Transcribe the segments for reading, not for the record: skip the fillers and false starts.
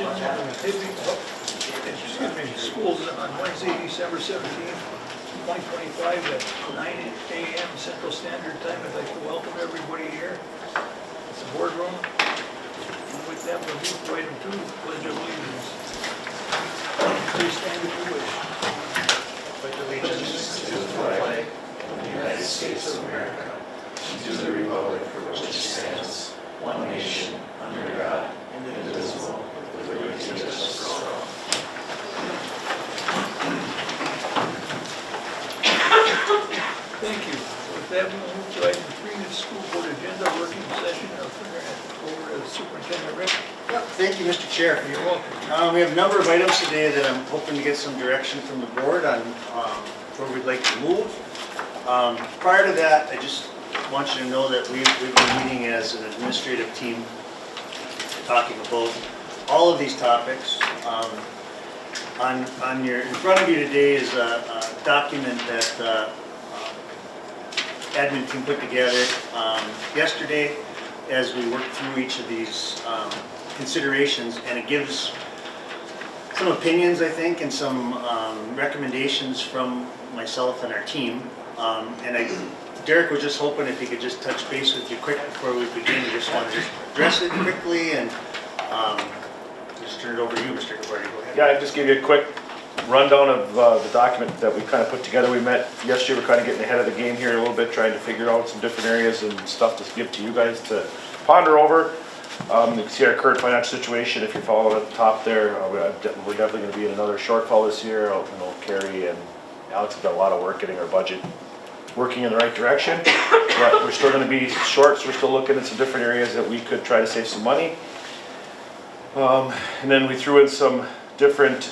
session of Hibbing, schools on Wednesday, December 17th, 2025 at 9 a.m. Central Standard Time. I'd like to welcome everybody here. It's a boardroom. And with that, we'll move to item 2, Pledge of Allegiance. Please stand if you wish. Pledge allegiance to the flag of the United States of America, and to the republic for which it stands, one nation, under God, indivisible, with liberty and justice for all. Thank you. With that, we'll move to item 3, the school board agenda working session. I'll turn it over to Superintendent Rick. Thank you, Mr. Chair. You're welcome. We have a number of items today that I'm hoping to get some direction from the board on where we'd like to move. Prior to that, I just want you to know that we've been meeting as an administrative team, talking about all of these topics. In front of you today is a document that admin team put together yesterday as we worked through each of these considerations, and it gives some opinions, I think, and some recommendations from myself and our team. Derek was just hoping if he could just touch base with you quick before we begin. We just want to address it quickly and just turn it over to you, Mr. Gabarty. Go ahead. Yeah, I just give you a quick rundown of the document that we kind of put together. We met yesterday. We're kind of getting ahead of the game here a little bit, trying to figure out some different areas and stuff to give to you guys to ponder over. You can see our current financial situation. If you follow at the top there, we're definitely going to be in another shortfall this year. Carrie and Alex have done a lot of work getting our budget working in the right direction, but we're still going to be short, so we're still looking at some different areas that we could try to save some money. And then we threw in some different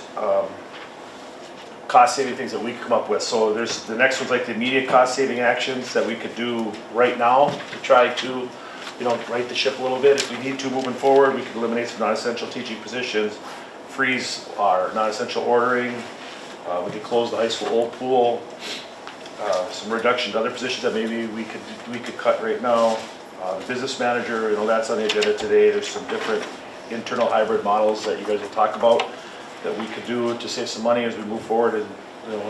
cost-saving things that we could come up with. So there's the next one's like the immediate cost-saving actions that we could do right now to try to, right the ship a little bit. If we need to moving forward, we could eliminate some non-essential teaching positions, freeze our non-essential ordering. We could close the high school old pool. Some reduction to other positions that maybe we could cut right now. The business manager, that's on the agenda today. There's some different internal hybrid models that you guys will talk about that we could do to save some money as we move forward and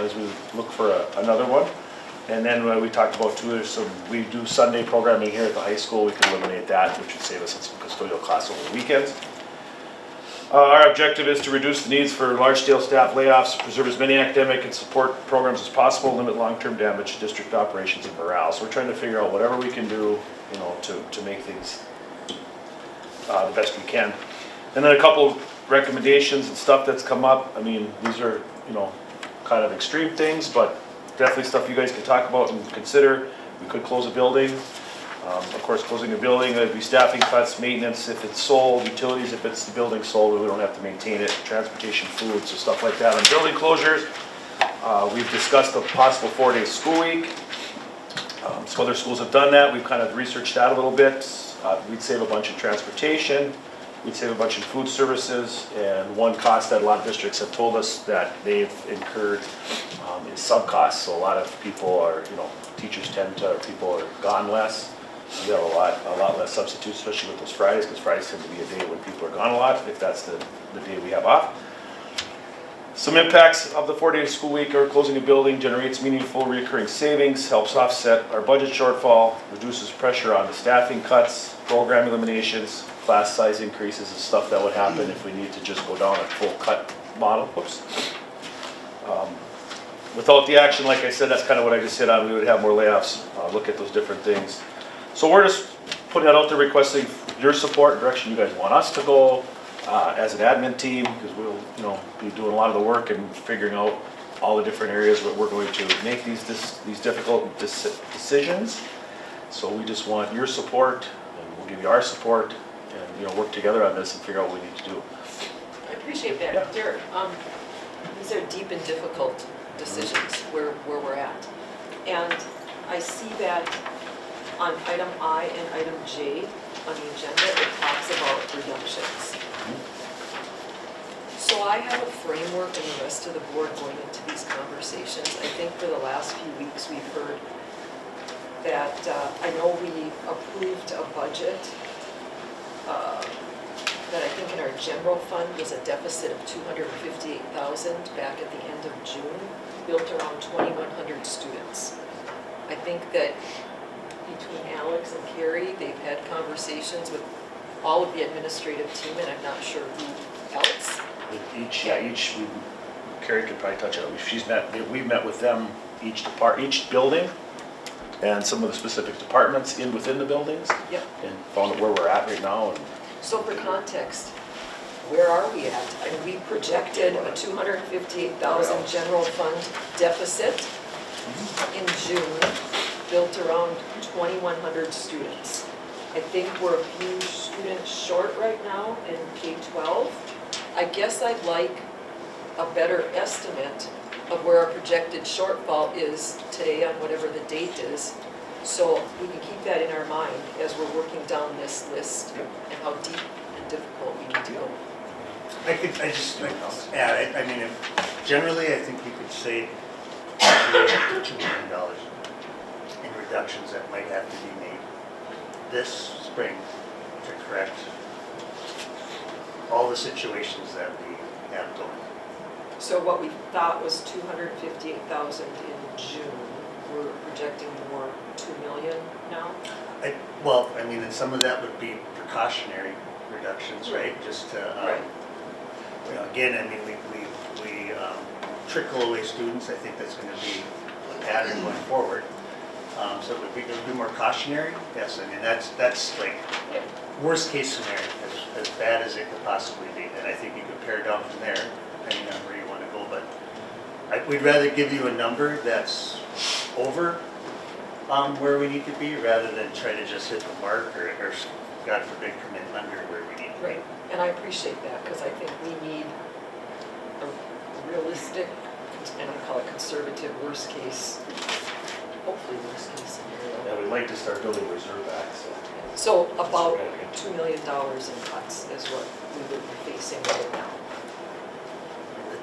as we look for another one. And then we talked about too, we do Sunday programming here at the high school. We can eliminate that, which would save us some custodial costs over the weekends. Our objective is to reduce the needs for large-scale staff layoffs, preserve as many academic and support programs as possible, limit long-term damage to district operations and morale. So we're trying to figure out whatever we can do, to make things the best we can. And then a couple recommendations and stuff that's come up. I mean, these are, kind of extreme things, but definitely stuff you guys can talk about and consider. We could close a building. Of course, closing a building, there'd be staffing cuts, maintenance if it's sold, utilities if it's the building sold, we don't have to maintain it, transportation, food, so stuff like that. On building closures, we've discussed a possible 4-day school week. Some other schools have done that. We've kind of researched that a little bit. We'd save a bunch of transportation. We'd save a bunch in food services, and one cost that a lot of districts have told us that they've incurred is sub costs. So a lot of people are, teachers people are gone less. We have a lot less substitutes, especially with those Fridays, because Fridays tend to be a day when people are gone a lot, if that's the day we have off. Some impacts of the 4-day school week are closing a building generates meaningful recurring savings, helps offset our budget shortfall, reduces pressure on the staffing cuts, program eliminations, class size increases, is stuff that would happen if we need to just go down a full cut model. Without the action, like I said, that's kind of what I just hit on. We would have more layoffs, look at those different things. So we're just putting that out there, requesting your support, direction you guys want us to go as an admin team, because we'll be doing a lot of the work and figuring out all the different areas where we're going to make these difficult decisions. So we just want your support, and we'll give you our support, and work together on this and figure out what we need to do. I appreciate that, Yeah. Derek. These are deep and difficult decisions where we're at, and I see that on item I and item J on the agenda, it talks about redemptions. So I have a framework and the rest of the board going into these conversations. I think for the last few weeks we've heard that I know we approved a budget that I think in our general fund was a deficit of 258,000 back at the end of June, built around 2,100 students. I think that between Alex and Carrie, they've had conversations with all of the administrative team, and I'm not sure who else. Carrie could probably touch on it. We've met with them, each building, and some of the specific departments within the buildings, Yep. and found out where we're at right now, and So for context, where are we at? I mean, we projected a 258,000 general fund deficit in June, built around 2,100 students. I think we're a few students short right now in K-12. I guess I'd like a better estimate of where our projected shortfall is today on whatever the date is, so we can keep that in our mind as we're working down this list and how deep and difficult we need to go. I mean, generally, I think you could say $2 million in reductions that might have to be made this spring to correct all the situations that we have going. So what we thought was 258,000 in June, we're projecting more 2 million now? I mean, and some of that would be precautionary reductions, right? Just to, Right. you know, again, I mean, we trickle away students. I think that's going to be a pattern going forward. So it would be more cautionary. Yes, I mean, that's like worst case scenario, as bad as it could possibly be. And I think you could pare down from there, depending on where you want to go. But we'd rather give you a number that's over where we need to be, rather than try to just hit the mark or God forbid, come in under where we need to be. Right, and I appreciate that, because I think we need a realistic, and I call it conservative, worst case, hopefully worst case scenario. yeah, we'd like to start building reserve back, so. So about $2 million in cuts is what we would be facing right now.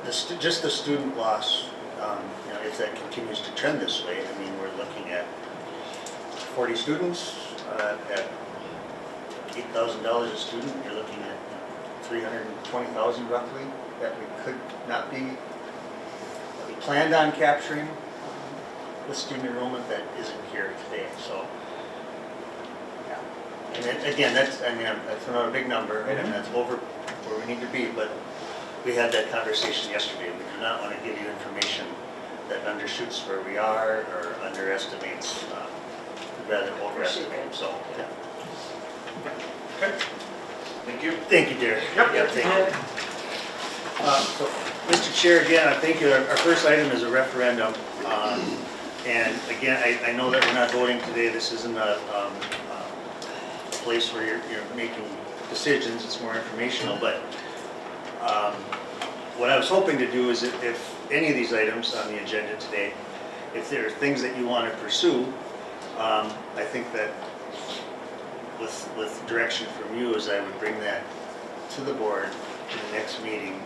Just the student loss, you know, if that continues to trend this way, I mean, we're looking at 40 students at $8,000 a student. You're looking at $320,000 roughly that we could not be, that we planned on capturing with student enrollment that isn't here today. So, yeah. And then, again, that's not a big number, right? I mean, that's over where we need to be, but we had that conversation yesterday. We do not want to give you information that undershoots where we are or underestimates, we'd rather overestimate, so, yeah. Okay. Thank you. Thank you, Derek. Yep. Thank you. So, Mr. Chair, again, I thank you. Our first item is a referendum. And again, I know that we're not voting today. This isn't a place where you're making decisions. It's more informational. But what I was hoping to do is if any of these items on the agenda today, if there are things that you want to pursue, I think that with direction from you, is I would bring that to the board in the next meeting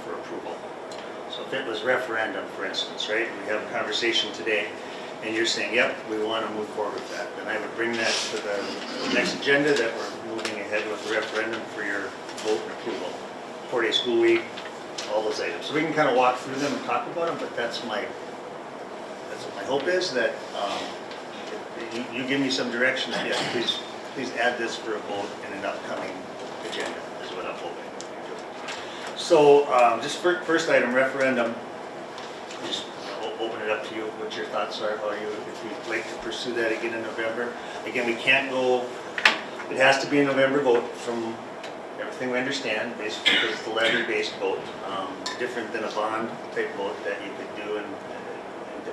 for approval. So if it was referendum, for instance, right, we have a conversation today, and you're saying, yep, we want to move forward with that, then I would bring that to the next agenda, that we're moving ahead with the referendum for your vote and approval. 4-day school week, all those items. So we can kind of walk through them and talk about them, but that's what my hope is, that if you give me some direction, yes, please add this for a vote in an upcoming agenda, is what I'm hoping. So just first item, referendum, just open it up to you, what your thoughts are, if you'd like to pursue that again in November. Again, we can't go, it has to be a November vote from everything we understand, basically because it's the levy-based vote, different than a bond type vote that you could do in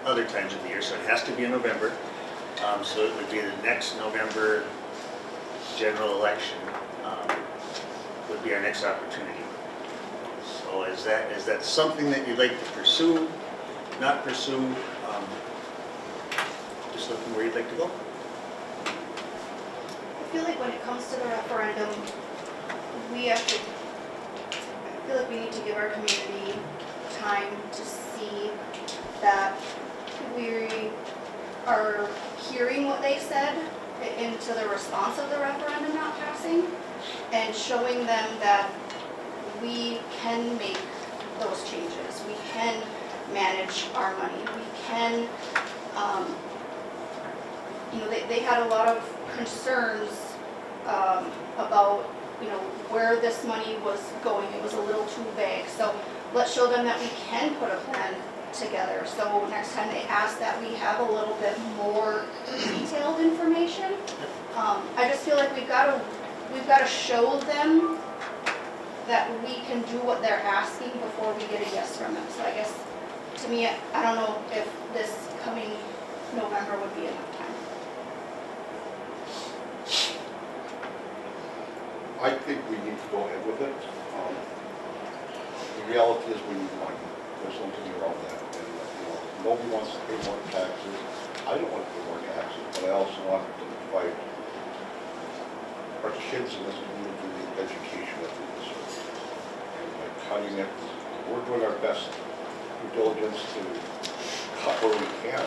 other times of the year, so it has to be in November. So it would be the next November general election would be our next opportunity. So is that something that you'd like to pursue, not pursue? Just looking where you'd like to go. I feel like when it comes to the referendum, I feel like we need to give our community time to see that we are hearing what they said into the response of the referendum not passing. and showing them that we can make those changes. We can manage our money. We can, they had a lot of concerns about, where this money was going. It was a little too vague. So let's show them that we can put a plan together. So next time they ask that we have a little bit more detailed information. I just feel like we've got to show them that we can do what they're asking before we get a yes from them. So I guess, to me, I don't know if this coming November would be enough time. I think we need to go ahead with it. The reality is we need money. There's no getting around that. And, nobody wants to pay more taxes. I don't want to pay more taxes, but I also want to provide our kids in this community the education that they deserve. And by cutting it, we're doing our best due diligence to cut where we can,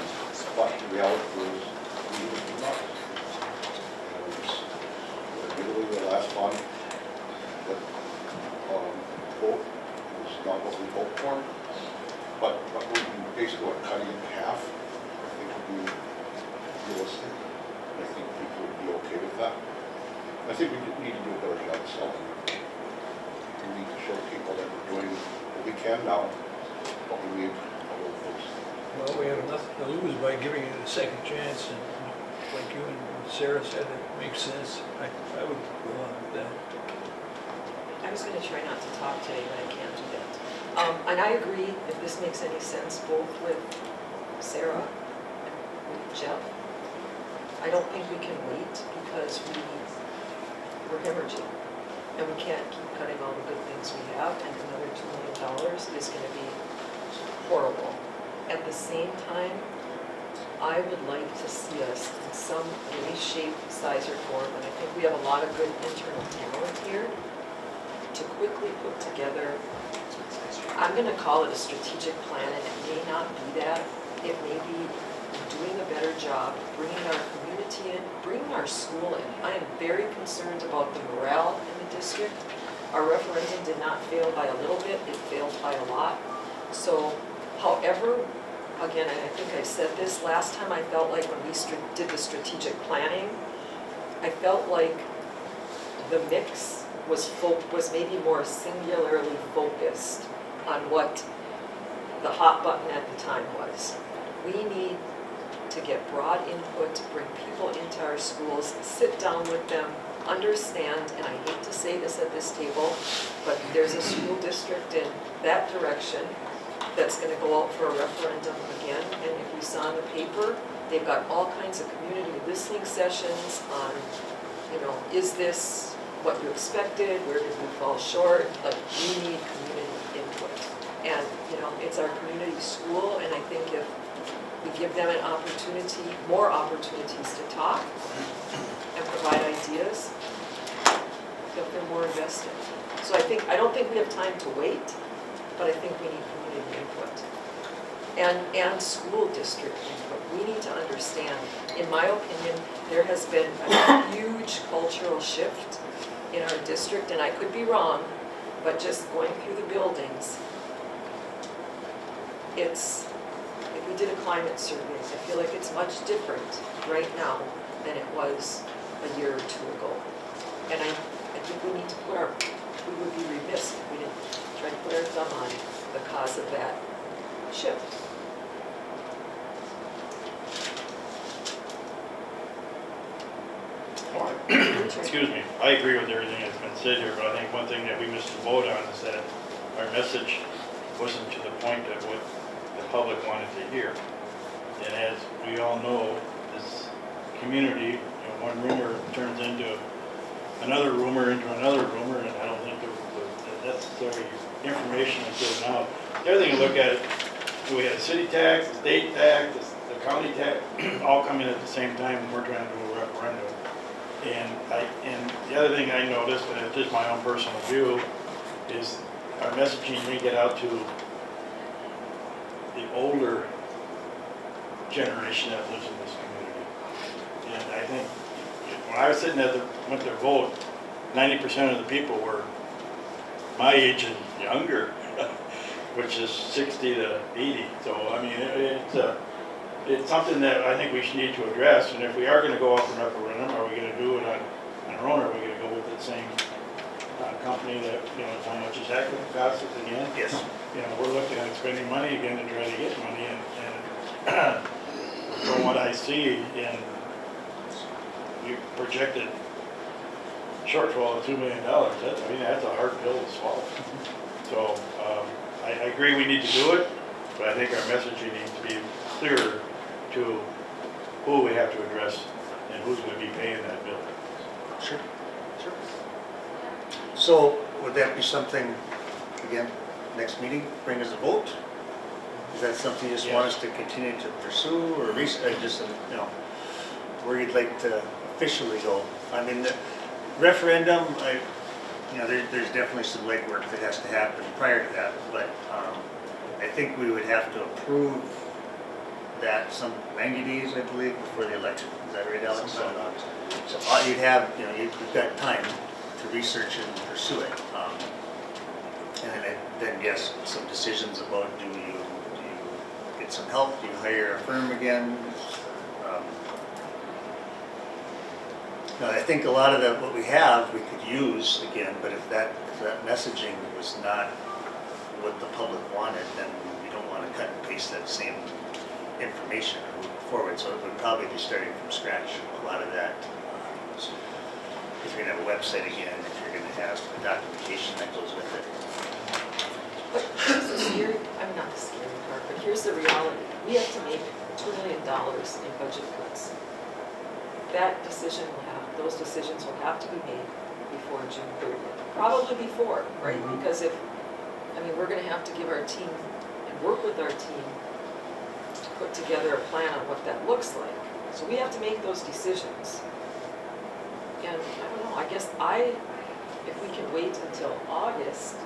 but the reality is we need to do nothing. Literally the last month, that vote was not what we hoped for, but we basically are cutting it in half. I think would be realistic, and I think people would be okay with that. I think we need to do a better job of selling it. We need to show people that we're doing what we can now, but we need a little boost. Well, we have nothing to lose by giving it a second chance, and like you and Sarah said, it makes sense. I would go on with that. I was gonna try not to talk today, but I can't do that. And I agree, if this makes any sense, both with Sarah and with Jeff. I don't think we can wait because we're hemorrhaging. And we can't keep cutting all the good things we have, and another $2 million is gonna be horrible. At the same time, I would like to see us in some way, shape, size, or form, and I think we have a lot of good internal talent here, to quickly put together, I'm gonna call it a strategic plan, and it may not be that. It may be doing a better job, bringing our community in, bringing our school in. I am very concerned about the morale in the district. Our referendum did not fail by a little bit, it failed by a lot. So, however, again, and I think I said this last time, I felt like when we did the strategic planning, I felt like the mix was maybe more singularly focused on what the hot button at the time was. We need to get broad input, bring people into our schools, sit down with them, understand, and I hate to say this at this table, but there's a school district in that direction that's gonna go out for a referendum again, and if we saw in the paper, they've got all kinds of community listening sessions on, is this what you expected, where did we fall short, like, we need community input. And, it's our community school, and I think if we give them an opportunity, more opportunities to talk and provide ideas, that they're more invested. So I don't think we have time to wait, but I think we need community input. And school district input. We need to understand, in my opinion, there has been a huge cultural shift in our district, and I could be wrong, but just going through the buildings, if we did a climate survey, I feel like it's much different right now than it was a year or two ago. And I think we need to we would be remiss if we didn't try to put our thumb on the cause of that shift. Excuse me, I agree with everything that's been said here, but I think one thing that we missed the boat on is that our message wasn't to the point of what the public wanted to hear. And as we all know, this community, one rumor turns into another rumor, and I don't think the necessary information is given out. The other thing to look at it, we had a city tax, the state tax, the county tax, all coming at the same time, and we're trying to do a referendum. And the other thing I noticed, and it's just my own personal view, is our messaging may get out to the older generation that lives in this community. And I think when I was sitting at went to vote, 90% of the people were my age and younger, which is 60 to 80. So, I mean, it's something that I think we should need to address, and if we are gonna go out for referendum, are we gonna do it on our own, or are we gonna go with the same company that, you know, how much is that gonna cost us again? Yes. You know, we're looking at spending money again to try to get money, and from what I see in you projected shortfall of $2 million, that's a hard pill to swallow. So, I agree we need to do it, but I think our messaging needs to be clearer to who we have to address and who's gonna be paying that bill. Sure. Sure. So would that be something, again, next meeting, bring us a vote? Is that something you just want us to continue to pursue, or just, you know, where you'd like to officially go? I mean, the referendum, you know, there's definitely some legwork that has to happen prior to that, but I think we would have to approve that some 90 days, I believe, before the election. Is that right, Alex? So you'd have, you know, you've got time to research and pursue it. And then yes, some decisions about do you get some help, do you hire a firm again? No, I think a lot of what we have, we could use again, but if that messaging was not what the public wanted, then we don't want to cut and paste that same information and move forward. So it would probably be starting from scratch, a lot of that. If you're gonna have a website again, if you're gonna have the documentation that goes with it. But here's the scary, I'm not the scary part, but here's the reality. We have to make $2 million in budget cuts. That decision those decisions will have to be made before June 30th. Probably before, right? Because we're gonna have to give our team and work with our team to put together a plan on what that looks like. So we have to make those decisions. And I don't know, I guess if we can wait until August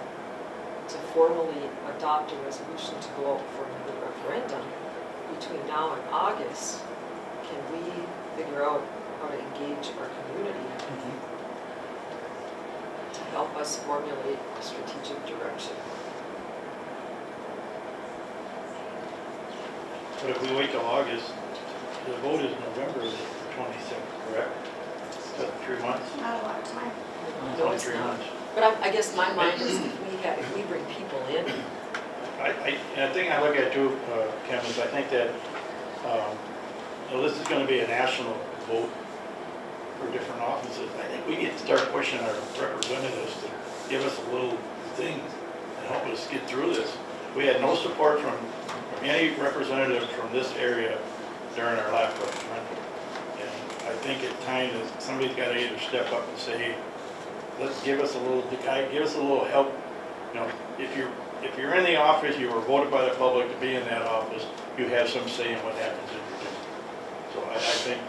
to formally adopt a resolution to go out for another referendum, between now and August, can we figure out how to engage our community to help us formulate a strategic direction? But if we wait till August, the vote is November 26th, correct? Is that 3 months? Not a lot of time. It's only 3 months. But I guess my mind is if we bring people in, And the thing I look at too, Kim, is I think that this is going to be a national vote for different offices. I think we need to start pushing our representatives to give us a little thing and help us get through this. We had no support from any representative from this area during our last referendum. And I think at times that somebody's got to either step up and say, hey, let's give us a little help. You know, if you're in the office, you were voted by the public to be in that office, you have some say in what happens in your district. So I think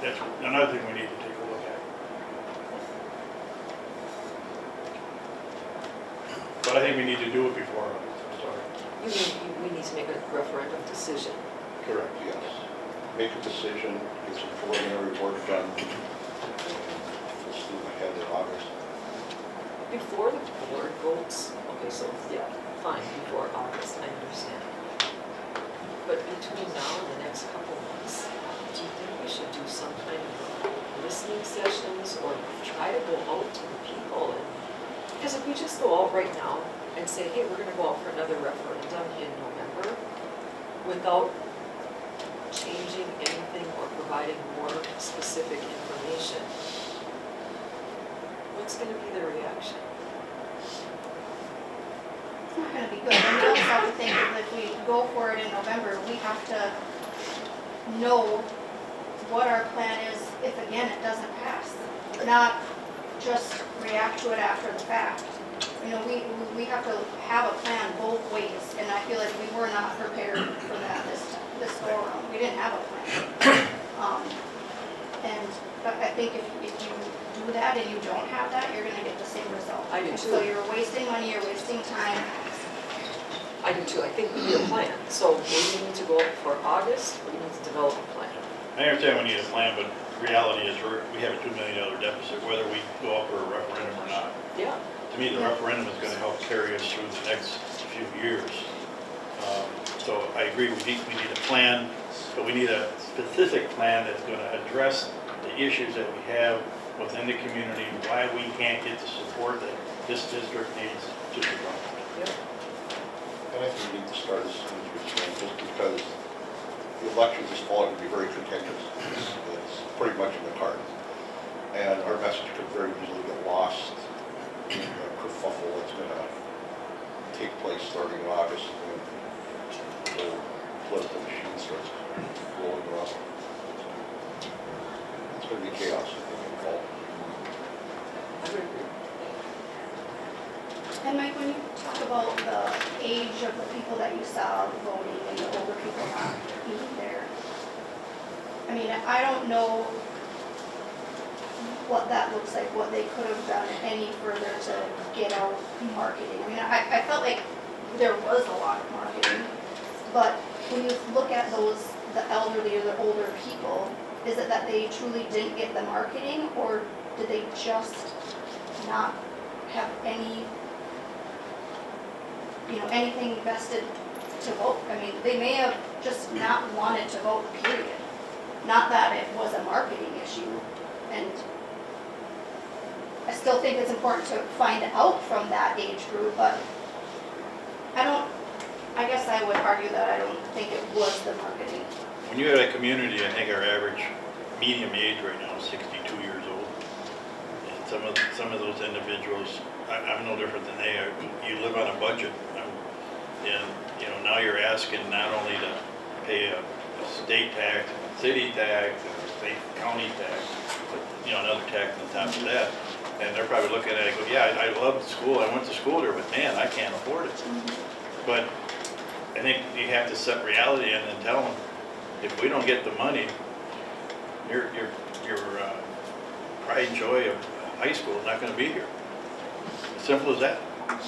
that's another thing we need to take a look at. But I think we need to do it before I'm sorry. you mean we need to make a referendum decision. Correct. Yes. Make a decision, get some preliminary work done. Let's do ahead in August. Before the board votes, okay, so, yeah, fine, before August, I understand. But between now and the next couple of months, do you think we should do some kind of listening sessions or try to go out to the people? Because if we just go out right now and say, hey, we're gonna go out for another referendum in November without changing anything or providing more specific information, what's gonna be the reaction? It's not gonna be good. And we also have to think that if we go for it in November, we have to know what our plan is if, again, it doesn't pass. Not just react to it after the fact. You know, we have to have a plan both ways, and I feel like we were not prepared for that this go around. We didn't have a plan. And I think if you do that and you don't have that, you're gonna get the same result. I do too. So you're wasting money, you're wasting time. I do too, I think we need a plan. So maybe we need to go for August, we need to develop a plan. I understand we need a plan, but reality is we have a $2 million deficit, whether we go up for a referendum or not. Yeah, To me, the referendum is gonna help carry us through the next few years. So I agree, we need a plan, but we need a specific plan that's gonna address the issues that we have within the community, why we can't get the support that this district needs to survive. yeah. And I think we need to start as soon as we can, just because the election this fall is going to be very contentious. It's pretty much in the cards. And our message could very easily get lost in the kerfuffle that's going to take place starting in August when the political machine starts rolling around. It's going to be chaos, I think, in the fall. I would agree. And Mike, when you talk about the age of the people that you saw voting and the older people not being there, I mean, I don't know what that looks like, what they could have done any further to get out marketing. I mean, I felt like there was a lot of marketing, but when you look at those, the elderly or the older people, is it that they truly didn't get the marketing, or did they just not have any, anything vested to vote? I mean, they may have just not wanted to vote, period. Not that it was a marketing issue, and I still think it's important to find out from that age group, but I guess I would argue that I don't think it was the marketing. When you have a community, I think our average medium age right now is 62 years old. And some of those individuals, I'm no different than they are. You live on a budget. And, now you're asking not only to pay a state tax, city tax, and state county tax, but, another tax on top of that. And they're probably looking at it and go, yeah, I love school. I went to school there, but man, I can't afford it. But I think you have to set reality in and tell them, if we don't get the money, your pride and joy of high school is not going to be here. As simple as that.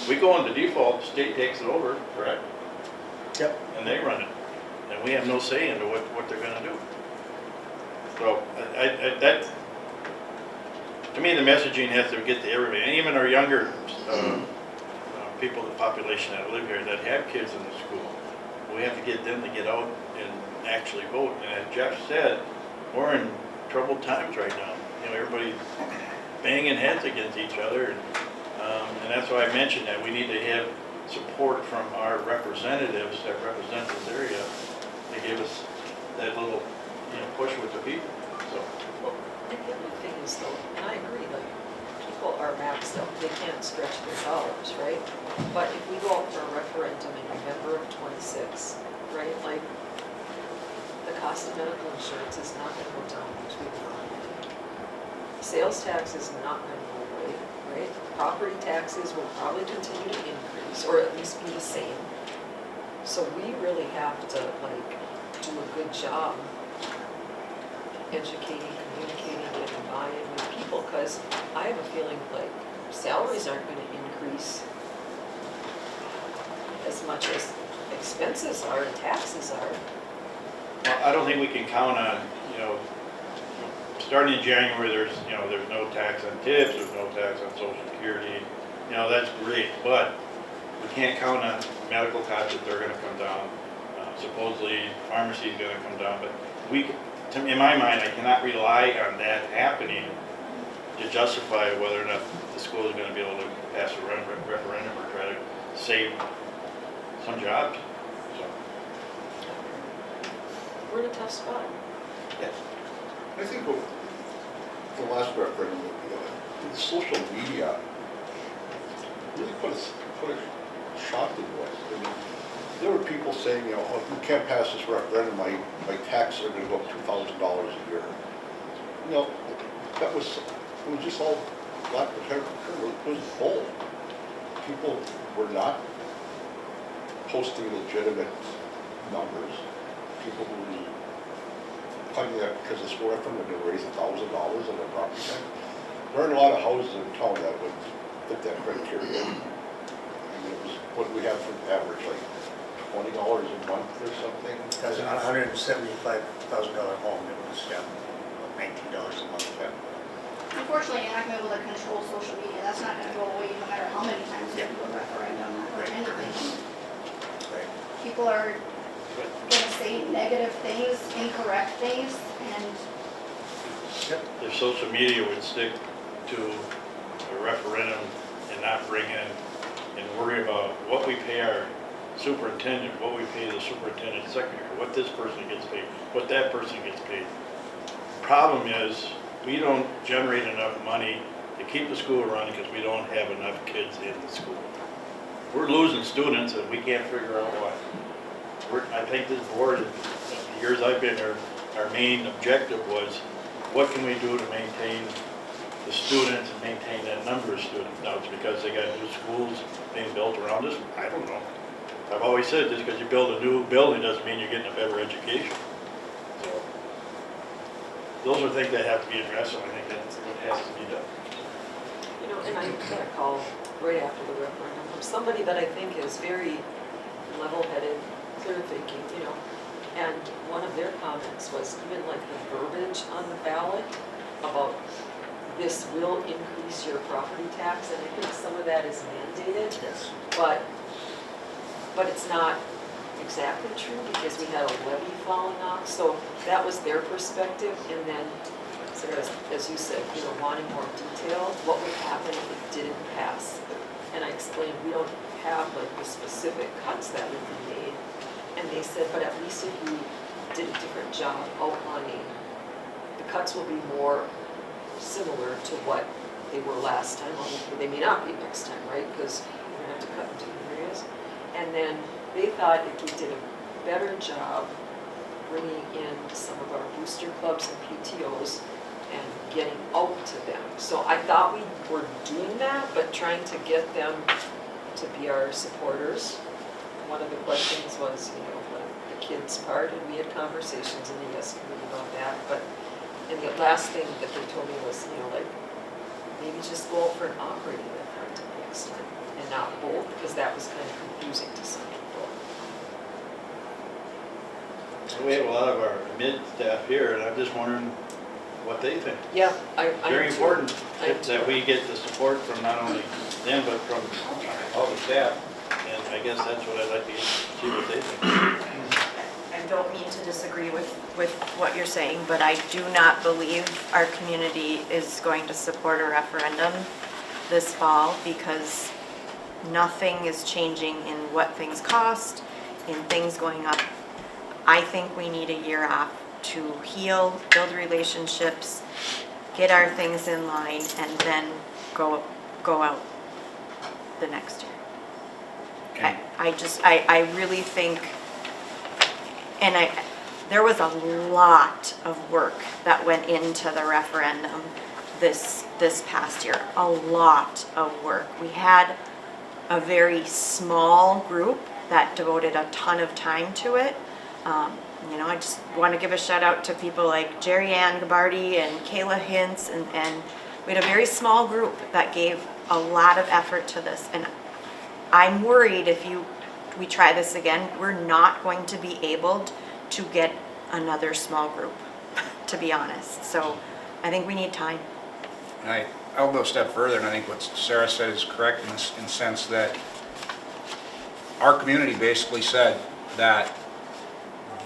We go into default, the state takes it over, correct? Yep. And they run it. And we have no say into what they're going to do. So that, to me, the messaging has to get to everybody, and even our younger people, the population that live here that have kids in the school. We have to get them to get out and actually vote. And as Jeff said, we're in troubled times right now. Everybody's banging heads against each other, and that's why I mentioned that we need to have support from our representatives that represent this area to give us that little, push with the people. So. Well, and the other thing is though, and I agree, like, people are maxed out, they can't stretch their dollars, right? But if we go out for a referendum in November of '26, right, like, the cost of medical insurance is not gonna go down between now and then. Sales tax is not gonna go away, right? Property taxes will probably continue to increase, or at least be the same. So we really have to, like, do a good job educating, communicating, getting buy-in with people, because I have a feeling like salaries aren't gonna increase as much as expenses are and taxes are. Well, I don't think we can count on, starting in January, there's no tax on tips, there's no tax on Social Security. That's great, but we can't count on medical costs that they're gonna come down. Supposedly, pharmacy is gonna come down, but in my mind, I cannot rely on that happening to justify whether or not the school is gonna be able to pass a referendum or try to save some jobs. So. We're in a tough spot. Yes. I think what the last referendum, the social media really put a shock into us. I mean, there were people saying, oh, you can't pass this referendum, my taxes are going to go up $2,000 a year. It was just all black potato. It was bull. People were not posting legitimate numbers. People who were claiming that because this referendum would raise $1,000 on their property tax. There aren't a lot of houses in town that would fit that criteria. What do we have for average, like $20 a month or something? That's a $175,000 home, it was, yeah. $19 a month. Unfortunately, you're not gonna be able to control social media, that's not gonna go away no matter how many times you do a referendum or Right. anything. Right. People are gonna say negative things, incorrect things, and If social media would stick to a referendum and not bring in and worry about what we pay our superintendent, what we pay the superintendent secretary, what this person gets paid, what that person gets paid. Problem is, we don't generate enough money to keep the school running because we don't have enough kids in the school. We're losing students and we can't figure out why. I think this board, the years I've been here, our main objective was, what can we do to maintain the students and maintain that number of students? Now, it's because they got new schools being built around us, I don't know. I've always said, just because you build a new building doesn't mean you're getting a better education. Those are things that have to be addressed, and I think that's what has to be done. You know, and I got a call right after the referendum from somebody that I think is very level-headed, clear-thinking, you know. And one of their comments was even like the verbiage on the ballot about this will increase your property tax, and I think some of that is mandated, Yes. but it's not exactly true because we had a levy falling off, so that was their perspective. And then, so as you said, you know, wanting more detail, what would happen if it didn't pass? And I explained, we don't have like the specific cuts that would be made. And they said, but at least if you did a different job outlining, the cuts will be more similar to what they were last time, or they may not be next time, right? Because we're gonna have to cut in two areas. And then they thought if we did a better job bringing in some of our booster clubs and PTOs and getting out to them. So I thought we were doing that, but trying to get them to be our supporters. One of the questions was, you know, the kids' part, and we had conversations in the YES committee about that. But, and the last thing that they told me was, you know, like, maybe just go out for an operating referendum next time, and not both, because that was kind of confusing to some people. So we have a lot of our mid staff here, and I'm just wondering what they think. Yeah, I Very am too. important I am that we get the support from not only them, but from all the staff. And I guess that's what I'd like to see what they think. I don't mean to disagree with what you're saying, but I do not believe our community is going to support a referendum this fall because nothing is changing in what things cost, in things going up. I think we need a year off to heal, build relationships, get our things in line, and then go out the next year. I really think, and there was a lot of work that went into the referendum this past year, a lot of work. We had a very small group that devoted a ton of time to it. You know, I just want to give a shout out to people like Jerry Ann Gabarty and Kayla Hintz, and we had a very small group that gave a lot of effort to this. And I'm worried if we try this again, we're not going to be able to get another small group, to be honest. So I think we need time. And I'll go a step further, and I think what Sarah said is correct in the sense that our community basically said that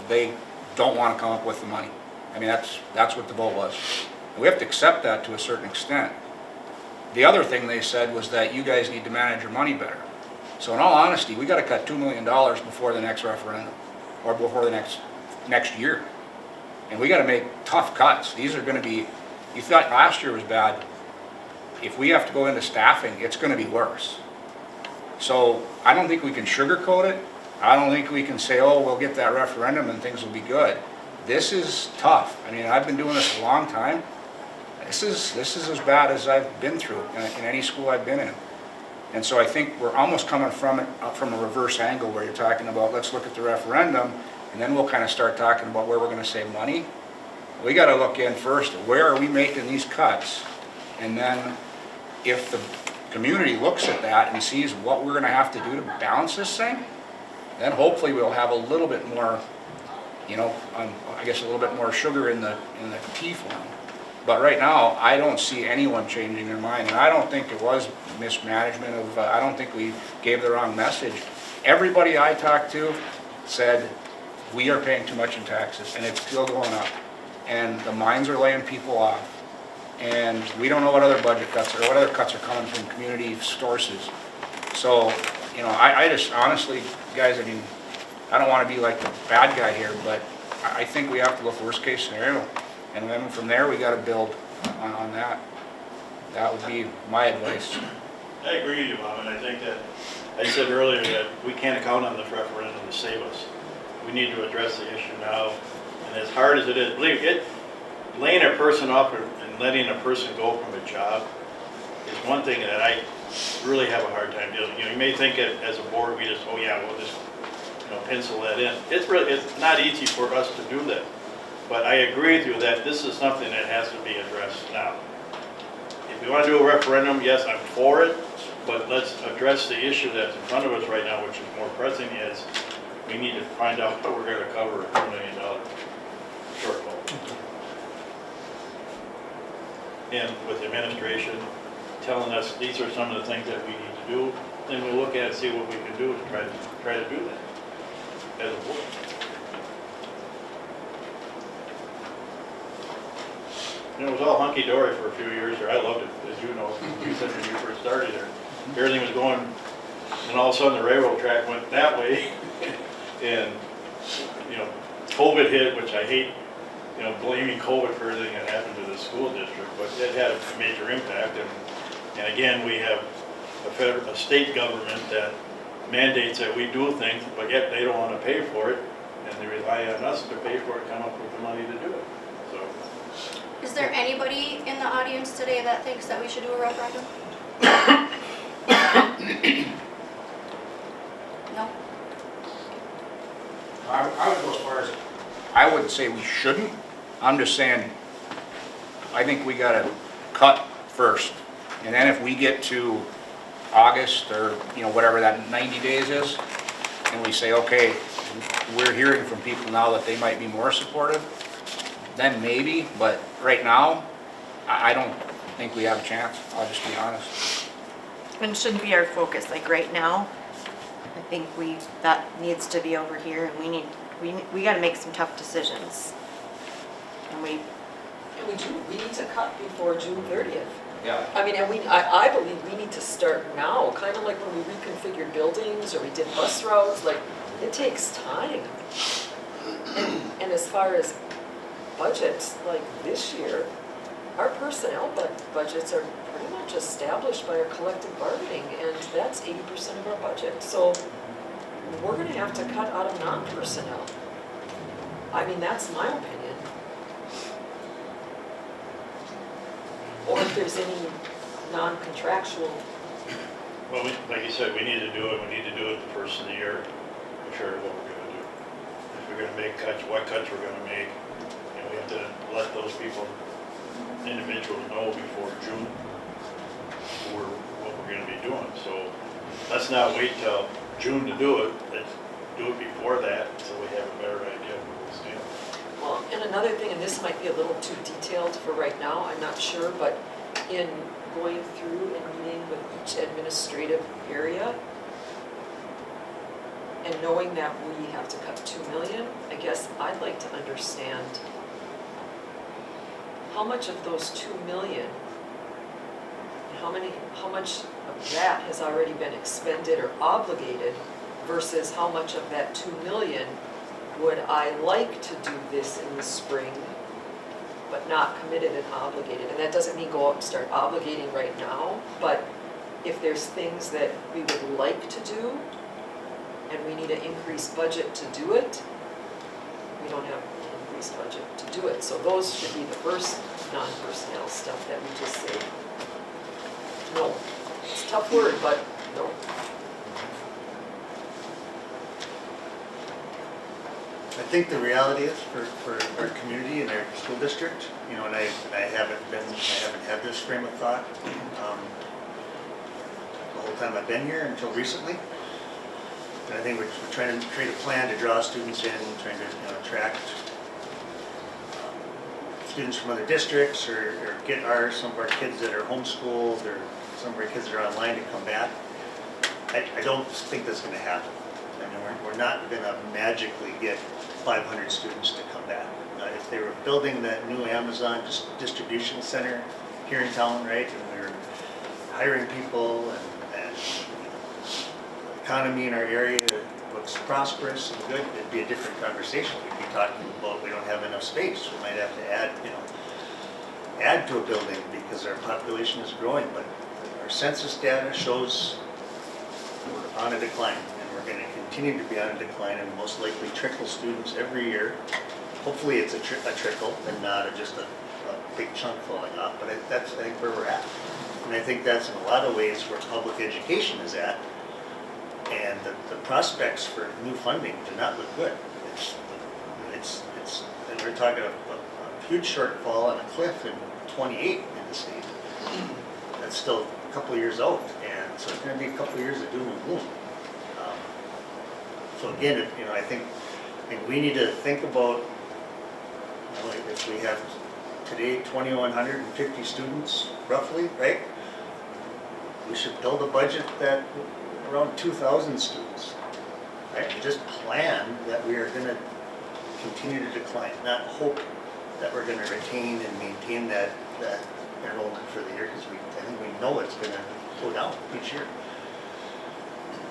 they don't want to come up with the money. I mean, that's what the vote was. And we have to accept that to a certain extent. The other thing they said was that you guys need to manage your money better. So in all honesty, we got to cut $2 million before the next referendum, or before the next year. And we got to make tough cuts. These are going to be, you thought last year was bad. If we have to go into staffing, it's going to be worse. So I don't think we can sugarcoat it. I don't think we can say, oh, we'll get that referendum and things will be good. This is tough. I mean, I've been doing this a long time. This is as bad as I've been through in any school I've been in. And so I think we're almost coming from it from a reverse angle where you're talking about, let's look at the referendum, and then we'll kind of start talking about where we're going to save money. We got to look in first, where are we making these cuts? And then if the community looks at that and sees what we're going to have to do to balance this thing, then hopefully we'll have a little bit more, you know, I guess a little bit more sugar in the tea for them. But right now, I don't see anyone changing their mind, and I don't think it was mismanagement of, I don't think we gave the wrong message. Everybody I talked to said, we are paying too much in taxes, and it's still going up. And the mines are laying people off, and we don't know what other budget cuts or what other cuts are coming from community sources. So, you know, I just honestly, guys, I mean, I don't want to be like the bad guy here, but I think we have to look worst case scenario. And then from there, we got to build on that. That would be my advice. I agree with you, Bob, and I think that, I said earlier that we can't count on this referendum to save us. We need to address the issue now, and as hard as it is, believe it, laying a person off and letting a person go from a job is one thing that I really have a hard time dealing. You know, you may think that as a board, we just, oh yeah, we'll just, you know, pencil that in. It's not easy for us to do that. But I agree with you that this is something that has to be addressed now. If we want to do a referendum, yes, I'm for it, but let's address the issue that's in front of us right now, which is more pressing, is we need to find out how we're going to cover a $2 million shortfall. And with the administration telling us these are some of the things that we need to do, then we'll look at it and see what we can do to try to do that as a board. You know, it was all hunky-dory for a few years there. I loved it, as you know, you said when you first started there. Everything was going, and all of a sudden the railroad track went that way. And, you know, COVID hit, which I hate, you know, blaming COVID for everything that happened to the school district, but it had a major impact. And again, we have a state government that mandates that we do things, but yet they don't want to pay for it, and they rely on us to pay for it, come up with the money to do it. So. Is there anybody in the audience today that thinks that we should do a referendum? No? I would go as far as, I wouldn't say we shouldn't. I'm just saying, I think we got to cut first. And then if we get to August or, you know, whatever that 90 days is, and we say, okay, we're hearing from people now that they might be more supportive, then maybe, but right now, I don't think we have a chance. I'll just be honest. And it shouldn't be our focus, like right now, I think that needs to be over here, and we gotta make some tough decisions. And we need to cut before June 30th. Yeah. I mean, and I believe we need to start now, kind of like when we reconfigured buildings or we did bus routes, like, it takes time. And as far as budgets, like this year, our personnel budgets are pretty much established by our collective bargaining, and that's 80% of our budget. So we're gonna have to cut out of non-personnel. I mean, that's my opinion. Or if there's any non-contractual. Well, like you said, we need to do it. We need to do it the first of the year. I'm sure what we're going to do. If we're going to make cuts, what cuts we're going to make. And we have to let those people, individuals, know before June what we're going to be doing. So let's not wait till June to do it. Let's do it before that so we have a better idea of where we stand. Well, and another thing, and this might be a little too detailed for right now, I'm not sure, but in going through and meeting with each administrative area and knowing that we have to cut 2 million, I guess I'd like to understand how much of those 2 million, how much of that has already been expended or obligated versus how much of that 2 million would I like to do this in the spring, but not committed and obligated? And that doesn't mean go out and start obligating right now, but if there's things that we would like to do, and we need an increased budget to do it, we don't have an increased budget to do it. So those should be the first non-personnel stuff that we just say, no. It's a tough word, but no. I think the reality is for our community and our school district, you know, and I haven't had this frame of thought the whole time I've been here until recently. And I think we're trying to create a plan to draw students in, trying to, you know, attract students from other districts or get some of our kids that are homeschooled or some of our kids that are online to come back. I don't think that's gonna happen. I mean, we're not gonna magically get 500 students to come back. If they were building that new Amazon distribution center here in town, right, and we were hiring people and the economy in our area looks prosperous and good, it'd be a different conversation. We'd be talking about we don't have enough space. We might have to add to a building because our population is growing, but our census data shows we're on a decline, and we're going to continue to be on a decline and most likely trickle students every year. Hopefully it's a trickle and not just a big chunk falling off, but that's, I think, where we're at. And I think that's in a lot of ways where public education is at. And the prospects for new funding do not look good. And we're talking a huge shortfall and a cliff in 28 in the state. That's still a couple of years out, and so it's going to be a couple of years of doom and gloom. So again, I think we need to think about, like if we have today 2,150 students roughly, right? We should build a budget that around 2,000 students, right? And just plan that we are going to continue to decline, not hope that we're going to retain and maintain that enrollment for the year, because I think we know it's going to go down each year.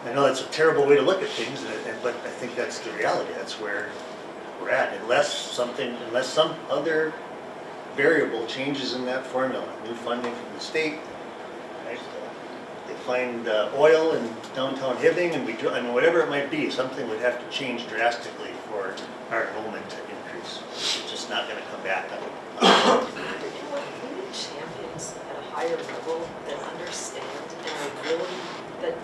I know that's a terrible way to look at things, but I think that's the reality. That's where we're at, unless some other variable changes in that formula, new funding from the state. Right? They find oil in downtown Hibbing, and whatever it might be, something would have to change drastically for our enrollment to increase. It's just not going to come back. We need champions at a higher level that understand and are really, that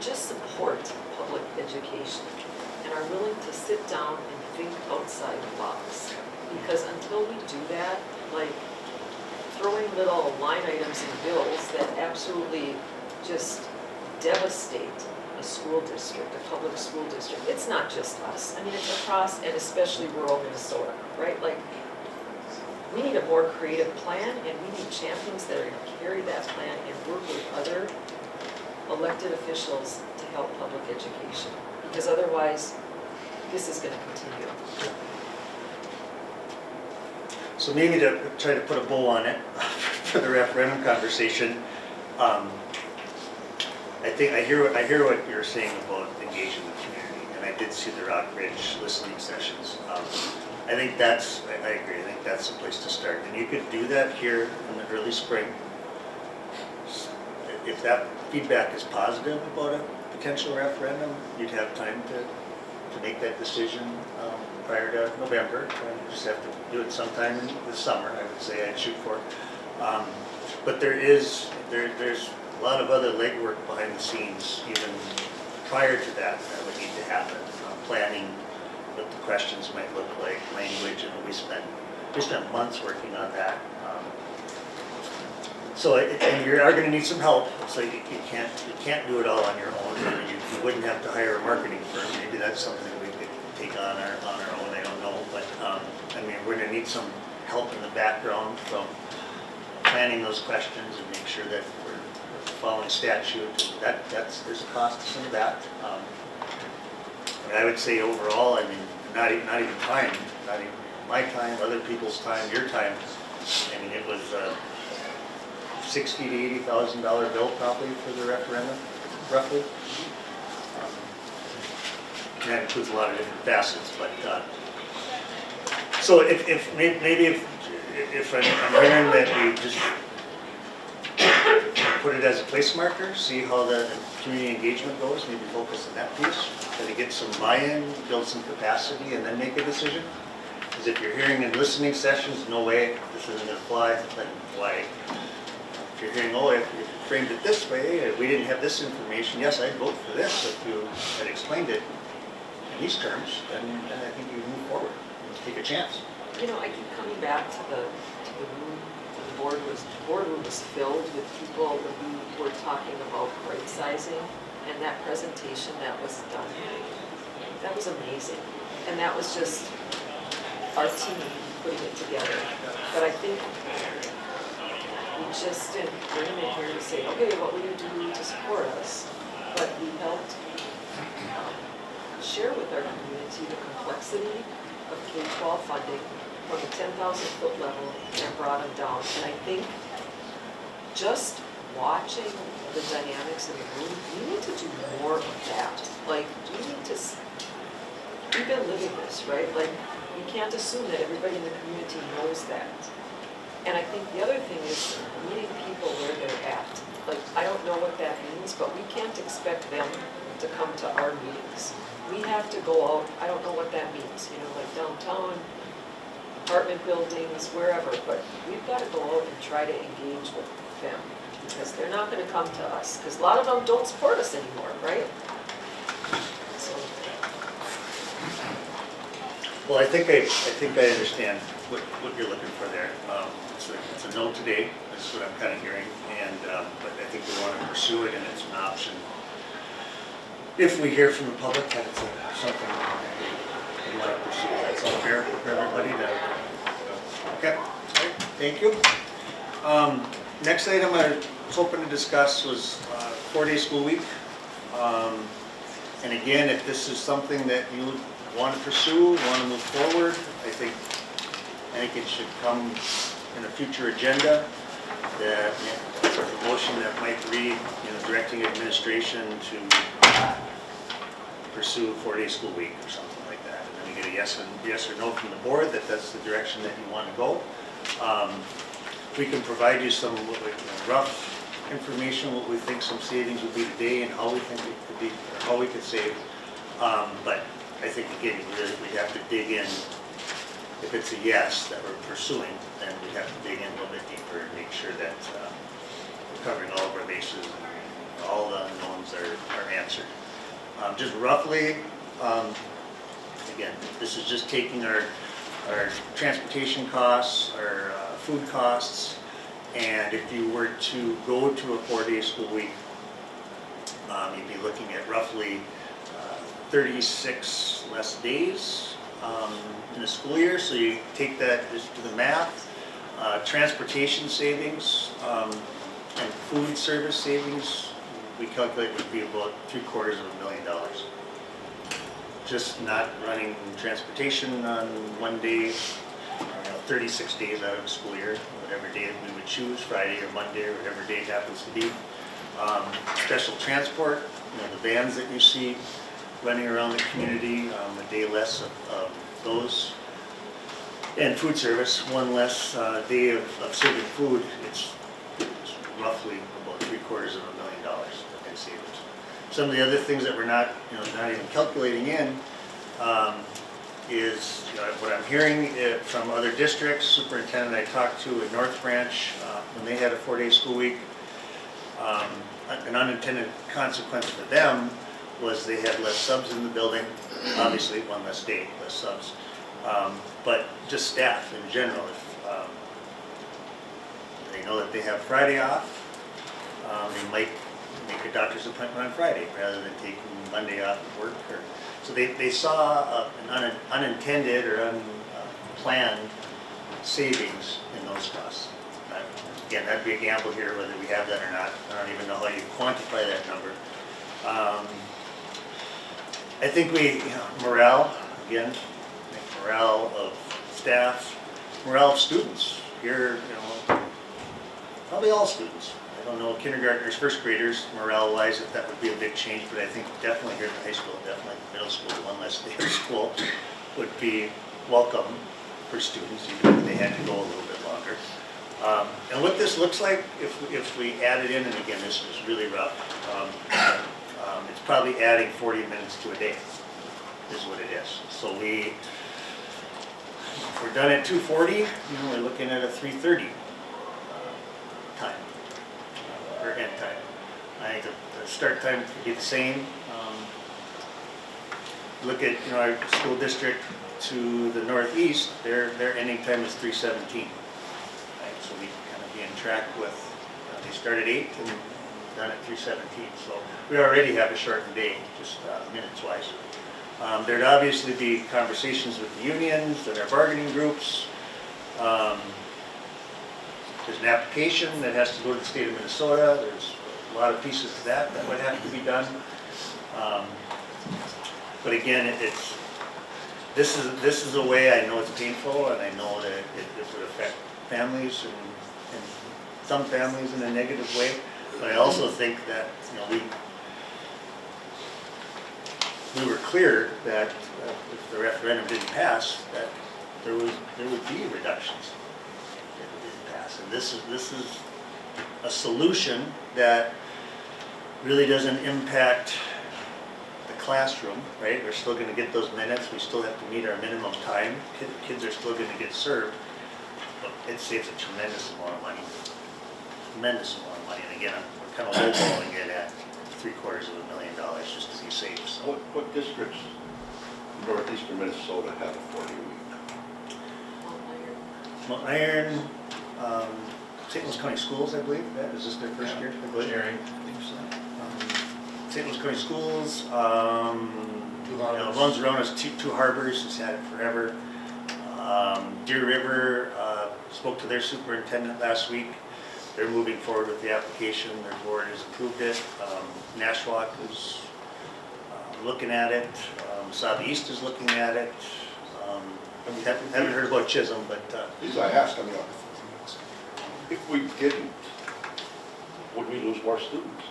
just support public education and are willing to sit down and think outside the box. Because until we do that, like throwing little line items in bills that absolutely just devastate a school district, a public school district. It's not just us. I mean, it's across and especially rural Minnesota, right? Like, we need a more creative plan, and we need champions that are going to carry that plan and work with other elected officials to help public education. Because otherwise, this is going to continue. So maybe to try to put a bow on it for the referendum conversation, I hear what you're saying about engaging the community, and I did see the Rockridge listening sessions. I think I agree. I think that's the place to start, and you could do that here in the early spring. If that feedback is positive about a potential referendum, you'd have time to make that decision prior to November. You just have to do it sometime in the summer, I would say I'd shoot for. But there's a lot of other legwork behind the scenes, even prior to that would need to happen. Planning what the questions might look like, language, and we spent months working on that. And you are going to need some help. So you can't do it all on your own. I mean, you wouldn't have to hire a marketing firm. Maybe that's something we could take on our own. I don't know, but I mean, we're going to need some help in the background from planning those questions and make sure that we're following statute. There's a cost to some of that. And I would say overall, I mean, not even time, not even my time, other people's time, your time. I mean, it was $60,000 to $80,000 bill probably for the referendum, roughly. And that includes a lot of different facets, but so if I'm hearing that we just put it as a place marker, see how the community engagement goes, maybe focus on that piece, try to get some buy-in, build some capacity, and then make a decision. Because if you're hearing in listening sessions, no way, this isn't going to fly, then why? If you're hearing, if you framed it this way, we didn't have this information, yes, I'd vote for this if you had explained it in these terms, then I think you move forward and take a chance. You know, I keep coming back to the room. The boardroom was filled with people who were talking about right sizing, and that presentation that was done, that was amazing. And that was just our team putting it together. But I think we just didn't bring them in here to say, okay, what will you do to support us? But we helped share with our community the complexity of K-12 funding from the 10,000 foot level and brought them down. And I think just watching the dynamics in the room, we need to do more of that. Like, we need to, we've been living this, right? Like, we can't assume that everybody in the community knows that. And I think the other thing is meeting people where they're at. Like, I don't know what that means, but we can't expect them to come to our meetings. We have to go out, I don't know what that means, you know, like downtown, apartment buildings, wherever, but we've got to go out and try to engage with them because they're not going to come to us because a lot of them don't support us anymore, right? So. Well, I think I understand what you're looking for there. It's a no today, that's what I'm kind of hearing, and, but I think we want to pursue it and it's an option. If we hear from the public that it's something we want to pursue, that's all fair for everybody to, okay, all right, thank you. Next item I was hoping to discuss was 4-day school week. And again, if this is something that you would want to pursue, want to move forward, I think it should come in a future agenda. That a motion that might read, directing administration to pursue a 4-day school week or something like that. And then we get a yes or no from the board that that's the direction that you want to go. We can provide you some rough information, what we think some savings would be today and how we think it could be, or how we could save. But I think again, we have to dig in. If it's a yes that we're pursuing, then we have to dig in a little bit deeper and make sure that we're covering all of our bases and all the unknowns are answered. Just roughly, again, this is just taking our transportation costs, our food costs, and if you were to go to a 4-day school week, you'd be looking at roughly 36 less days in a school year. So you take that, just do the math, transportation savings and food service savings, we calculate would be about $750,000. Just not running transportation on one day, 36 days out of a school year, whatever day we would choose, Friday or Monday or whatever day it happens to be. Special transport, the vans that you see running around the community, a day less of those. And food service, one less day of serving food, it's roughly about $750,000 in savings. Some of the other things that we're not even calculating in is what I'm hearing from other districts. Superintendent I talked to in North Branch when they had a 4-day school week. An unintended consequence for them was they had less subs in the building. Obviously, one less day, less subs. But just staff in general, if they know that they have Friday off, they might make a doctor's appointment on Friday rather than taking Monday off of work. So they saw an unintended or unplanned savings in those costs. Again, that'd be a gamble here whether we have that or not. I don't even know how you quantify that number. I think morale, again, morale of staff, morale of students. Here, probably all students. I don't know kindergartners, first graders, morale-wise, if that would be a big change, but I think definitely here in high school, definitely middle school, one less day of school would be welcome for students, even if they had to go a little bit longer. And what this looks like, if we add it in, and again, this is really rough, it's probably adding 40 minutes to a day, is what it is. So if we're done at 2:40, we're looking at a 3:30 time, or end time. I think the start time could be the same. Look at our school district to the northeast, their ending time is 3:17. Right? So we kind of be in track with, they start at 8 and done at 3:17. So we already have a shortened day, just minutes-wise. There'd obviously be conversations with the unions and our bargaining groups There's an application that has to go to the state of Minnesota. There's a lot of pieces to that would have to be done. But again, this is a way, I know it's painful, and I know that it would affect families and some families in a negative way. But I also think that, we were clear that if the referendum didn't pass, that there would be reductions if it didn't pass. And this is a solution that really doesn't impact the classroom, right? We're still gonna get those minutes, we still have to meet our minimum time, kids are still gonna get served. But it saves a tremendous amount of money, and again, we're kind of lowballing it at $750,000 just to be safe, so. What districts in northeastern Minnesota have a 40 week? Mount Iron, St. Louis County Schools, I believe, is this their first year? I believe? Sharing. St. Louis County Schools, runs around as two harbors, has had it forever. Deer River, spoke to their superintendent last week. They're moving forward with the application, their board has approved it. Nashwauk is looking at it, Southeast is looking at it. Haven't heard about Chisholm, but These I asked, if we didn't, would we lose more students?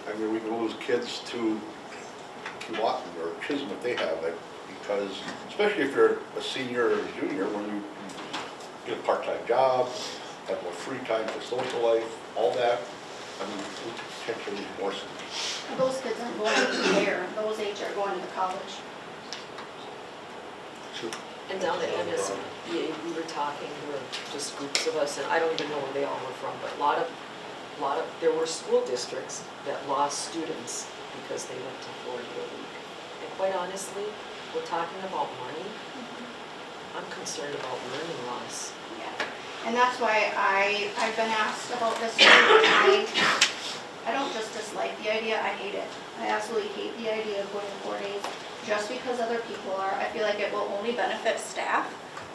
I mean, we could lose kids to Keewatin or Chisholm if they have it, because especially if you're a senior or a junior, when you get a part-time job, have more free time for social life, all that, I mean, we could potentially lose more students. Those kids aren't going there, those age are going to college. And down at MSBA, we were talking, there were just groups of us, and I don't even know where they all were from, but there were school districts that lost students because they went to 4 day a week. And quite honestly, we're talking about money. I'm concerned about learning loss. Yeah, and that's why I've been asked about this too, and I don't just dislike the idea, I hate it. I absolutely hate the idea of going to 4 days just because other people are. I feel like it will only benefit staff,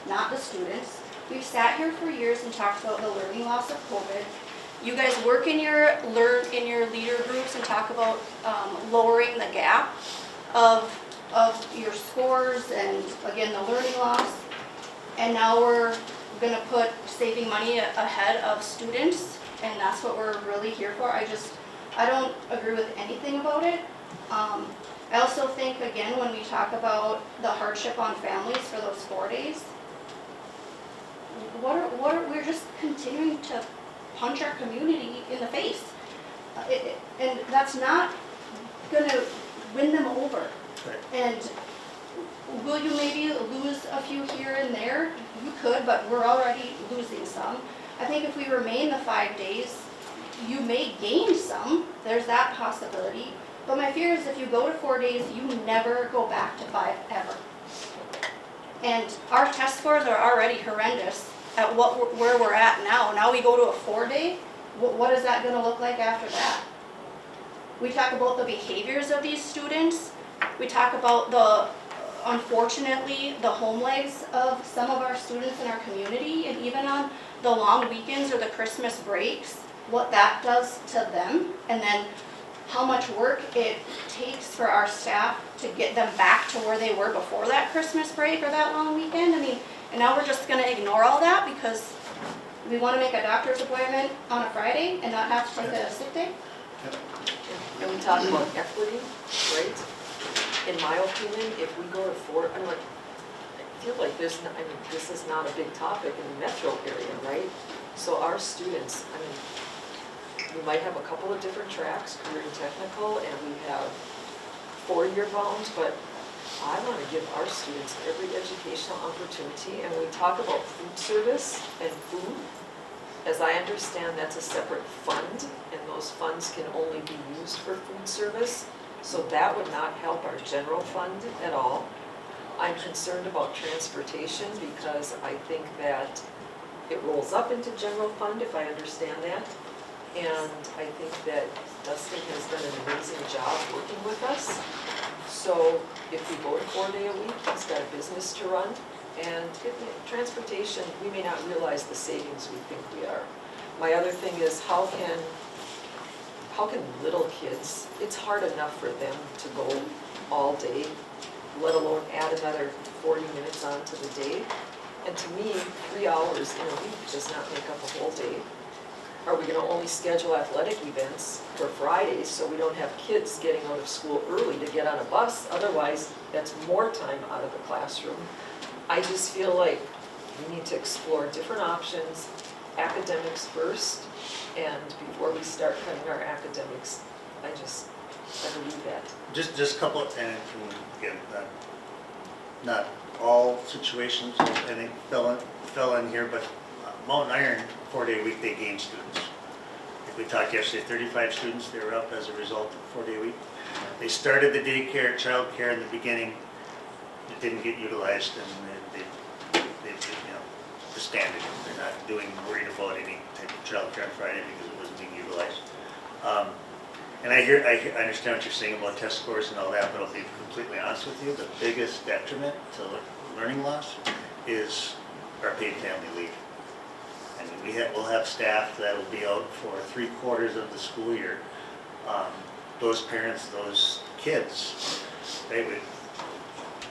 not the students. We've sat here for years and talked about the learning loss of COVID. You guys work in your leader groups and talk about lowering the gap of your scores and again the learning loss. And now we're gonna put saving money ahead of students, and that's what we're really here for. I don't agree with anything about it. I also think, again, when we talk about the hardship on families for those 4 days, we're just continuing to punch our community in the face. And that's not gonna win them over. Right. And will you maybe lose a few here and there? You could, but we're already losing some. I think if we remain the 5 days, you may gain some, there's that possibility. But my fear is if you go to 4 days, you never go back to 5 ever. And our test scores are already horrendous at where we're at now. Now we go to a 4 day, what is that gonna look like after that? We talk about the behaviors of these students. We talk about unfortunately, the home lives of some of our students in our community, and even on the long weekends or the Christmas breaks, what that does to them, and then how much work it takes for our staff to get them back to where they were before that Christmas break or that long weekend. I mean, and now we're just gonna ignore all that because we wanna make a doctor's appointment on a Friday and not have to take a sick day? And we talk about equity, right? In my opinion, if we go to 4, I feel like this is not a big topic in the metro area, right? So our students, we might have a couple of different tracks, career and technical, and we have 4-year bound, but I want to give our students every educational opportunity, and we talk about food service and food. As I understand, that's a separate fund, and those funds can only be used for food service, so that would not help our general fund at all. I'm concerned about transportation because I think that it rolls up into general fund, if I understand that. And I think that Dustin has done an amazing job working with us. So if we go to 4 day a week, he's got a business to run, And transportation, we may not realize the savings we think we are. My other thing is how can little kids, it's hard enough for them to go all day, let alone add another 40 minutes onto the day. And to me, 3 hours in a week does not make up a whole day. Are we gonna only schedule athletic events for Fridays so we don't have kids getting out of school early to get on a bus? Otherwise, that's more time out of the classroom. I just feel like we need to explore different options, academics first, and before we start cutting our academics, I believe that. Just a couple, and again, not all situations, I think fell in here, but Mountain Iron, 4-day weekday game students. Like we talked yesterday, 35 students, they were up as a result of 4-day week. They started the daycare, childcare in the beginning, it didn't get utilized, and they disbanded. They're not worried about any type of childcare on Friday because it wasn't being utilized. And I understand what you're saying about test scores and all that, but I'll be completely honest with you, the biggest detriment to learning loss is our paid family leave. I mean, we'll have staff that will be out for 3/4 of the school year. Those parents, those kids, they would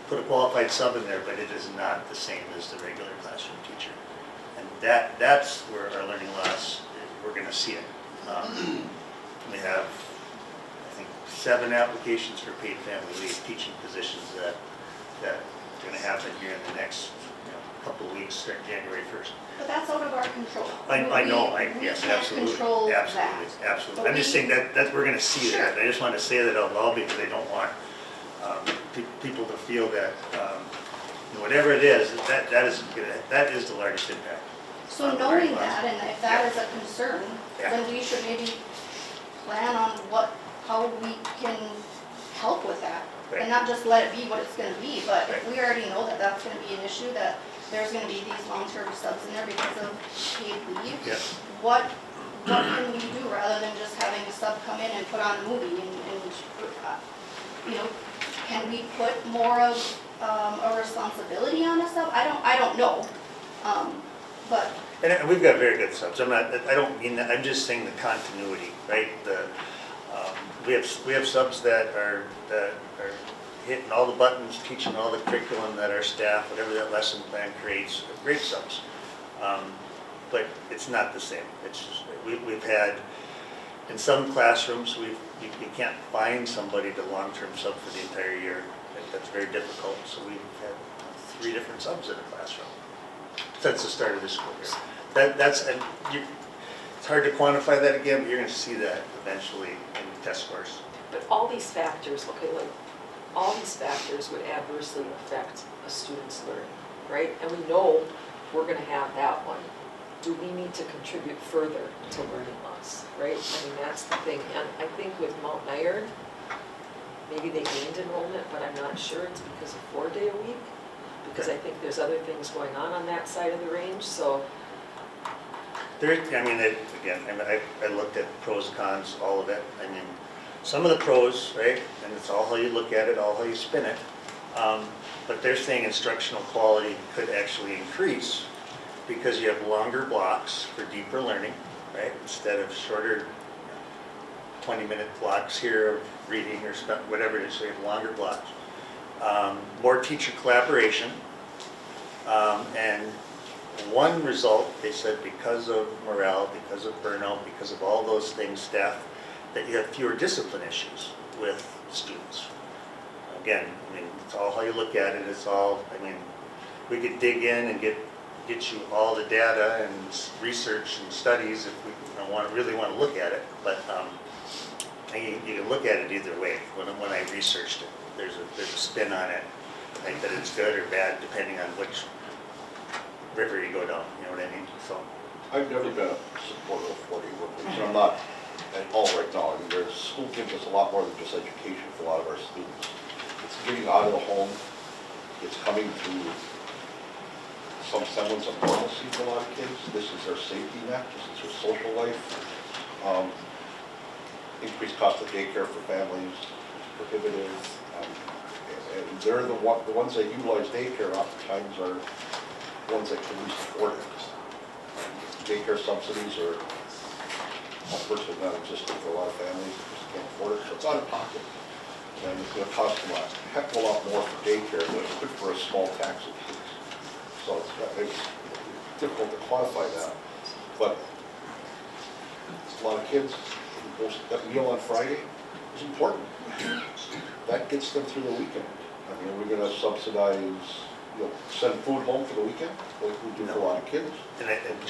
put a qualified sub in there, but it is not the same as the regular classroom teacher. And that's where our learning loss, we're gonna see it. We have, I think, 7 applications for paid family leave teaching positions that are gonna happen here in the next couple of weeks, starting January 1st. But that's out of our control. I know, yes, We can't absolutely, control that. absolutely. But I'm just saying that we're gonna see Sure. that. I just want to say that out loud because I don't want people to feel that, whatever it is, that is the largest impact. So knowing that, and if that is a concern, Yeah. then we should maybe plan on how we can help with that. Right. And not just let it be what it's gonna be, but if Right. we already know that that's gonna be an issue, that there's gonna be these long-term subs in there because of paid leave, Yeah. what can we do rather than just having a sub come in and put on a movie and can we put more of a responsibility on a sub? I don't know, but And we've got very good subs. I don't mean that, I'm just saying the continuity, right? We have subs that are hitting all the buttons, teaching all the curriculum that our staff, whatever that lesson plan creates, great subs. But it's not the same. It's just, we've had, in some classrooms, you can't find somebody to long-term sub for the entire year. That's very difficult. So we've had 3 different subs in a classroom since the start of the school year. It's hard to quantify that again, but you're going to see that eventually in test scores. But all these factors, all these factors would adversely affect a student's learning, right? And we know we're gonna have that one. Do we need to contribute further to learning loss, right? I mean, that's the thing. And I think with Mountain Iron, maybe they gained enrollment, but I'm not sure it's because of 4-day a week. Because I think there's other things going on that side of the range, so. I looked at pros, cons, all of it. I mean, some of the pros, right, and it's all how you look at it, all how you spin it. But they're saying instructional quality could actually increase because you have longer blocks for deeper learning, right? Instead of shorter 20-minute blocks here of reading or stuff, whatever it is, so you have longer blocks. More teacher collaboration. And one result, they said, because of morale, because of burnout, because of all those things, staff, that you have fewer discipline issues with students. Again, I mean, it's all how you look at it. It's all, I mean, we could dig in and get you all the data and research and studies if we really want to look at it. But you can look at it either way. When I researched it, there's a spin on it. I think that it's good or bad depending on which river you go down. You know what I mean? So I've never been a supporter of 40 work weeks, and I'm not at all right now. I mean, school gives us a lot more than just education for a lot of our students. It's getting out of the home. It's coming to some semblance of normalcy for a lot of kids. This is their safety net. This is their social life. Increased cost of daycare for families is prohibitive. And they're the ones that utilize daycare oftentimes are ones that can least afford it. Daycare subsidies are virtually non-existent for a lot of families, that just can't afford it, so it's out of pocket. And it's gonna cost them a heck of a lot more for daycare than it would for a small tax increase. So it's difficult to quantify that, but a lot of kids, that meal on Friday is important. That gets them through the weekend. I mean, we're gonna subsidize, send food home for the weekend, like we do for a lot of kids. And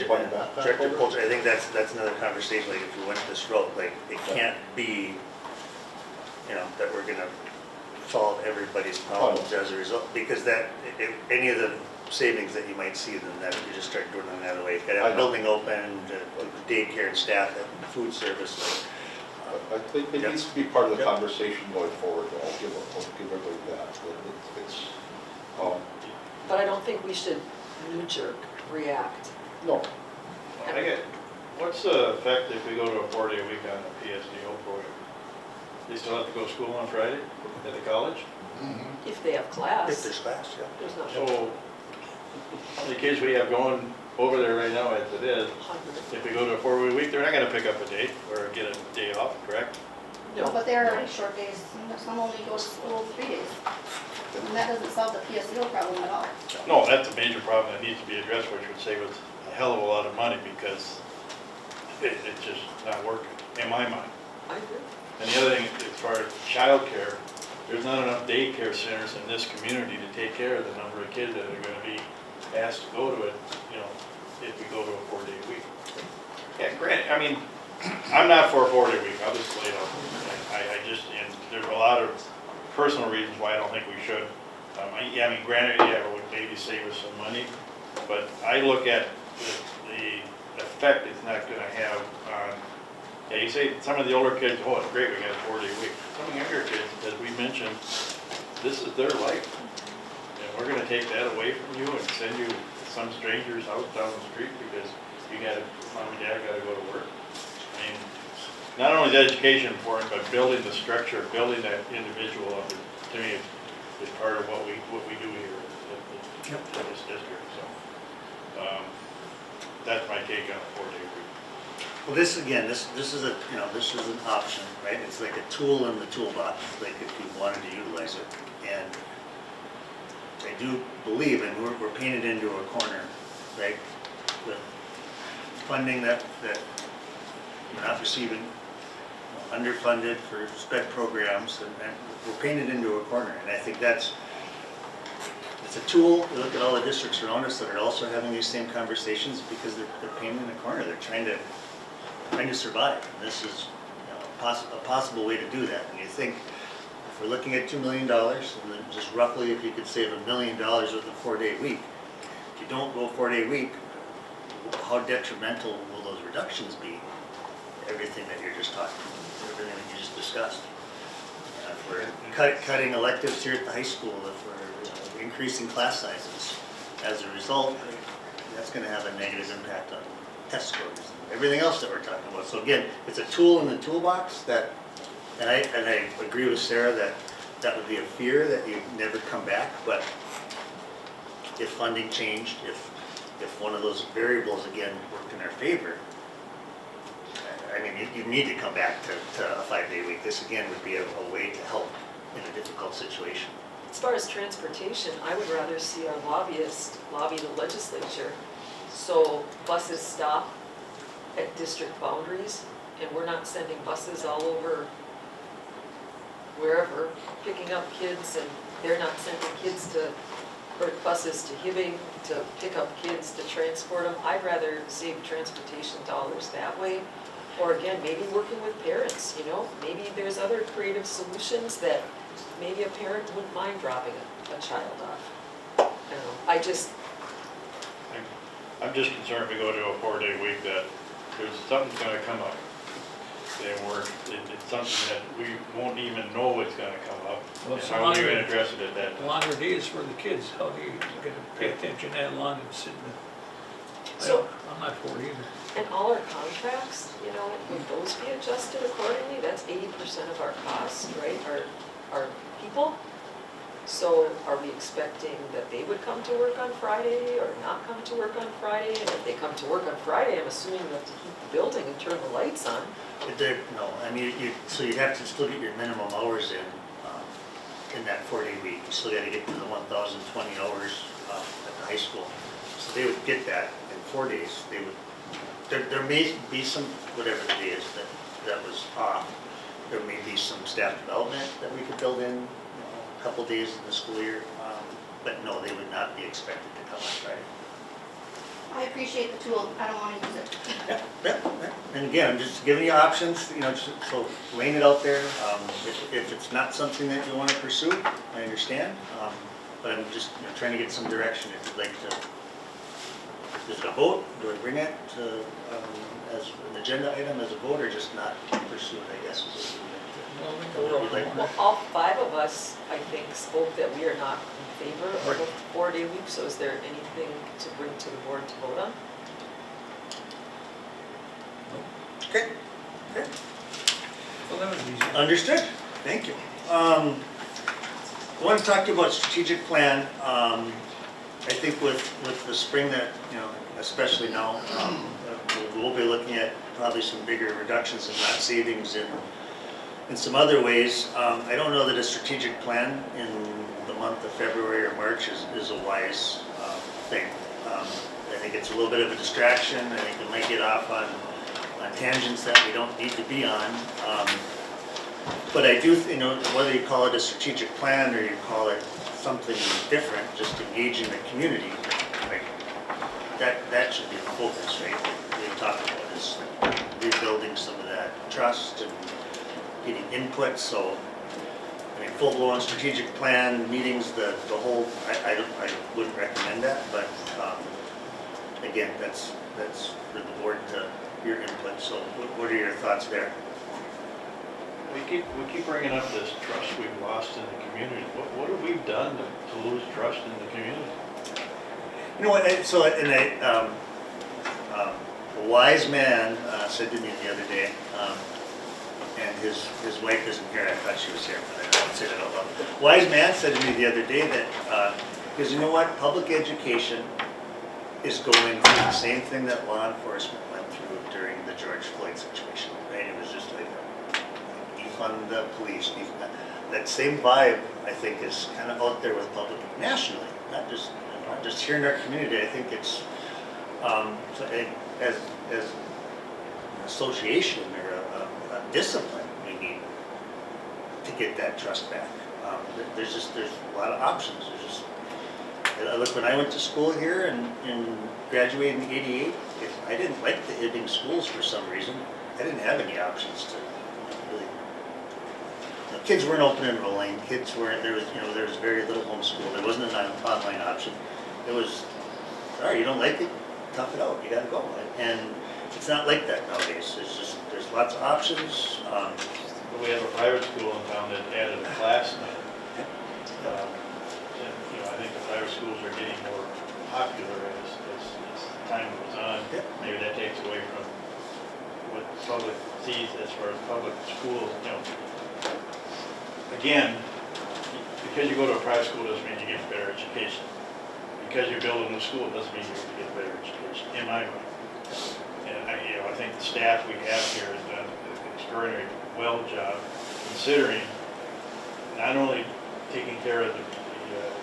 Buy backpack Director program? Polter, I think that's another conversation, like if we went this road, like it can't be, that we're gonna solve everybody's problems as a result, because any of the savings that you might see, then that you just start doing them the other way. You gotta have a building open, daycare and staff, and food service. I think it needs to be part of the conversation going forward, I'll give everybody that. But I don't think we should knee-jerk react. No, I get, what's the effect if we go to a 4-day week on the PSDO program? They still have to go to school on Friday at the college? If they have class, If there's class, yeah. there's not So, the kids we have going over there right now as it is, 100. if we go to a 4-day week, they're not gonna pick up a day or get a day off, correct? No, but there are already short days, some only go to school 3 days. And that doesn't solve the PSEO problem at all. No, that's a major problem that needs to be addressed, which would save us a hell of a lot of money because it's just not working, in my mind. I agree. And the other thing, as far as childcare, there's not enough daycare centers in this community to take care of the number of kids that are gonna be asked to go to it, if we go to a 4-day week. Yeah, granted, I mean, I'm not for a 4-day week, I'll just lay it out. And there's a lot of personal reasons why I don't think we should. Granted, it would maybe save us some money, but I look at the effect it's not gonna have on, you say some of the older kids, oh, it's great, we got a 4-day week. Some of the younger kids, as we mentioned, this is their life. And we're gonna take that away from you and send you some stranger's house down the street because mom and dad gotta go to work. I mean, not only is education important, but building the structure, building that individual up, to me, is part of what we do here in this district, so. That's my take on a 4-day week. Well, this is this is an option, right? It's like a tool in the toolbox, like if you wanted to utilize it. And I do believe, and we're painted into a corner, right? With funding that we're not receiving, underfunded for sped programs, and we're painted into a corner. And I think it's a tool. You look at all the districts around us that are also having these same conversations because they're painted in a corner. They're trying to survive. And this is a possible way to do that. And you think, if we're looking at $2 million, and then just roughly if you could save $1 million with a 4-day week, if you don't go 4-day week, how detrimental will those reductions be? Everything that you're just talking about, everything that you just discussed. If we're cutting electives here at the high school, if we're increasing class sizes, as a result, that's going to have a negative impact on test scores and everything else that we're talking about. So again, it's a tool in the toolbox that, and I agree with Sarah that would be a fear that you never come back. But if funding changed, if one of those variables again worked in our favor, I mean, you need to come back to a 5-day week. This again would be a way to help in a difficult situation. As far as transportation, I would rather see our lobbyists lobby the legislature so buses stop at district boundaries and we're not sending buses all over wherever, picking up kids, and they're not sending buses to Hibbing to pick up kids to transport them. I'd rather save transportation dollars that way. Or again, maybe working with parents, maybe there's other creative solutions that maybe a parent wouldn't mind dropping a child off. I don't know, I'm just concerned if we go to a 4-day week that something's gonna come up. It's something that we won't even know it's gonna come up. Well, And it's how are we longer- gonna address it at that time? Longer days for the kids, how do you get to pay attention that long and sit in So- I'm not for it either. And all our contracts, would those be adjusted accordingly? That's 80% of our costs, right, our people? So are we expecting that they would come to work on Friday or not come to work on Friday? And if they come to work on Friday, I'm assuming you have to heat the building and turn the lights on. No, I mean, so you'd have to still get your minimum hours in that 4-day week. You still gotta get to the 1,020 hours at the high school. So they would get that in 4 days. They would, there may be some, whatever the day is that was off. There may be some staff development that we could build in, a couple days in the school year. But no, they would not be expected to come on Friday. I appreciate the tool, I don't wanna use it. Yeah. And again, I'm just giving you options, so laying it out there. If it's not something that you want to pursue, I understand. But I'm just trying to get some direction. If you'd like to, is it a vote? Do I bring it to, as an agenda item as a vote, or just not pursue it, I guess is what you'd like. Well, all 5 of us, I think, spoke that we are not in favor of a 4-day week. So is there anything to bring to the board to vote on? Okay, Well, that was easy. understood. Thank you. I want to talk to you about strategic plan. I think with the spring that, especially now, we'll be looking at probably some bigger reductions and not savings in some other ways. I don't know that a strategic plan in the month of February or March is a wise thing. I think it's a little bit of a distraction. I think it might get off on tangents that we don't need to be on. But I do, whether you call it a strategic plan or you call it something different, just engaging the community, like, that should be the focus, right? We talk about is rebuilding some of that trust and getting input. So, I mean, full-blown strategic plan meetings, the whole, I wouldn't recommend that. But again, that's for the board to your input. So, what are your thoughts there? We keep bringing up this trust we've lost in the community. What have we done to lose trust in the community? You know what? A wise man said to me the other day, and his wife isn't here. I thought she was here, but I won't say that out loud. Wise man said to me the other day that because you know what, public education is going through the same thing that law enforcement went through during the George Floyd situation. Right? It was just like defund the police. That same vibe, I think, is kind of out there with public nationally, not just here in our community. I think it's as an association or a discipline we need to get that trust back. There's a lot of options. Look, when I went to school here and graduated in '88, if I didn't like the Hibbing schools for some reason, I didn't have any options to really. Kids weren't open enrolling. Kids weren't. There was very little homeschool. There wasn't an online option. It was, all right, you don't like it, tough it out. You got to go. And it's not like that nowadays. There's lots of options. We have a private school in town that added a class now. I think the private schools are getting more popular as time goes on. Yeah. Maybe that takes away from what the public sees as far as public schools. Again, because you go to a private school doesn't mean you get a better education. Because you build a new school doesn't mean you're going to get a better education, in my mind. And I think the staff we have here has done an extraordinary well job considering not only taking care of the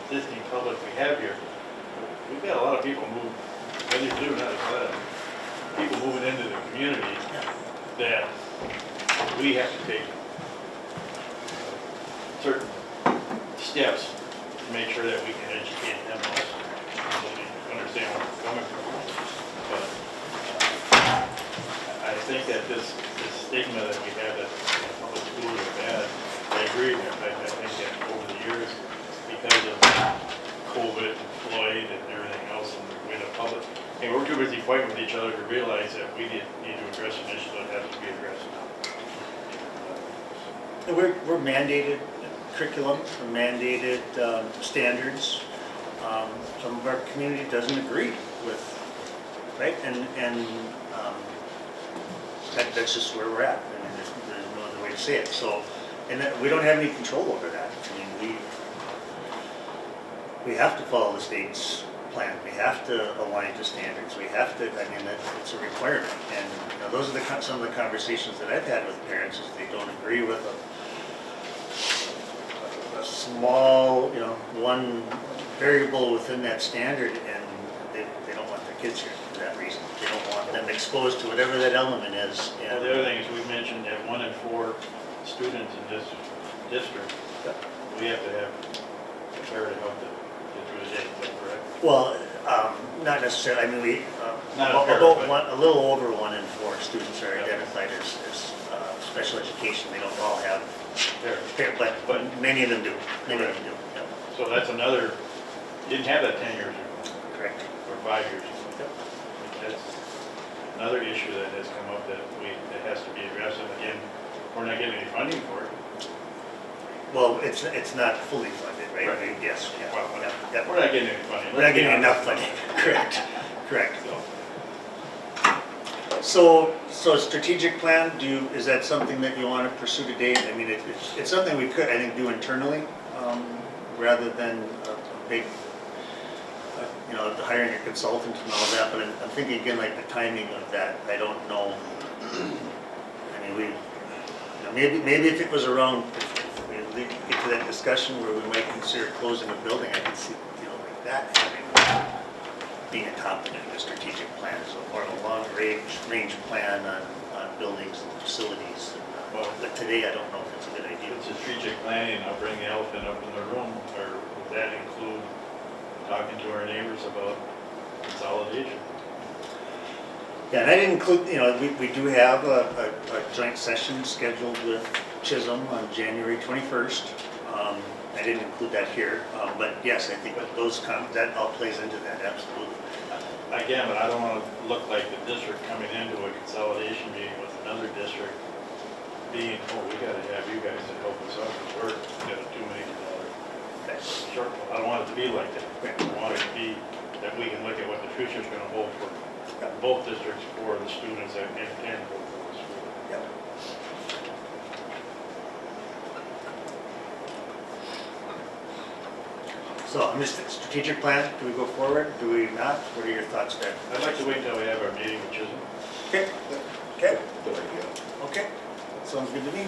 existing public we have here. We've got a lot of people move, whether you do or not, a lot of people moving into the community that we have to take certain steps to make sure that we can educate them also, so they understand where we're coming from. But I think that this stigma that we have that public schools are bad, I agree with you. I think that over the years, because of COVID and Floyd and everything else, and the way the public, we're too busy fighting with each other to realize that we need to address an issue that has to be addressed now. We're mandated curriculum, we're mandated standards. Some of our community doesn't agree with, right? And that's just where we're at. I mean, there's no other way to say it. So, and we don't have any control over that. I mean, we have to follow the state's plan. We have to align to standards. We have to, I mean, it's a requirement. And you know, those are some of the conversations that I've had with parents is they don't agree with a small, you know, one variable within that standard, and they don't want their kids here for that reason. They don't want them exposed to whatever that element is. Well, the other thing is, we mentioned that 1 in 4 students in this district, we have to have a pair to help them get through the day, is that correct? Well, not necessarily, I mean, Not a pair, about but- a little over 1 in 4 students are identified as special education. They don't all have, but many of them do. Many of them do, yep, So that's another, didn't have that 10 years ago, correct. or 5 years ago. That's another issue that has come up that has to be addressed, and again, we're not getting any funding for it. Well, it's not fully funded, right? Right. Yes, yeah, Well, yeah, yeah. We're not getting any funding. We're not getting enough funding, correct, correct. So strategic plan, is that something that you want to pursue today? I mean, it's something we could, I think, do internally, rather than a big, you know, hiring a consultant and all that, but I'm thinking again, like the timing of that, I don't know. I mean, maybe if it was around, if we get to that discussion where we might consider closing a building, I could see, you know, like that having, being a topic in the strategic plan, so more of a long-range plan on buildings and facilities. But today, I don't know if it's a good idea. It's strategic planning, I'll bring the elephant up in the room, or would that include talking to our neighbors about consolidation? Yeah, and I didn't include, you know, we do have a joint session scheduled with Chisholm on January 21st. I didn't include that here, but yes, I think that all plays into that, absolutely. Again, but I don't want to look like the district coming into a consolidation meeting with another district being, oh, we gotta have you guys to help us out, because we've got a $2 million shortfall. I don't want it to be like that. I want it to be that we can look at what the future's gonna hold for both districts, for the students and for the school. Yep. So, strategic plan, do we go forward, do we not? What are your thoughts there? I'd like to wait till we have our meeting with Chisholm. Okay, okay, Good idea. okay, that sounds good to me.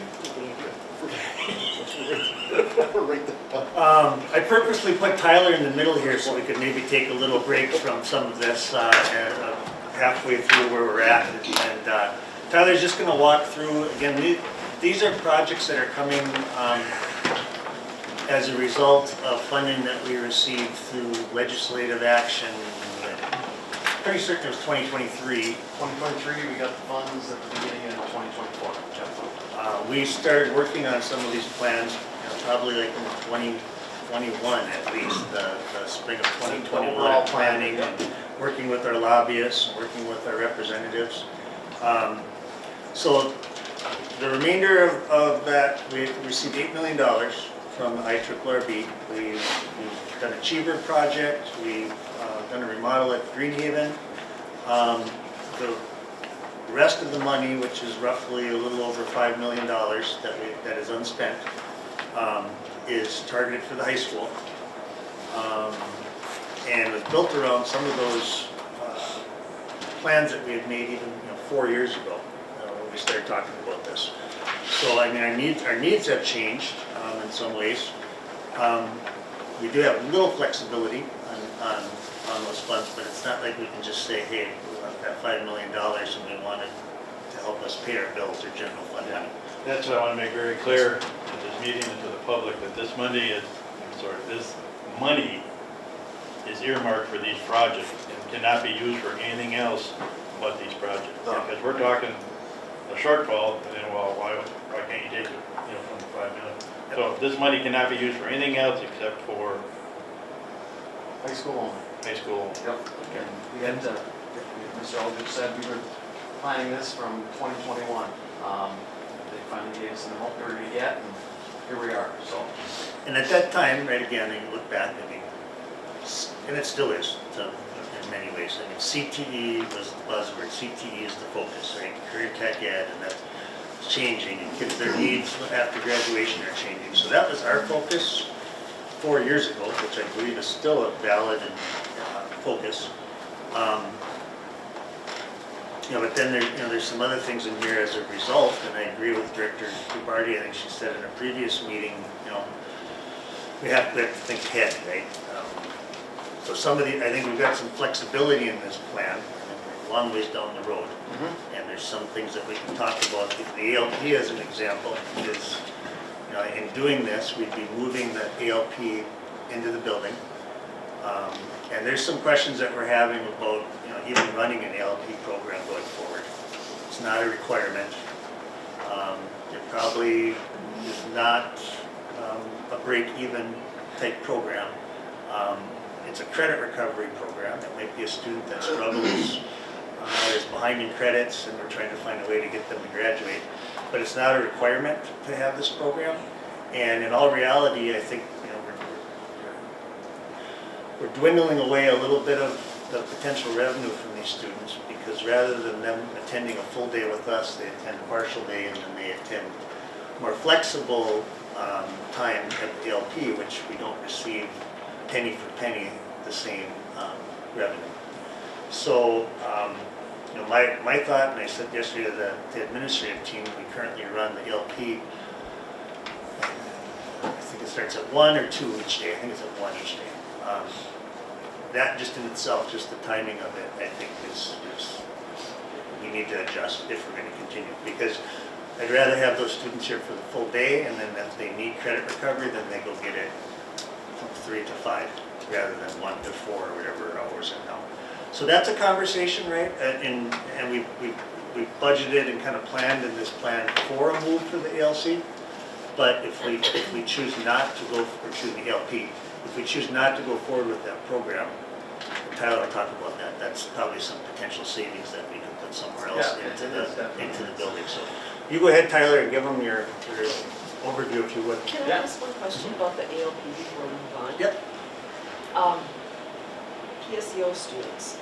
Right I purposely put Tyler in the middle here so we could maybe take a little break from some of this halfway through where we're at. And Tyler's just going to walk through, again, these are projects that are coming as a result of funding that we received through legislative action. Pretty certain it was 2023. 2023, we got the funds at the beginning of 2024. We started working on some of these plans, you know, probably like in 2021 at least, the spring of 2021 Overall planning, plan, and working with our lobbyists, working with our representatives. So the remainder of that, we received $8 million from IRRB. We've done a Cheever project, we've done a remodel at Greenhaven. The rest of the money, which is roughly a little over $5 million that is unspent, is targeted for the high school. And was built around some of those plans that we had made even 4 years ago when we started talking about this. So I mean, our needs have changed in some ways. We do have a little flexibility on those funds, but it's not like we can just say, hey, we want that $5 million and we want it to help us pay our bills or general fund money. That's what I want to make very clear at this meeting and to the public, that this money is earmarked for these projects and cannot be used for anything else but these projects. Because we're talking a shortfall, and then, well, why can't you take it, from the 5 million? So this money cannot be used for anything else except for High school only. high school. Yep. And we had, Mr. Aldridge said we were planning this from 2021. They finally gave us an amount we were gonna get, and here we are, so. And at that time, right again, you look back, I mean, and it still is in many ways. I mean, CTE was the buzzword. CTE is the focus, right? Career Tech Ed, and that's changing, and kids, their needs after graduation are changing. So that was our focus. 4 years ago, which I believe is still a valid focus. But then there's some other things in here as a result, and I agree with Director Dubarty. I think she said in a previous meeting, we have to think ahead, right? So I think we've got some flexibility in this plan. I think we're a long ways down the road, and there's some things that we can talk about. The ALP, as an example, is, in doing this, we'd be moving the ALP into the building. And there's some questions that we're having about, even running an ALP program going forward. It's not a requirement. It probably is not a break-even type program. It's a credit recovery program. It might be a student that struggles, is behind in credits, and we're trying to find a way to get them to graduate. But it's not a requirement to have this program. And in all reality, I think we're dwindling away a little bit of the potential revenue from these students, because rather than them attending a full day with us, they attend a partial day, and then they attend more flexible time at the LP, which we don't receive penny for penny the same revenue. So, my thought, and I said yesterday to the administrative team, we currently run the LP. I think it starts at 1 or 2 each day. I think it's at 1 each day. That just in itself, just the timing of it, I think is we need to adjust if we're going to continue. Because I'd rather have those students here for the full day, and then if they need credit recovery, then they go get it from 3 to 5, rather than 1 to 4 or whatever hours are now. So that's a conversation, right? And we've budgeted and kind of planned in this plan for a move for the ALC. But if we choose not to go, or choose the LP, if we choose not to go forward with that program, Tyler will talk about that. That's probably some potential savings that we can put somewhere else into the building. So you go ahead, Tyler, and give them your overview if you would. Can I ask one question about the ALP before we move on? Yep. PSEO students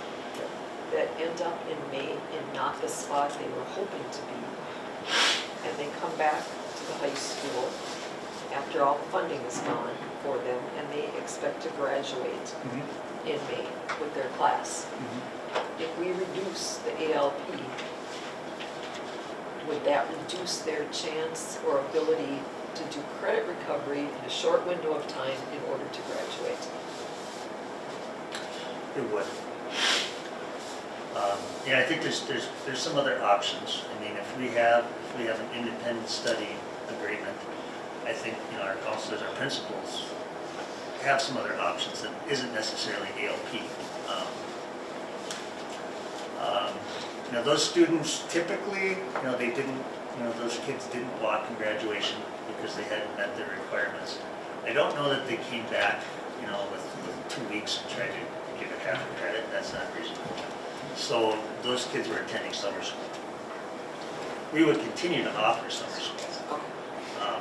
that end up in May in not the spot they were hoping to be, and they come back to the high school after all the funding is gone for them, and they expect to graduate in May with their class. If we reduce the ALP, would that reduce their chance or ability to do credit recovery in a short window of time in order to graduate? It would. I think there's some other options. I mean, if we have an independent study agreement, I think our counselors, our principals have some other options that isn't necessarily ALP. Those students typically, they didn't, those kids didn't walk in graduation because they hadn't met their requirements. I don't know that they came back, with 2 weeks and tried to give it half a credit. That's not reasonable. So those kids were attending summer school. We would continue to offer summer school.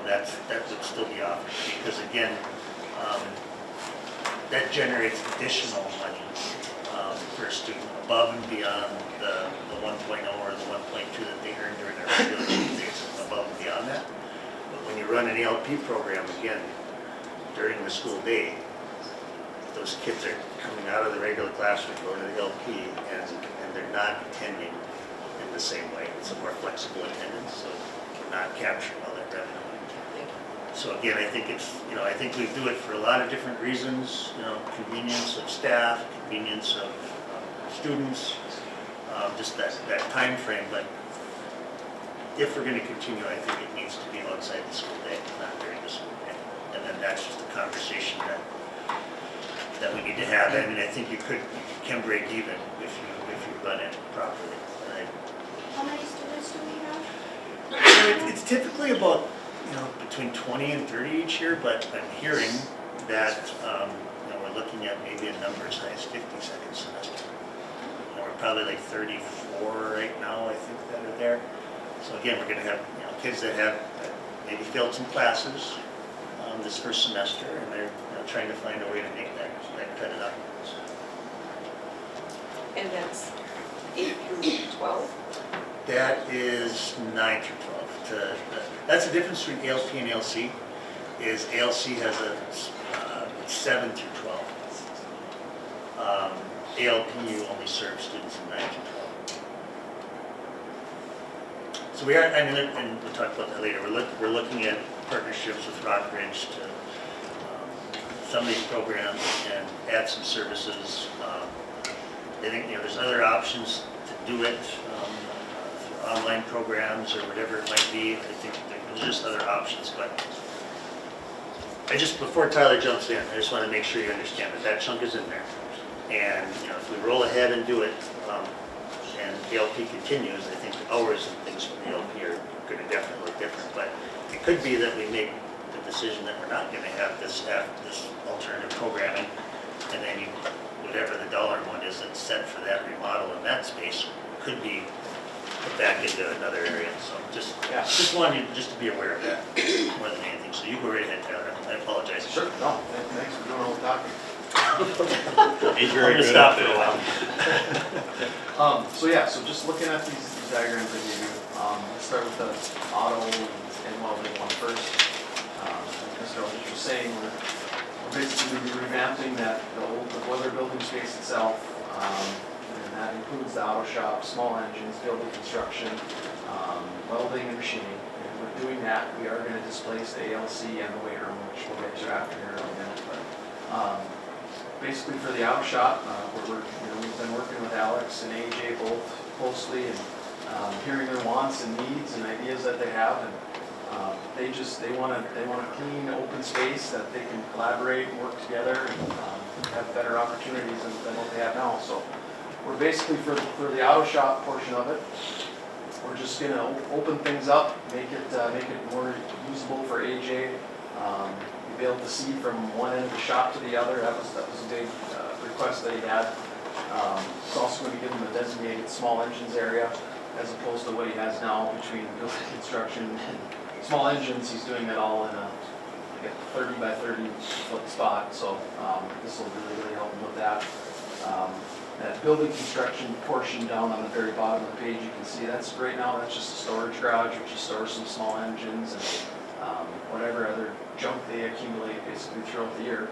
That would still be offered, because again, that generates additional money for a student above and beyond the 1.0 or the 1.2 that they earned during their regular days, above and beyond that. But when you run an ALP program, again, during the school day, those kids are coming out of the regular classroom, going to the LP, and they're not attending in the same way. It's a more flexible attendance, so we're not capturing all that revenue. So again, I think I think we do it for a lot of different reasons, convenience of staff, convenience of students, just that time frame. But if we're going to continue, I think it needs to be outside the school day, not during the school day. And then that's just a conversation that we need to have. I mean, I think you can break even if you run it properly. Right? How many students do we have? It's typically about between 20 and 30 each year, but I'm hearing that we're looking at maybe a number as high as 50 second semester. We're probably like 34 right now, I think, that are there. So again, we're going to have kids that have maybe failed some classes this first semester, and they're trying to find a way to make that credit up. And that's 8 through 12? That is 9 through 12. That's the difference between ALP and ALC. Is ALC has a 7 through 12. ALPU only serves students in 9 through 12. So we are, I mean, and we'll talk about that later, we're looking at partnerships with Rockridge to some of these programs and add some services. I think, there's other options to do it, through online programs or whatever it might be. I think there's just other options, but before Tyler jumps in, I just want to make sure you understand that chunk is in there. And, if we roll ahead and do it, and the LP continues, I think the hours and things from the LP are going to definitely look different. But it could be that we make the decision that we're not going to have this alternative programming, and then whatever the dollar amount is that's set for that remodel in that space could be put back into another area. So just wanted you just to be aware of that more than anything. So you go right ahead, Tyler. I apologize. Sure, no, thanks for doing all the talking. He's I'm very gonna good stop at for a that. while. So just looking at these diagrams I gave you, let's start with the auto and welding one first. Like Mr. Eldridge was saying, we're basically revamping the boiler building space itself, and that includes the auto shop, small engines, building construction, welding and machining. And with doing that, we are going to displace the ALC and the weight room, which we'll get to after here in a minute. But basically for the auto shop, we've been working with Alex and AJ both closely and hearing their wants and needs and ideas that they have. And they want a clean, open space that they can collaborate and work together and have better opportunities than what they have now. So we're basically for the auto shop portion of it, we're just going to open things up, make it more usable for AJ. Be able to see from one end of the shop to the other. That was a big request that he had. It's also going to give him a designated small engines area as opposed to what he has now between building construction and small engines. He's doing it all in a 30 by 30 foot spot. So this will really help him with that. That building construction portion down on the very bottom of the page, you can see that's right now that's just a storage garage which stores some small engines and whatever other junk they accumulate basically throughout the year.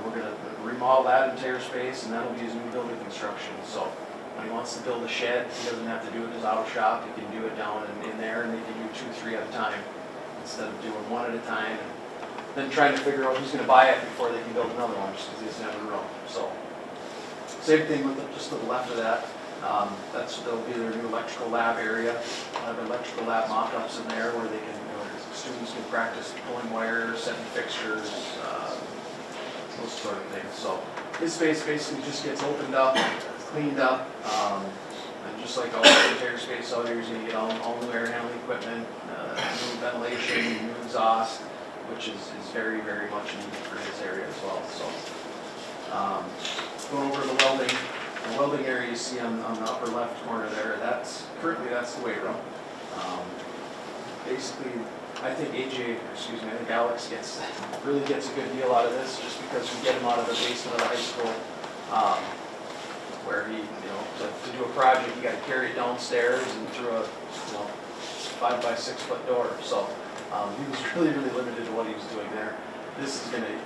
We're going to remodel that entire space, and that'll be his new building construction. So when he wants to build a shed, he doesn't have to do it in his auto shop. He can do it down in there, and they can do 2, 3 at a time instead of doing one at a time. And then trying to figure out who's going to buy it before they can build another one, just because he doesn't have a room. So same thing with just to the left of that. That'll be their new electrical lab area. Have electrical lab mock-ups in there where they can, students can practice pulling wires, setting fixtures, those sort of things. So his space basically just gets opened up, cleaned up, and just like all the entire space out here, he's going to get all new air handling equipment, new ventilation, new exhaust, which is very, very much needed for his area as well. So going over to the welding area you see on the upper left corner there, currently that's the weight room. Basically, I think Alex really gets a good deal out of this just because we get him out of the basement of the high school where he, to do a project, you got to carry it downstairs and through a 5 by 6 foot door. So he was really limited to what he was doing there. This is going to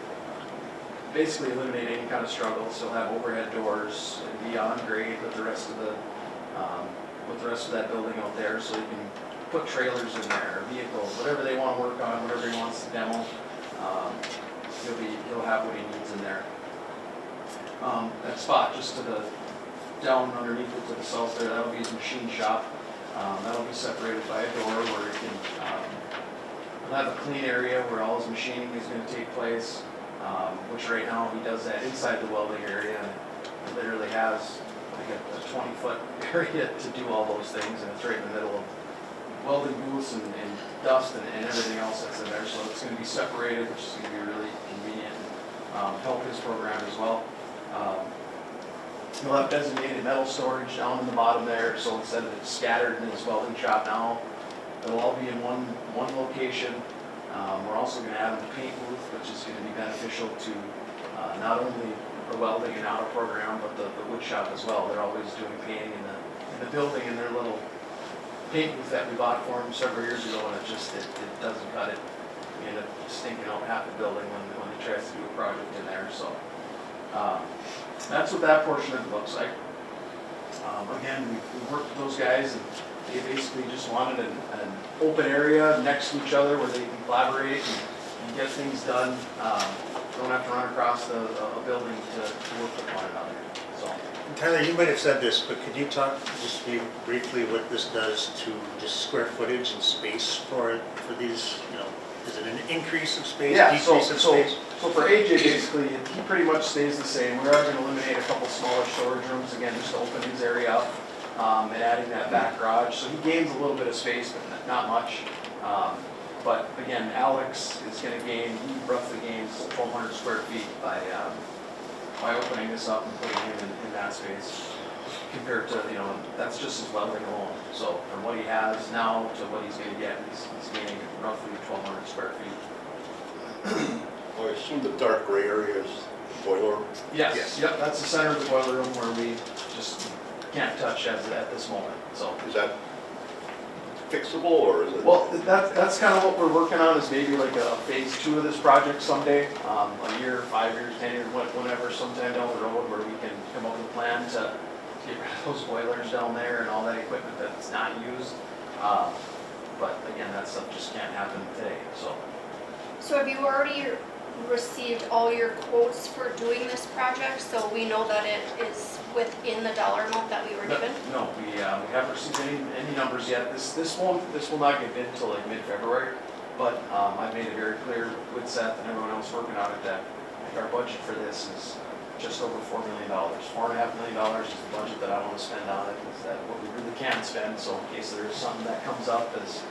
basically eliminate any kind of struggle. So he'll have overhead doors and be on grade with the rest of that building out there, so he can put trailers in there, vehicles, whatever they want to work on, whatever he wants to demo. He'll have what he needs in there. That spot just to the down underneath it to the south there, that'll be his machine shop. That'll be separated by a door where he can he'll have a clean area where all his machining is going to take place, which right now he does that inside the welding area, and he literally has like a 20-foot area to do all those things, and it's right in the middle of welding booths and dust and everything else that's in there. So it's going to be separated, which is going to be really convenient and help his program as well. He'll have designated metal storage down in the bottom there, so instead of it scattered in his welding shop now, it'll all be in one location. We're also going to add a paint booth, which is going to be beneficial to not only the welding and auto program, but the wood shop as well. They're always doing painting in the building in their little paint booth that we bought for them several years ago, and it doesn't cut it. we end up stinking out half the building when they tries to do a project in there, so. That's what that portion of it looks like. Again, we worked with those guys and they basically just wanted an open area next to each other where they can collaborate and get things done. Don't have to run across a building to work with one another, so. Tyler, you might have said this, but could you talk just briefly what this does to just square footage and space for these, is it an increase of space, Yeah, decrease of space? So for AJ, basically, he pretty much stays the same. We are gonna eliminate a couple smaller storage rooms, again, just to open his area up, and adding that back garage. So he gains a little bit of space, but not much. But again, Alex is gonna gain, he roughly gains 1,200 square feet by opening this up and putting him in that space. Compared to, that's just his welding alone. So from what he has now to what he's gonna get, he's gaining roughly 1,200 square feet. I assume the dark gray area is the boiler room? Yes, yep, that's the center of the boiler room where we just can't touch at this moment, so. Is that fixable or is it? Well, that's kind of what we're working on, is maybe like a phase 2 of this project someday, a year, 5 years, 10 years, whenever, sometime down the road, where we can come up with a plan to get rid of those boilers down there and all that equipment that's not used. But again, that stuff just can't happen today, so. So have you already received all your quotes for doing this project, so we know that it is within the dollar amount that we were given? No, we haven't received any numbers yet. This will not get bid until like mid-February, but I made it very clear with Seth and everyone else working on it that our budget for this is just over $4 million. $4.5 million is the budget that I want to spend on it. Is that what we really can spend? So in case there's something that comes up, as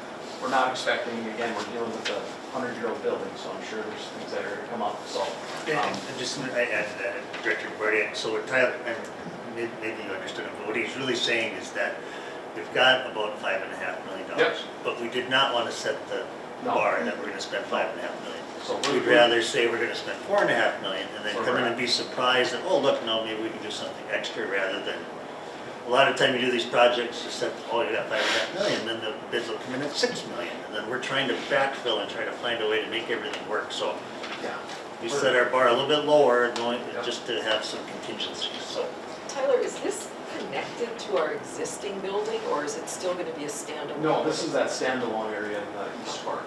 we're not expecting, again, we're dealing with a 100-year-old building, so I'm sure there's things that are going to come up. So And just I add to that, Director Guardian, so what Tyler, and maybe you understood him, but what he's really saying is that we've got about $5.5 million. Yep. But we did not want to set the No. bar that we're going to spend $5.5 million. So We'd rather say we're going to spend $4.5 million and then Or come in we're and be surprised that, oh, look, no, maybe we can do something extra, rather than, a lot of time you do these projects, you said, oh, you got $5.5 million, then the bids will come in at $6 million. And then we're trying to backfill and try to find a way to make everything work. So yeah, we set our bar a little bit lower, Yep. just to have some contingencies, so. Tyler, is this connected to our existing building, or is it still gonna be a standalone? no, this is that standalone area in the east part.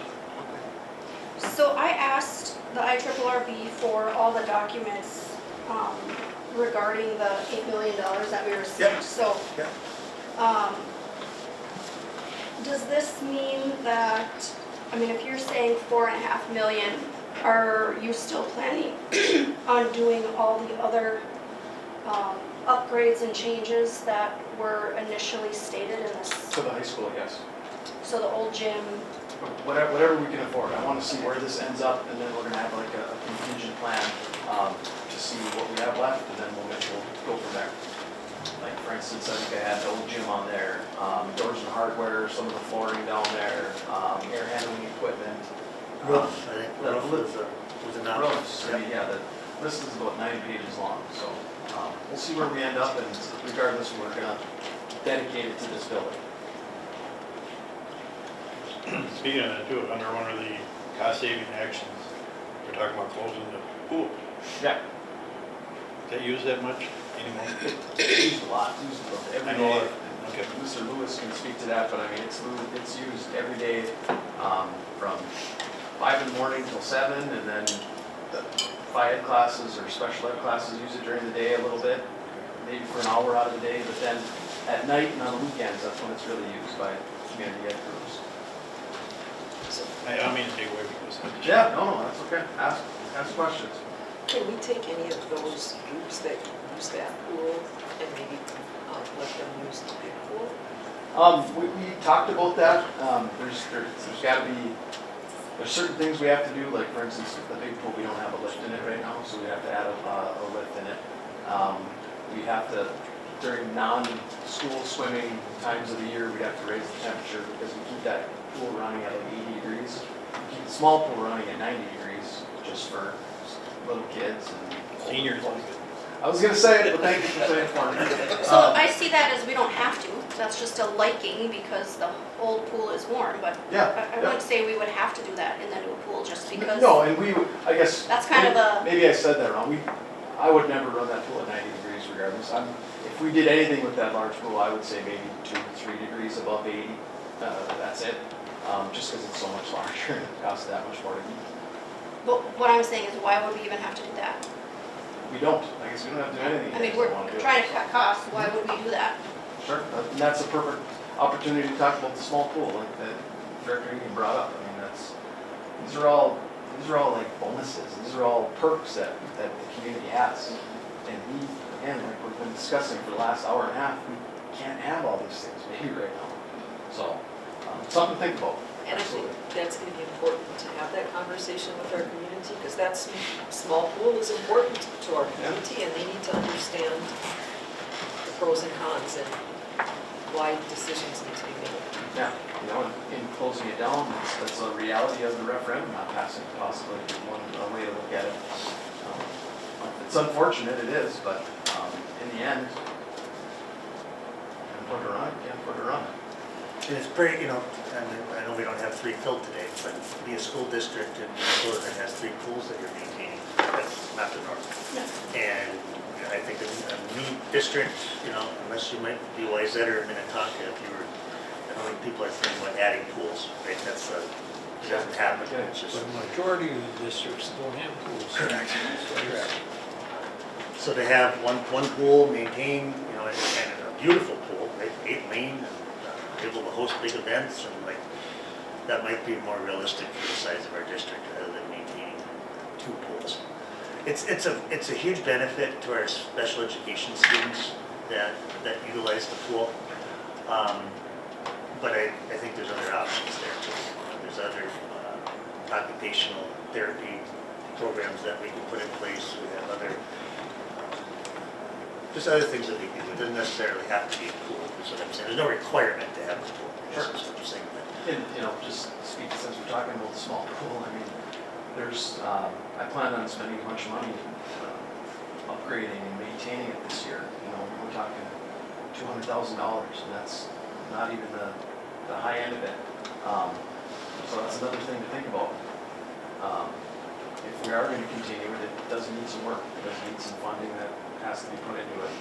So I asked the IRRB for all the documents regarding the $8 million that we received. Yep. So, Yep. does this mean that, if you're saying $4.5 million, are you still planning on doing all the other upgrades and changes that were initially stated in this? To the high school, yes. So the old gym, Whatever we can afford. I want to see where this ends up, and then we're going to have like a contingent plan to see what we have left, and then we'll go from there. Like, for instance, I think I had the old gym on there, doors and hardware, some of the flooring down there, air handling equipment. Roof, I think, the roof was an option. Roofs, I mean, yeah, the list is about 9 pages long, so we'll see where we end up, and regardless, we're gonna dedicate it to this building. Speaking of that too, under one of the cost saving actions, we're talking about closing the pool. Yeah. They use that much anymore? It's used a lot, it's used every I know, day. okay. Mr. Lewis can speak to that, but I mean, it's used every day from 5 in the morning till 7, and then the ed classes or special ed classes use it during the day a little bit, maybe for an hour out of the day, but then at night and on the weekends, that's when it's really used by community ed groups. I don't mean to take away from this. Yeah, no, that's okay. Ask questions. Can we take any of those groups that use that pool and maybe let them use the big pool? We talked about that. There's got to be, there's certain things we have to do, like for instance, the big pool, we don't have a lift in it right now, so we have to add a lift in it. We have to, during non-school swimming times of the year, we have to raise the temperature because we keep that pool running at like 80 degrees. We keep the small pool running at 90 degrees just for little kids and Seniors. I was gonna say it, but thank you for saying it for me. So I see that as we don't have to, that's just a liking because the old pool is warm, but Yeah, I yeah. wouldn't say we would have to do that in the new pool just because. No, and I guess. That's kind of a- Maybe I said that wrong. I would never run that pool at 90 degrees regardless. If we did anything with that large pool, I would say maybe 2, 3 degrees above 80. That's it. Just because it's so much larger and it costs that much more to heat. But what I'm saying is why would we even have to do that? We don't. I guess we don't have to do anything. I mean, if we're we want to do it. trying to cut costs, why would we do that? Sure, and that's a perfect opportunity to talk about the small pool, like that Director Hibbing brought up. I mean, these are all like bonuses, these are all perks that the community has. And again, like we've been discussing for the last hour and a half, we can't have all these things maybe right now. So, something to think about. And I think that's gonna be important to have that conversation with our community, because that small pool is important to our community, and they need to understand the pros and cons and why decisions need to be made. Yeah, in closing it down, that's a reality of the referendum not passing, possibly one way to look at it. It's unfortunate, it is, but in the end, can't put her on it, can't put her on it. And it's pretty, I know we don't have 3 filled today, but be a school district in Minnesota that has 3 pools that you're maintaining, that's not the norm. And I think a new district, unless you might be Wayzata or Minnetonka, if you were, I don't think people are thinking about adding pools, right? That's, it doesn't happen, it's just. But majority of the districts don't have pools. Correct. So to have one pool maintained, and a beautiful pool, right, 8 lane, and able to host big events, and like, that might be more realistic for the size of our district rather than maintaining 2 pools. It's a huge benefit to our special education students that utilize the pool. But I think there's other options there too. There's other occupational therapy programs that we can put in place. We have just other things that we can do. It doesn't necessarily have to be a pool, is what I'm saying. There's no requirement to have a pool, is what you're saying. And, just speaking, since we're talking about the small pool, I mean, I plan on spending a bunch of money upgrading and maintaining it this year. We're talking $200,000, and that's not even the high end of it. So that's another thing to think about. If we are going to continue it, it does need some work. It does need some funding that has to be put into it.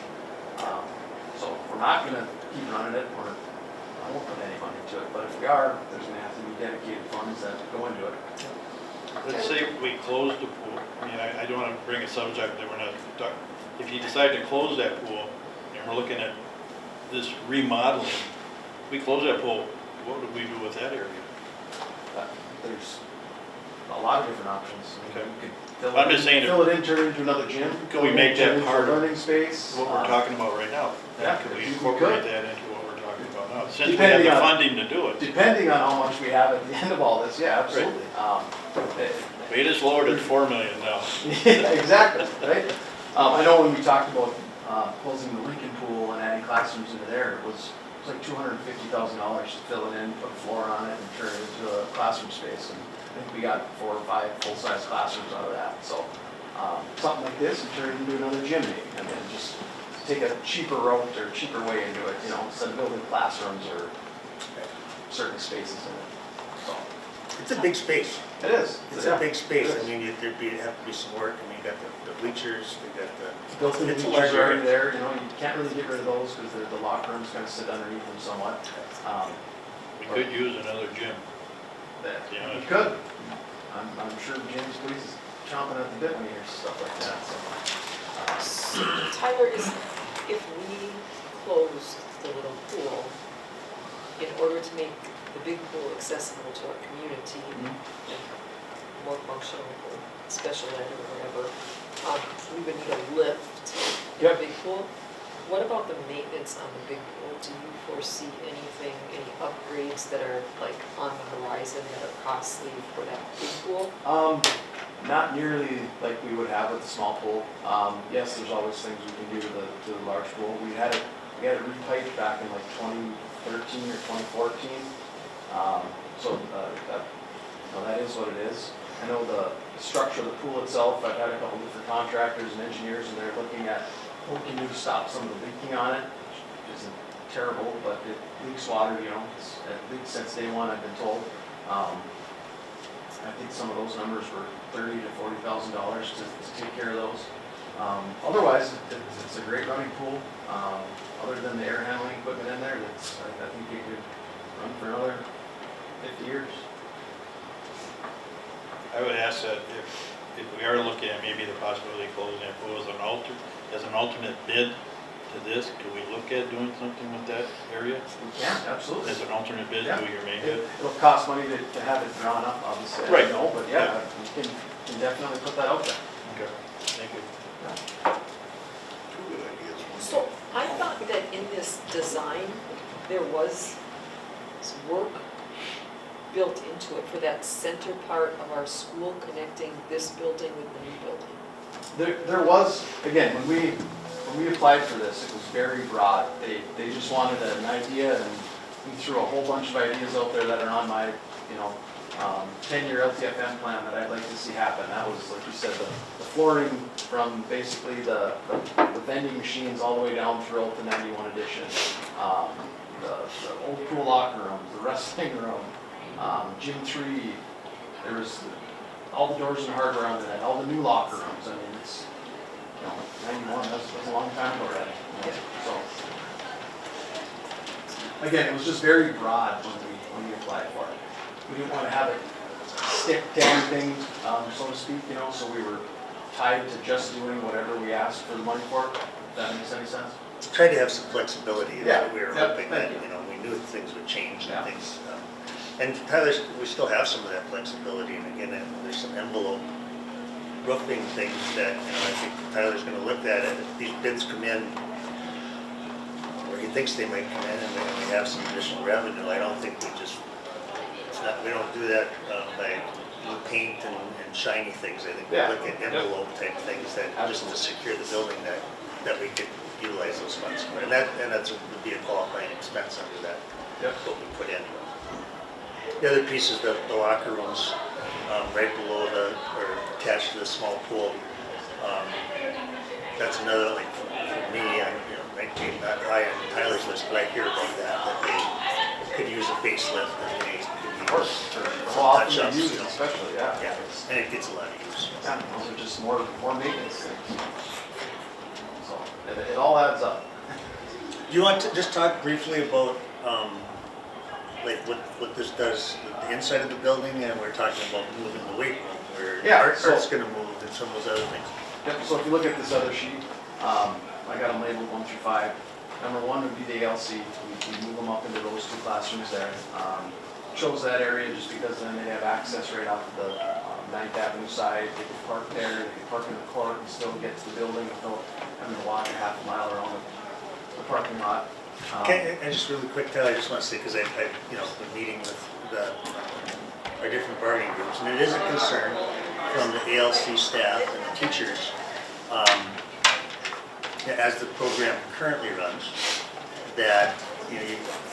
So if we're not going to keep running it, I won't put any money into it. But if we are, there's going to have to be dedicated funds that go into it. Let's say we close the pool. I mean, I don't want to bring a subject that we're not talking. If you decide to close that pool, and we're looking at this remodeling, we close that pool, what would we do with that area? There's a lot of different options. Okay. You could fill I'm it just saying, fill it in, turn it into another gym. Can we make that turn it into part a of learning space? what we're talking about right now? Yeah, Could we we incorporate could. that into what we're talking about now? Since we have Depending the on- funding to do it. Depending on how much we have at the end of all this, yeah, absolutely. We just lowered it to $4 million now. Yeah, exactly, right? I know when we talked about closing the Lincoln pool and adding classrooms into there, it was like $250,000 to fill it in, put a floor on it, and turn it into a classroom space. And I think we got 4 or 5 full-size classrooms out of that. So something like this, and turn it into another gym maybe, and then just take a cheaper route or cheaper way into it, instead of building classrooms or certain spaces in it. So It's a big space. it is. It's Yeah, a big space. it is. I mean, there'd have to be some work. I mean, you got the bleachers, you got the. Built-in It's a bleachers large are already area. there, you can't really get rid of those because the locker rooms kind of sit underneath them somewhat. We could use another gym. That Yeah. you could. I'm sure James Police is chomping at the bit when he hears stuff like that, so. So, Tyler, if we close the little pool, in order to make the big pool accessible to our community and more functional for special ed or whatever, we would need a lift in the Yep. big pool. What about the maintenance on the big pool? Do you foresee anything, any upgrades that are like on the horizon that are costly for that big pool? Not nearly like we would have with the small pool. Yes, there's always things we can do to the large pool. We had it repiped back in like 2013 or 2014. That is what it is. I know the structure of the pool itself, I've had a couple different contractors and engineers, and they're looking at what we can do to stop some of the leaking on it isn't terrible, but it leaks water, you know, it leaks since day one, I've been told. I think some of those numbers were $30,000 to $40,000 to take care of those. Otherwise, it's a great running pool. Other than the air handling equipment in there, I think it could run for another 50 years. I would ask that if we are looking at maybe the possibility of closing that pool as an alternate bid to this, could we look at doing something with that area? We can, absolutely. As an alternate bid Yeah. to your main bid? It'll cost money to have it drawn up, obviously. Right. No, but yeah, we can definitely put that out there. Okay, thank you. Two good ideas. So I thought that in this design, there was some work built into it for that center part of our school connecting this building with the new building. There was, again, when we applied for this, it was very broad. They just wanted an idea, and we threw a whole bunch of ideas out there that are on my, 10-year LTFM plan that I'd like to see happen. That was, like you said, the flooring from basically the vending machines all the way down throughout the 91 edition. The old pool locker rooms, the wrestling room, gym 3. There was all the doors and hardware on that, all the new locker rooms. I mean, it's, 91, that's a long time ago already. So, again, it was just very broad when we applied for it. We didn't want to have it stick to anything, so to speak, so we were tied to just doing whatever we asked for the money for, if that makes any sense. Try to have some flexibility, Yeah. we were Yep, hoping thank that, you. we knew things would change Yeah. and things. And Tyler, we still have some of that flexibility, and again, there's some envelope roofing things that, I think Tyler's gonna look at it, if these bids come in, or he thinks they might come in, and then we have some additional revenue, I don't think we don't do that by paint and shiny things, I think we Yeah. look at envelope type things that, just to secure the building that we could utilize those funds for, and that's would be a qualifying expense under that, Yep. what we put in. The other piece is the locker rooms, right below or attached to the small pool. That's another, like, for me, might be not high on Tyler's list, but I hear about that they could use a facelift and they Of could course, use for some how often touch-ups, you use it especially, yeah. Yeah, and it gets a lot of use. Yeah, those are just more maintenance things. So, it all adds up. Do you want to just talk briefly about, like, what this does with the inside of the building, and we're talking about moving the weight room, where Yeah, Art's so- gonna move and some of those other things. Yep, so if you look at this other sheet, I got them labeled 1 through 5. Number 1 would be the ALC. We move them up into those 2 classrooms there. Chose that area just because then they have access right off of the 9th Avenue side. They can park there, they can park in the court and still get to the building without having to walk a half a mile around the parking lot. Okay, and just really quick, Tyler, I just want to say, because I've been meeting with our different bargaining groups, and it is a concern from the ALC staff and the teachers, as the program currently runs, that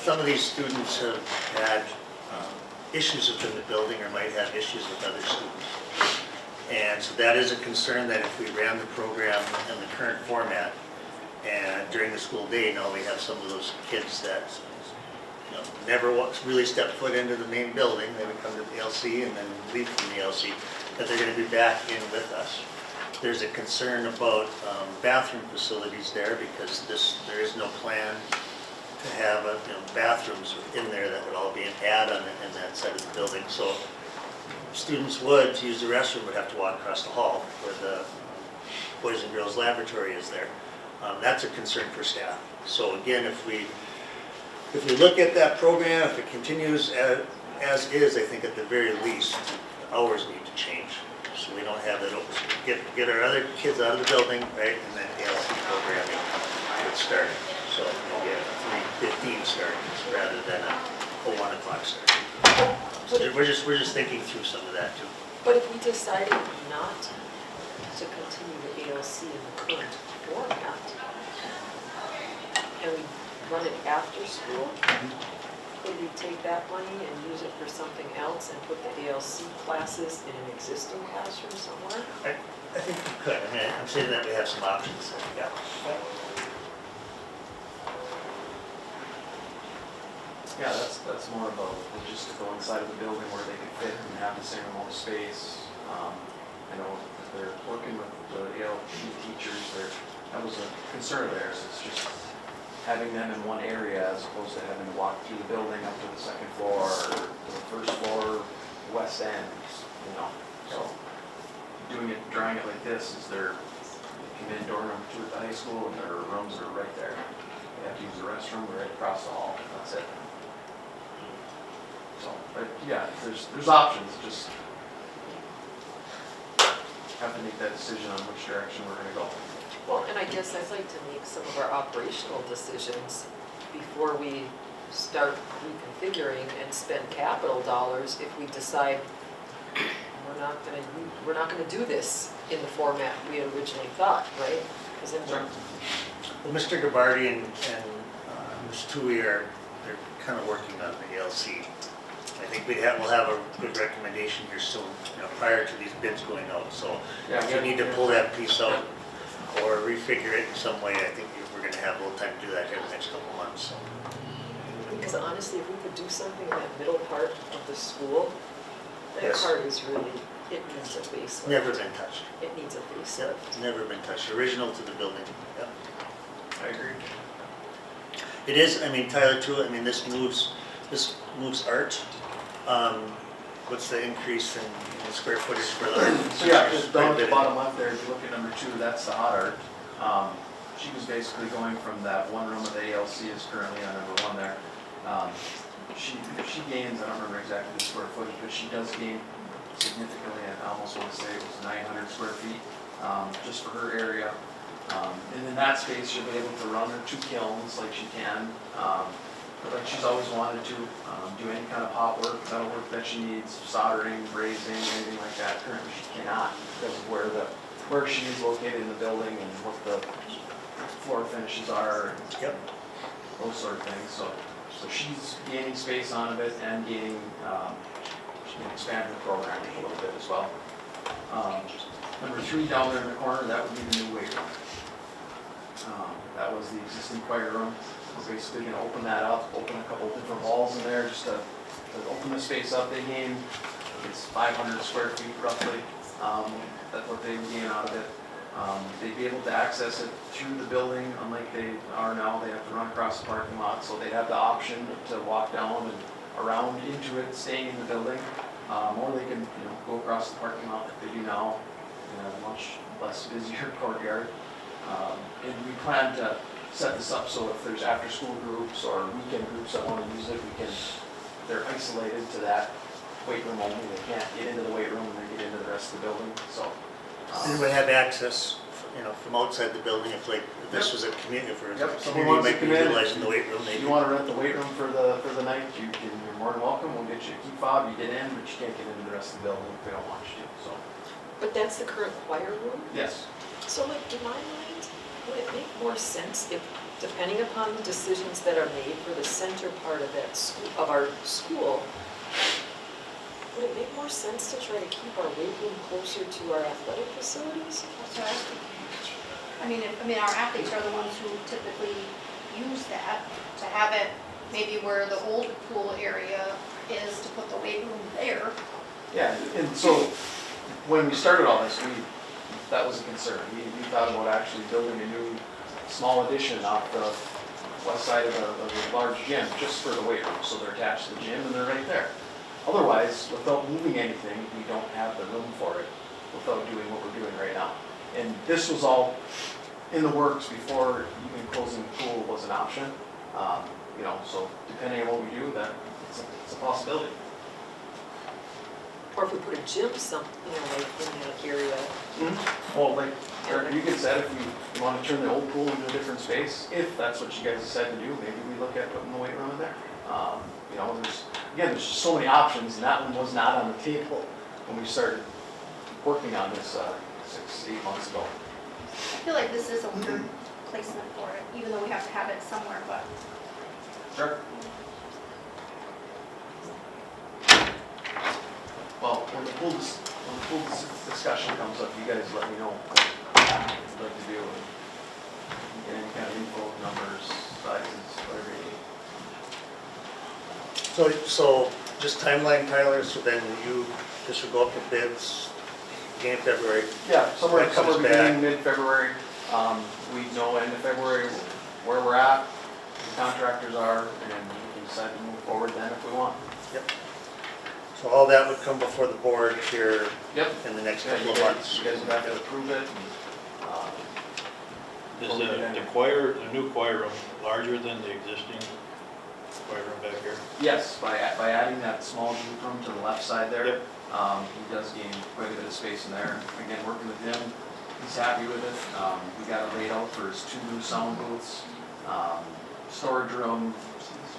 some of these students have had issues within the building or might have issues with other students. And so that is a concern, that if we ran the program in the current format, and during the school day, now we have some of those kids that never really step foot into the main building. They would come to the LC and then leave from the LC, that they're going to be back in with us. There's a concern about bathroom facilities there, because there is no plan to have bathrooms in there that would all be an add-on in that side of the building. So students would, to use the restroom, would have to walk across the hall where the Boys and Girls Laboratory is there. That's a concern for staff. So again, if we look at that program, if it continues as is, I think at the very least, the hours need to change. So we don't have that open, get our other kids out of the building, right, and then ALC programming would start. So we have 3:15 starts rather than a 1 o'clock start. So we're just thinking through some of that too. But if we decided not to continue the ALC in the current format, and we run it after school, could we take that money and use it for something else and put the ALC classes in an existing classroom somewhere? I think we could, I mean, I'm saying that we have some options, so, yeah. Yeah, that's more of a logistical inside of the building where they can fit and have the same amount of space. I know that they're working with the ALP teachers, that was a concern of theirs, it's just having them in one area as opposed to having to walk through the building up to the second floor or to the first floor, west end, you know, so drawing it like this is they come in door number 2 at the high school and their rooms are right there. They have to use the restroom right across the hall, that's it. So, but yeah, there's options, just have to make that decision on which direction we're gonna go. Well, and I guess I'd like to make some of our operational decisions before we start reconfiguring and spend capital dollars if we decide we're not gonna do this in the format we had originally thought, right? Because then we're, Well, Mr. Gabarty and Ms. Tui they're kind of working on the ALC. I think we'll have a good recommendation here soon, you know, prior to these bids going out, so Yeah, if you need to pull that piece out or refigure it in some way, I think we're gonna have a little time to do that here in the next couple of months, so. because honestly, if we could do something in that middle part of the school, that Yes. part is really, it needs a facelift. Never been touched. It needs a Yep, facelift. never been touched, original to the building, yep. I agree. It is, I mean, Tyler too, I mean, this moves art. What's the increase in square footage for the art? So yeah, just down at the bottom left there, if you look at number 2, that's the hot art. She was basically going from that one room that the ALC is currently on number 1 there. She gains, I don't remember exactly the square footage, but she does gain significantly, I almost want to say it was 900 square feet, just for her area. And in that space, she'll be able to run her 2 kilns like she can, but like she's always wanted to, do any kind of hot work, metal work that she needs, soldering, brazing, anything like that. Currently she cannot because of where she is located in the building and what the floor finishes are, and Yep. those sort of things. So she's gaining space on it and gaining, she can expand her programming a little bit as well. Number 3 down there in the corner, that would be the new weight room. That was the existing choir room. We're basically going to open that up, open a couple different walls in there just to open the space up. They gain, it's 500 square feet roughly. That's what they would gain out of it. They'd be able to access it through the building, unlike they are now. They have to run across the parking lot, so they'd have the option to walk down and around into it, staying in the building, or they can, go across the parking lot like they do now in a much less busier courtyard. And we plan to set this up so if there's after-school groups or weekend groups that want to use it, they're isolated to that weight room only. They can't get into the weight room and then get into the rest of the building, so. And we have access, from outside the building if this was a community, if Yep, the someone community wants to might be come in. utilizing the weight room, If maybe. you want to rent the weight room for the night, you're more than welcome. We'll get you a key fob, you get in, but you can't get into the rest of the building if they don't want you to, so. But that's the current choir room? Yes. So like, in my mind, would it make more sense if, depending upon the decisions that are made for the center part of that school, of our school, would it make more sense to try to keep our weight room closer to our athletic facilities? That's what I was thinking. I mean, our athletes are the ones who typically use that, to have it maybe where the old pool area is, to put the weight room there. Yeah, and so when we started all this, that was a concern. We thought about actually building a new small addition off the west side of the large gym just for the weight room. So they're attached to the gym and they're right there. Otherwise, without moving anything, we don't have the room for it without doing what we're doing right now. And this was all in the works before even closing the pool was an option. So depending on what we do, it's a possibility. Or if we put a gym like in that area? Well, like Eric, you can said, if you want to turn the old pool into a different space, if that's what you guys decide to do, maybe we look at putting the weight room in there. There's just so many options, and that one was not on the table when we started working on this 6-8 months ago. I feel like this is a weird placement for it, even though we have to have it somewhere, but. Sure. Well, when the when the pool discussion comes up, you guys let me know what you'd like to do. And get any kind of info, numbers, sizes, whatever you need. So just timeline, Tyler, so then this will go up to bids beginning of February. Yeah, somewhere That comes beginning, mid-February. We know end of February where we're at, who the contractors are, and we can decide to move forward then if we want. So all that would come before the board here Yep. in the next Yeah, couple you of guys, months. you guys would have to approve it. Is the choir, the new choir room larger than the existing choir room back here? Yes, by adding that small group room to the left side there, Yep. he does gain quite a bit of space in there. Again, working with him, he's happy with it. We got it laid out for his 2 new sound booths, storage room,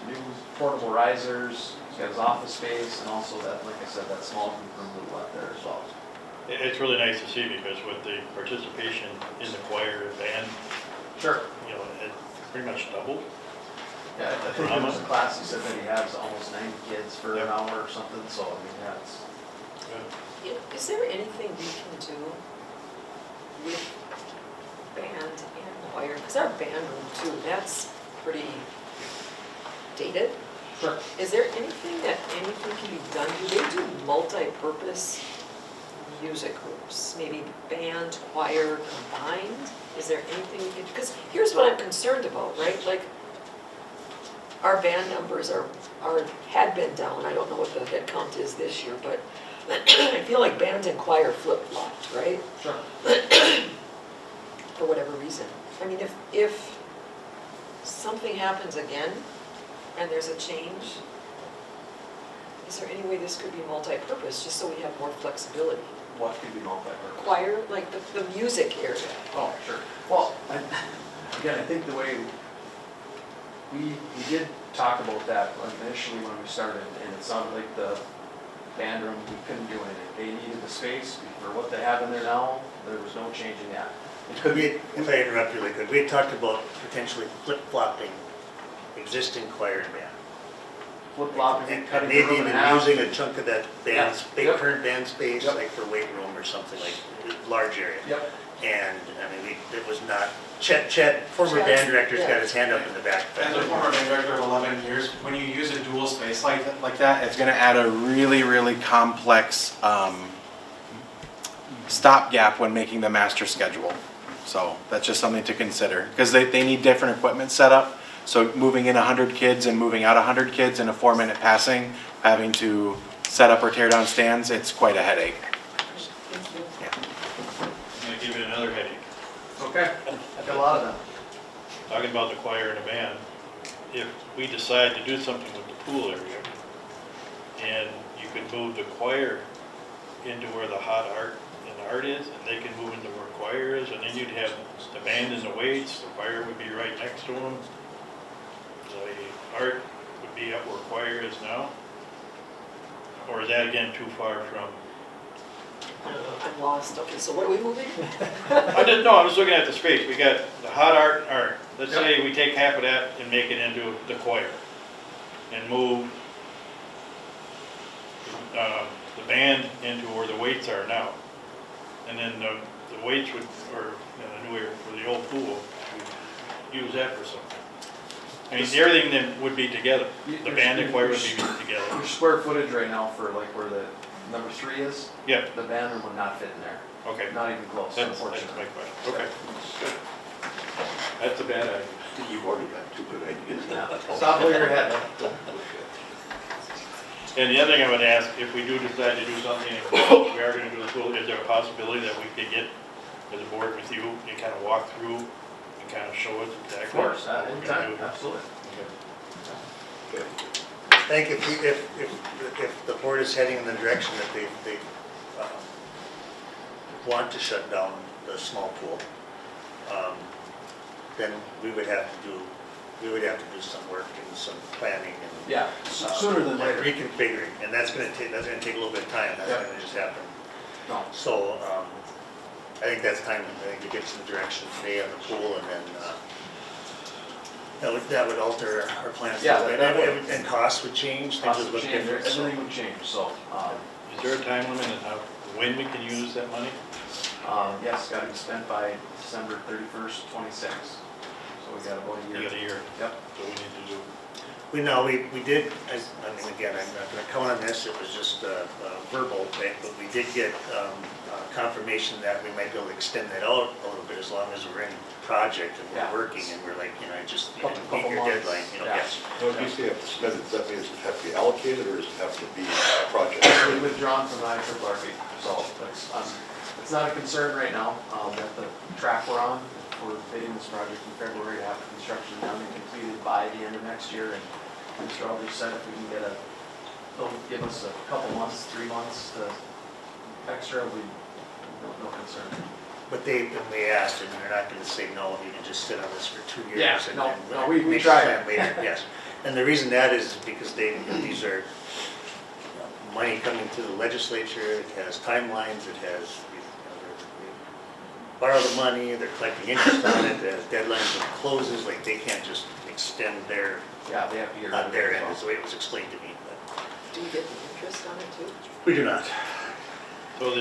new portable risers. He's got his office space, and also that, like I said, that small group room to the left there as well. It's really nice to see because with the participation in the choir and band, Sure. you know, it pretty much doubled. Yeah, I think there was a class, he said that he has almost 90 kids for an hour or something, so I mean, that's. Yeah, is there anything we can do with band and choir? Because our band room too, that's pretty dated. Sure. Is there anything can be done? Do they do multi-purpose music groups? Maybe band, choir combined? Is there anything we could, because here's what I'm concerned about, right? Like, our band numbers had been down. I don't know what the head count is this year, but I feel like band and choir flip-flopped, right? Sure. For whatever reason. I mean, if something happens again and there's a change, is there any way this could be multi-purpose, just so we have more flexibility? What could be multi-purpose? Choir, like the music area. Oh, sure. Well, again, I think the way, we did talk about that initially when we started, and it sounded like the band room, we couldn't do anything. They needed the space for what they have in there now, there was no changing that. It could be, If I interrupt really quick, we had talked about potentially flip-flopping existing choir and band. flip-flopping, And cutting the maybe room in even half. using a chunk of that band, Yep. current band space, Yep. like for weight room or something, like large area. Yep. And, I mean, it was not, Chet, former Chet, band director's yeah. got his hand up in the back. As a former band director of 11 years, when you use a dual space like that, it's gonna add a really, really complex stopgap when making the master schedule. So that's just something to consider, because they need different equipment set up. So moving in 100 kids and moving out 100 kids in a 4-minute passing, having to set up or tear down stands, it's quite a headache. I'm gonna give you another headache. Okay, I've got a lot of them. Talking about the choir and the band, if we decide to do something with the pool area, and you could move the choir into where the hot art and art is, and they can move into where choir is, and then you'd have the band and the weights, the choir would be right next to them. The art would be up where choir is now. Or is that again too far from? I'm lost. Okay, so what are we moving? I was looking at the space. We got the hot art. Let's say we take half of that and make it into the choir and move the band into where the weights are now. And then the weights would, or the new area for the old pool, we'd use that for something. I mean, everything then would be together. The band and choir would be together. Your square footage right now for like where the number 3 is, Yeah, the band room would not fit in there. okay. Not even close, That's my unfortunately. question. Okay. That's a bad idea. You've already got 2 good ideas. Yeah. Stop where you're headed. And the other thing I would ask, if we do decide to do something, if we are gonna do the pool, is there a possibility that we could get, as a board with you, and kind of walk through and kind of show us Of exactly? course, what we're gonna anytime, do? absolutely. I think if the board is heading in the direction that they want to shut down the small pool, then we would have to do some work and some planning and Yeah, sooner than later. reconfiguring, and that's gonna take a little bit of time, that's not gonna just happen. No. So, I think that's time, I think we get some direction today on the pool, and then, that would alter our plans. Yeah, that would. And costs would change, things would look Change, different. so- everything would change, so, Is there a time limit on how when we can use that money? Yes, got to be spent by December 31st, 26. So we got about a You year. got a year, Yep. so we need to do. We did, I mean, again, I'm not gonna count on this, it was just a verbal thing, but we did get confirmation that we might be able to extend that out a little bit as long as we're in project and Yeah. we're working, and we're like, you know, I just, you Couple meet your months, deadline, you know, yeah. yes. Well, if you say you have to spend it, does that mean it have to be allocated, or does it have to be a project? Actually withdrawn from the IRRB, so it's not a concern right now. That the track we're on, we're bidding this project in February to have the construction done and completed by the end of next year. And Mr. Aldridge said if we can get they'll give us a couple months, 3 months to extra, no concern. But when we asked, and they're not gonna say no, you can just sit on this for 2 years. Yeah, and no, then no, we make a tried. plan later, yes. And the reason that is because these are money coming to the legislature, it has timelines, it has, they borrow the money, they're collecting interest on it, it has deadlines when it closes, like they can't just extend their, Yeah, they have to get. on their end, is the way it was explained to me. But Do you get the interest on it too? we do not. So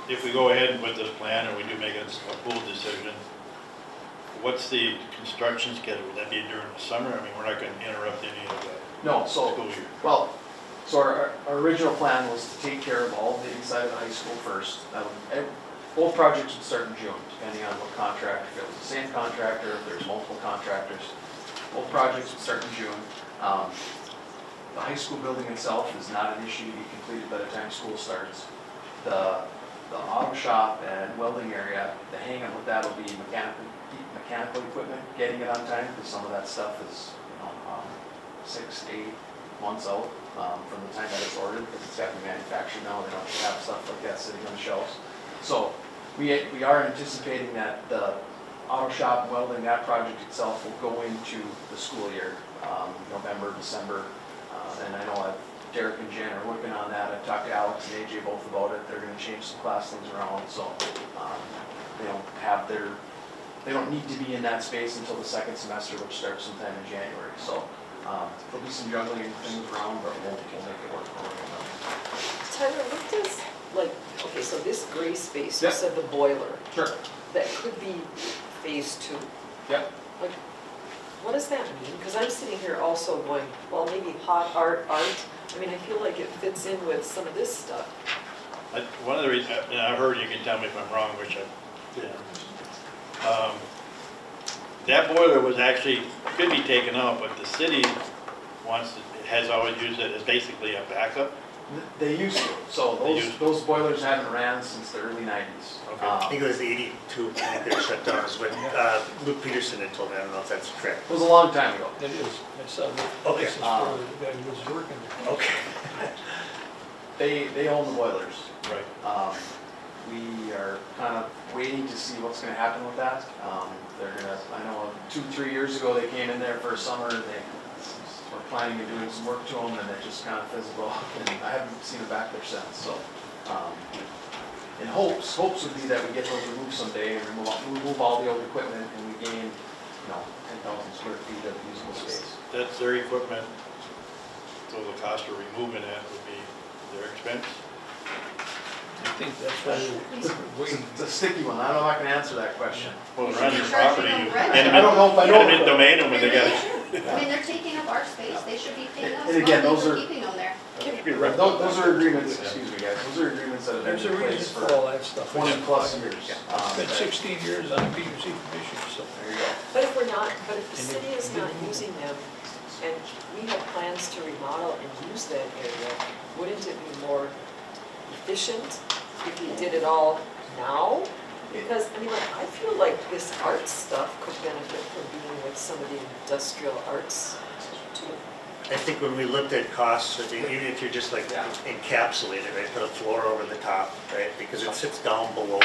if we go ahead with this plan and we do make a full decision, what's the construction schedule? Would that be during the summer? I mean, we're not gonna interrupt any of the No, so, school year. well, so our original plan was to take care of all the inside of the high school first. Both projects would start in June, depending on what contractor, if it was the same contractor, if there's multiple contractors. Both projects would start in June. The high school building itself is not an issue to be completed by the time school starts. The auto shop and welding area, the hang-up with that will be mechanical equipment, getting it on time, because some of that stuff is, 6 to 8 months out from the time that it's ordered, because it's got to be manufactured now, they don't have stuff like that sitting on the shelves. So we are anticipating that the auto shop welding, that project itself will go into the school year, November, December. And I know Derek and Jen are working on that. I've talked to Alex and AJ both about it. They're gonna change some class things around, so they don't need to be in that space until the second semester, which starts sometime in January. So there'll be some juggling things around, but we'll make it work for them. Tyler, what does, okay, so this gray space, you Yep. said the boiler, Sure. that could be phase 2. Yep. Like, what does that mean? Because I'm sitting here also going, well, maybe hot art. I mean, I feel like it fits in with some of this stuff. One of the reasons, and I've heard, you can tell me if I'm wrong, which I did. That boiler was actually, could be taken out, but the city has always used it as basically a backup. They used to. So They used to. those boilers haven't ran since the early 90s. Okay. I think it was the 82, I think they were shut down, is what Luke Peterson had told me, I don't know if that's correct. It was a long time ago. It is, I saw the Okay. license for the guy who was working there. Okay. They own the boilers. Right. We are kind of waiting to see what's gonna happen with that. I know 2-3 years ago, they came in there for a summer, they were planning on doing some work to them, and it just kind of fizzled off, and I haven't seen it back there since, so. In hopes would be that we get those removed someday and remove all the old equipment, and we gain, 10,000 square feet of usable space. That's their equipment, so the cost of removing it would be their expense. I think that's why we're waiting. It's a sticky one, I don't know if I can answer that question. Well, they're on your property. You I don't know if I know. eminent domain them when they got it. I mean, they're taking up our space, they should be paying us And again, money those for are- keeping them there. Those are agreements, excuse me guys, those are agreements that have been There's a in place reason for for all that stuff. 20+ years. Spent 16 years on a PUC commission, so. There you go. But if the city is not using them, and we have plans to remodel and use that area, wouldn't it be more efficient if we did it all now? Because, I feel like this art stuff could benefit from being with some of the industrial arts too. I think when we looked at costs, even if you're just like encapsulated, right, put a floor over the top, right, because it sits down below,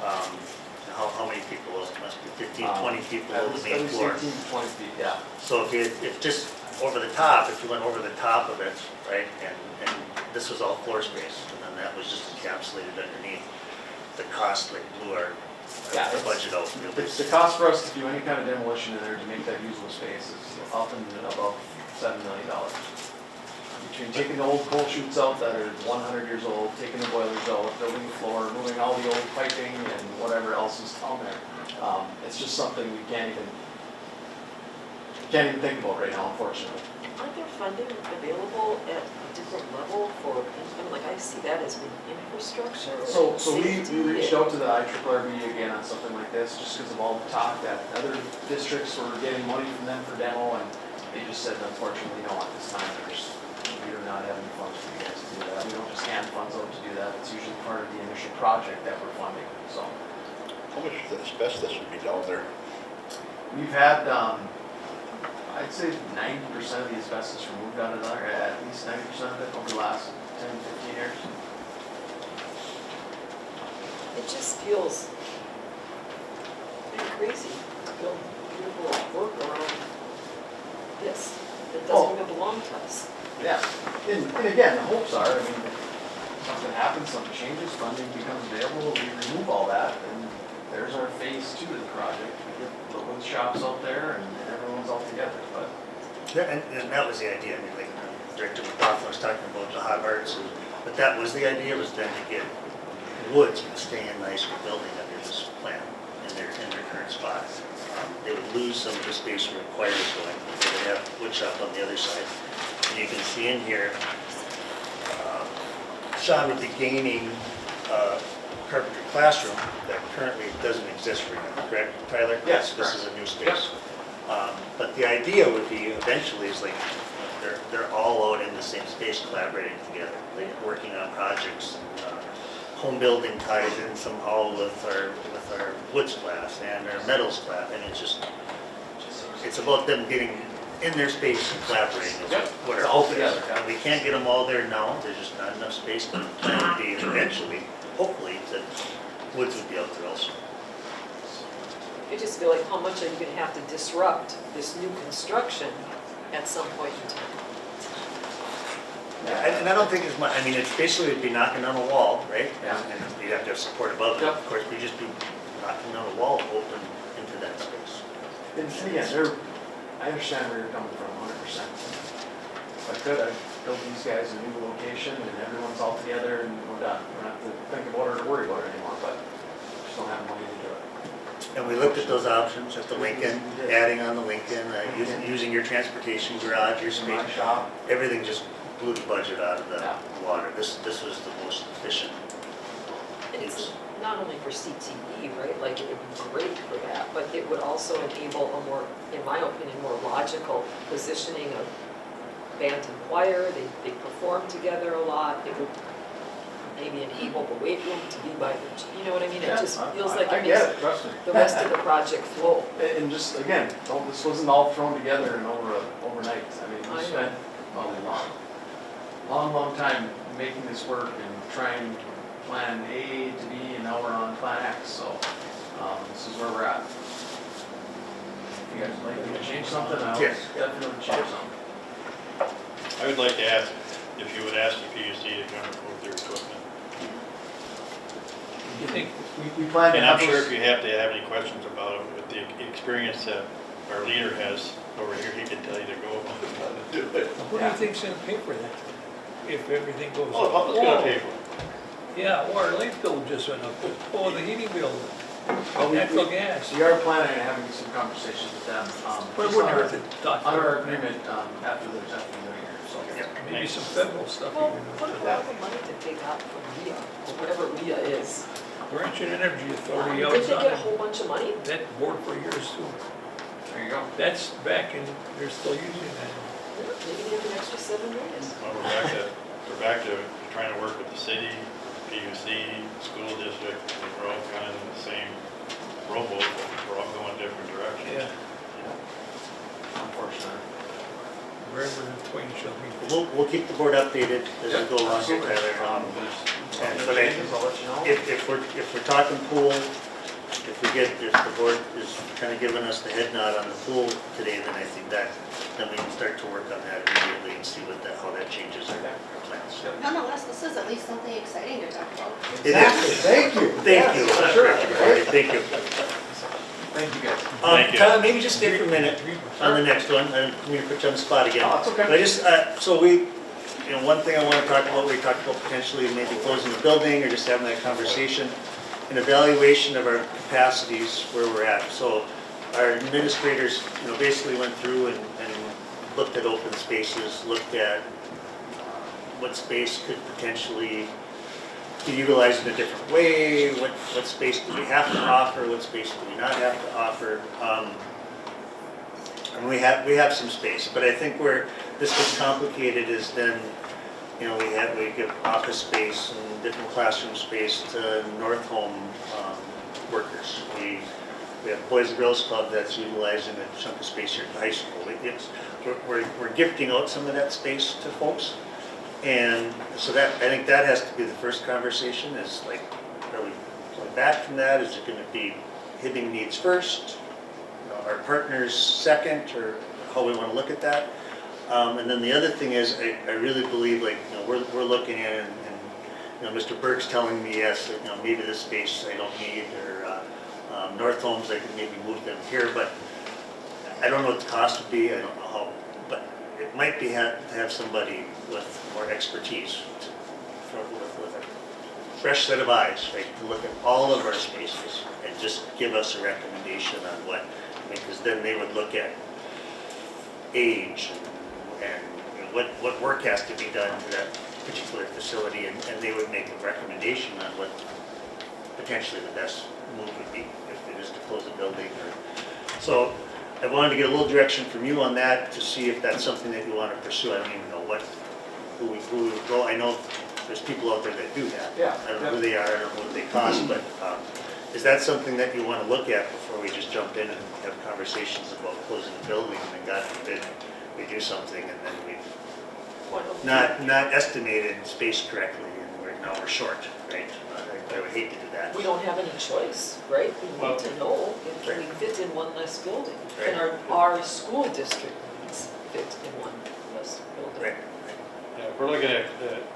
how many people, it must be 15, 20 people on the main floor. At least 18 to 20 feet, yeah. So if just over the top, if you went over the top of it, right, and this was all floor space, and then that was just encapsulated underneath, the cost like blew our budget out. The cost for us to do any kind of demolition in there to make that usable space is often above $7 million. between taking the old coal chutes out that are 100 years old, taking the boilers out, building the floor, moving all the old piping and whatever else is on there. It's just something we can't even think about right now, unfortunately. Aren't there funding available at a different level for, I mean, like I see that as being infrastructure, So we safety, reached and- out to the IRRB again on something like this, just because of all the talk that other districts were getting money from them for demo, and they just said, unfortunately, no, at this time, we do not have any funds for you guys to do that. We don't just hand funds out to do that, it's usually part of the initial project that we're funding, so. How much asbestos would be down there? We've had, I'd say 90% of the asbestos removed out of there, at least 90% of it over the last 10, 15 years. It just feels pretty crazy to build beautiful work around this that doesn't even belong to us. Yeah, and again, the hopes are, I mean, something happens, something changes, funding becomes available, we remove all that, and there's our phase 2 of the project. We get the wood shops out there and everyone's all together, but. Yeah, and that was the idea, I mean, like Director McLaughlin was talking about the hot arts, but that was the idea, was then to get woods to stay in nicer building under this plan in their current spot. They would lose some of the space where choir is going, so they have wood shop on the other side. And you can see in here, Sean would be gaining carpentry classroom that currently doesn't exist for you, correct, Tyler? Yes, This is a new space. But the idea would be eventually is like, they're all out in the same space collaborating together, like working on projects. Home building ties in somehow with our woods class and our metals class, and it's about them getting in their space and collaborating. Is Yep, what it's our all hope is. together, yeah. And we can't get them all there now, there's just not enough space, but the plan would be eventually, hopefully, that woods would be out there also. I just feel like how much are you gonna have to disrupt this new construction at some point in time? And I don't think it's much, I mean, it's basically it'd be knocking on a wall, right? Yeah. And you'd have to have support above it, Yep. of course, we just be knocking on a wall open into that space. And again, I understand where you're coming from 100%. If I could, I'd build these guys a new location and everyone's all together and we're done. We don't have to think about it or worry about it anymore, but just don't have the money to do it. And we looked at those options at the Lincoln, adding on the Lincoln, using your transportation garage, your My space, shop, everything just blew the budget out of the Yeah. water. This was the most efficient. And it's not only for CTE, right, like it would be great for that, but it would also enable a more, in my opinion, more logical positioning of band and choir, they perform together a lot, it would maybe enable the weight room to be by, you know what I mean? It yeah, just feels like I it get makes it, trust me. the rest of the project flow. And just, again, this wasn't all thrown together and overnight. I mean, I we spent a long time making this work and trying plan A to B, and now we're on plan X, so this is where we're at. If you guys would like me to change something, I'll Yes. definitely change something. I would like to ask if you would ask the PUC to come remove their equipment. You think, We plan to And I'm have sure those. if you have to have any questions about it, with the experience that our leader has over here, he can tell you to go about how to do it. who do you think's gonna pay for that? If everything goes. Oh, the public's gonna pay for it. Yeah, well, our light bill just went up, oh, the heating bill, Well, natural gas. We are planning on having some conversations with them. But it just wouldn't on hurt to talk to our- Under our them. agreement after the new year, so. Maybe some federal stuff Well, even. what about all the money that they got from RIA, or whatever RIA is? Branch and Energy Authority Did owns they on get a it. whole bunch of money? That board for years too. There you go. That's back and they're still using that. Maybe they have an extra $7 million. Well, we're back to trying to work with the city, PUC, school district, we're all kind of in the same rowboat, but we're all going different directions. Yeah, Unfortunately. wherever the twain shall meet. We'll keep the board updated as we go along here, Absolutely. Tyler. There's but I- changes, I'll let you know. If we're talking pool, if the board is kind of giving us the head nod on the pool today, then I think then we can start to work on that immediately and see how that changes our plans. Nonetheless, this is at least something exciting to talk about. It is. Thank you. Thank you. Yes, sure. Thank you. Thank you, guys. Thank you. Tyler, maybe just stay for a minute on the next one, and I'm going to put you on the spot again. Oh, it's okay. But I just, so we, one thing I want to talk about, we talked about potentially maybe closing the building or just having that conversation, an evaluation of our capacities where we're at. So our administrators, basically went through and looked at open spaces, looked at what space could potentially be utilized in a different way, what space do we have to offer, what space do we not have to offer. And we have some space, but I think where this gets complicated is then, we give office space and different classroom space to North Home workers. We have Boys and Girls Club that's utilizing a chunk of space here at the high school. We're gifting out some of that space to folks. And so I think that has to be the first conversation is like, are we going back from that? Is it going to be Hibbing needs first, our partners second, or how we want to look at that? And then the other thing is, I really believe we're looking at it and Mr. Berg's telling me yes, that maybe this space I don't need, or North Homes I could maybe move them here, but I don't know what the cost would be. I don't know how, but it might be to have somebody with more expertise, with a fresh set of eyes, right, to look at all of our spaces and just give us a recommendation on what, because then they would look at age and what work has to be done to that particular facility, and they would make a recommendation on what potentially the best move would be if it is to close a building. So I wanted to get a little direction from you on that to see if that's something that you want to pursue. I don't even know who we would go. I know there's people out there that do that. Yeah. I don't know who they are, I don't know what they cost, but is that something that you want to look at before we just jump in and have conversations about closing the building, and then God forbid we do something and then we've not estimated space correctly and now we're short, right? I would hate to do that. We don't have any choice, right? We Well- need to know if can we fit in one less building? Right. And our school district needs fit in one less building. Right. Yeah, if we're looking at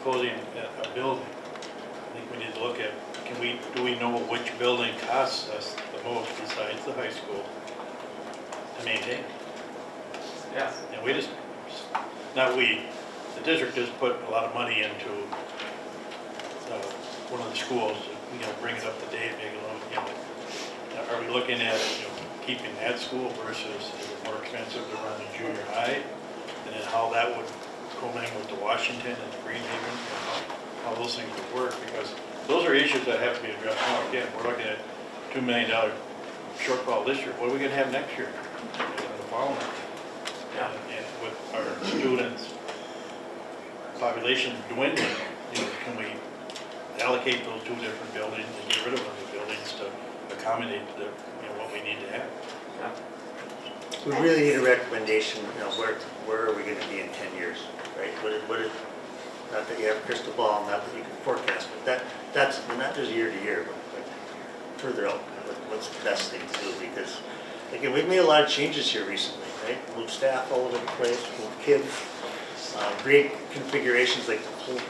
closing a building, I think we need to look at, do we know which building costs us the most besides the high school to maintain? Yeah. And the district just put a lot of money into one of the schools, bring it up to date, make it a little, are we looking at, keeping that school versus is it more expensive to run the junior high? And then how that would co-mingle with the Washington and the Greenhaven, and how those things would work, because those are issues that have to be addressed now. Again, we're looking at $2 million shortfall this year. What are we gonna have next year? The following year? Yeah. And with our students' population dwindling, can we allocate those two different buildings and get rid of one of the buildings to accommodate what we need to have? Yeah. We really need a recommendation, where are we going to be in 10 years, right? Not that you have a crystal ball, not that you can forecast, but that's not just year to year, but further out, what's the best thing to do? Because, again, we've made a lot of changes here recently, right? Moved staff all over the place, moved kids, great configurations like the whole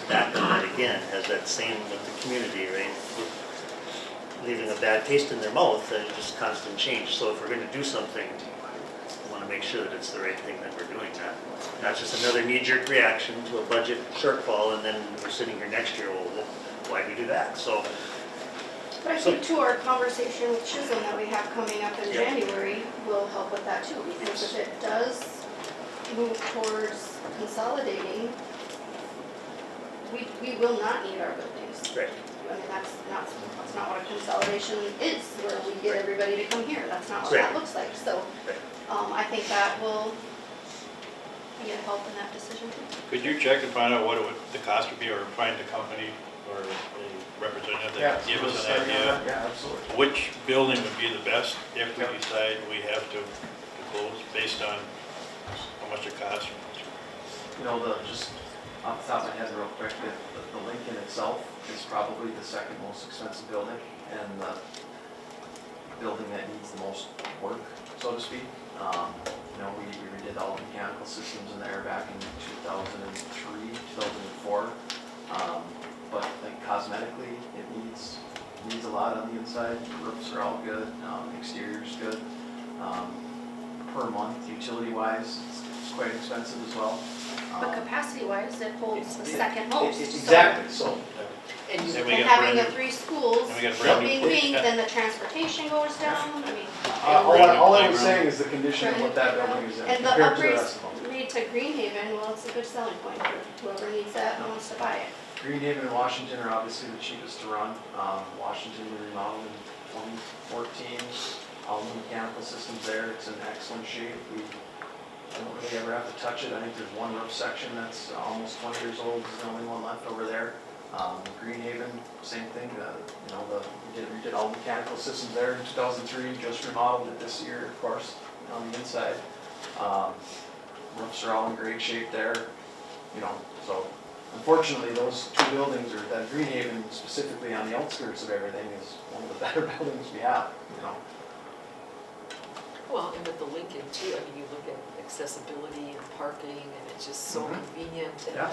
back of that again has that same with the community, right? Leaving a bad taste in their mouth and just constant change. So if we're going to do something, we want to make sure that it's the right thing that we're doing, not just another knee-jerk reaction to a budget shortfall, and then we're sitting here next year, well, why do we do that? So, But I think too, our conversation with Chisholm that we have coming up in Yeah. January will help with that too, because if it does move towards consolidating, we will not need our buildings. right. I mean, that's not what a consolidation is, where we get everybody to come here, that's not what Right. that looks like, so, I think that will be a help in that decision. Could you check and find out what the cost would be, or find a company or a representative that could give us an idea? Yeah, absolutely. Which building would be the best if we decide we have to close based on how much it costs? Just off the top of my head real quick, the Lincoln itself is probably the second most expensive building, and the building that needs the most work, so to speak. We redid all the mechanical systems in there back in 2003, 2004. But like cosmetically, it needs a lot on the inside. Roofs are all good, exterior's good. Per month, utility-wise, it's quite expensive as well. But capacity-wise, it holds the second most. so- Exactly, so, And And we and got having brand the new- 3 schools, and we got brand new- being winged, then the transportation goes down, I mean. all I was saying is the condition of what that building is in And the compared to the rest of upgrades them. made to Greenhaven, well, it's a good selling point for whoever needs that and wants to buy it. Greenhaven and Washington are obviously the cheapest to run. Washington we remodeled in 2014. All the mechanical systems there, it's in excellent shape. We don't really ever have to touch it. I think there's one roof section that's almost 20 years old, is the only one left over there. Greenhaven, same thing, we did all mechanical systems there in 2003, just remodeled it this year, of course, on the inside. Roofs are all in great shape there, so unfortunately, those 2 buildings, or that Greenhaven specifically on the outskirts of everything, is one of the better buildings we have. Well, and with the Lincoln too, I mean, you look at accessibility and parking, and it's just so convenient, and Yeah.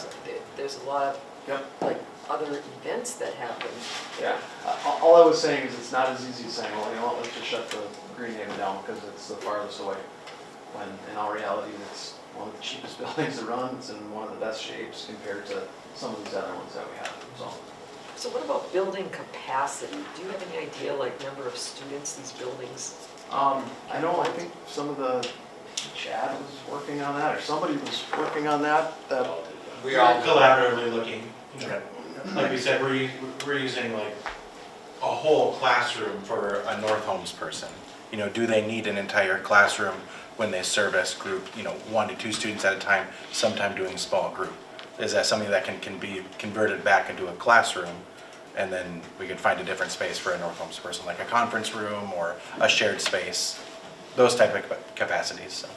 there's a lot of, Yep. like, other events that happen. Yeah, all I was saying is it's not as easy as saying, well, you know what, let's just shut the Greenhaven down because it's the farthest away. When in all reality, it's one of the cheapest buildings to run, it's in one of the best shapes compared to some of these other ones that we have, so. So what about building capacity? Do you have any idea, like, number of students these buildings? I know, I think some of Chad was working on that, or somebody was working on that. We are collaboratively looking, like we said, we're using like a whole classroom for a North Holmes person. Do they need an entire classroom when they service group, 1 to 2 students at a time, sometime doing small group? Is that something that can be converted back into a classroom? And then we could find a different space for a North Holmes person, like a conference room or a shared space, those type of capacities, so.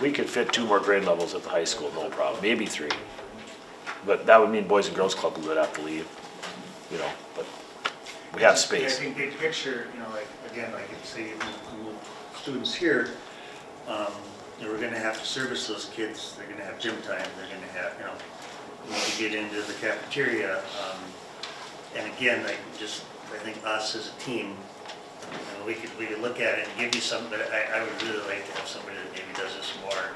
We could fit 2 more grade levels at the high school, no problem, maybe 3. But that would mean Boys and Girls Club would have to leave, but we have I space. think big picture, like, again, like if say you move students here, we're gonna have to service those kids, they're gonna have gym time, they're gonna have, we could get into the cafeteria. And again, I think us as a team, we could look at it and give you something, but I would really like to have somebody that maybe does this more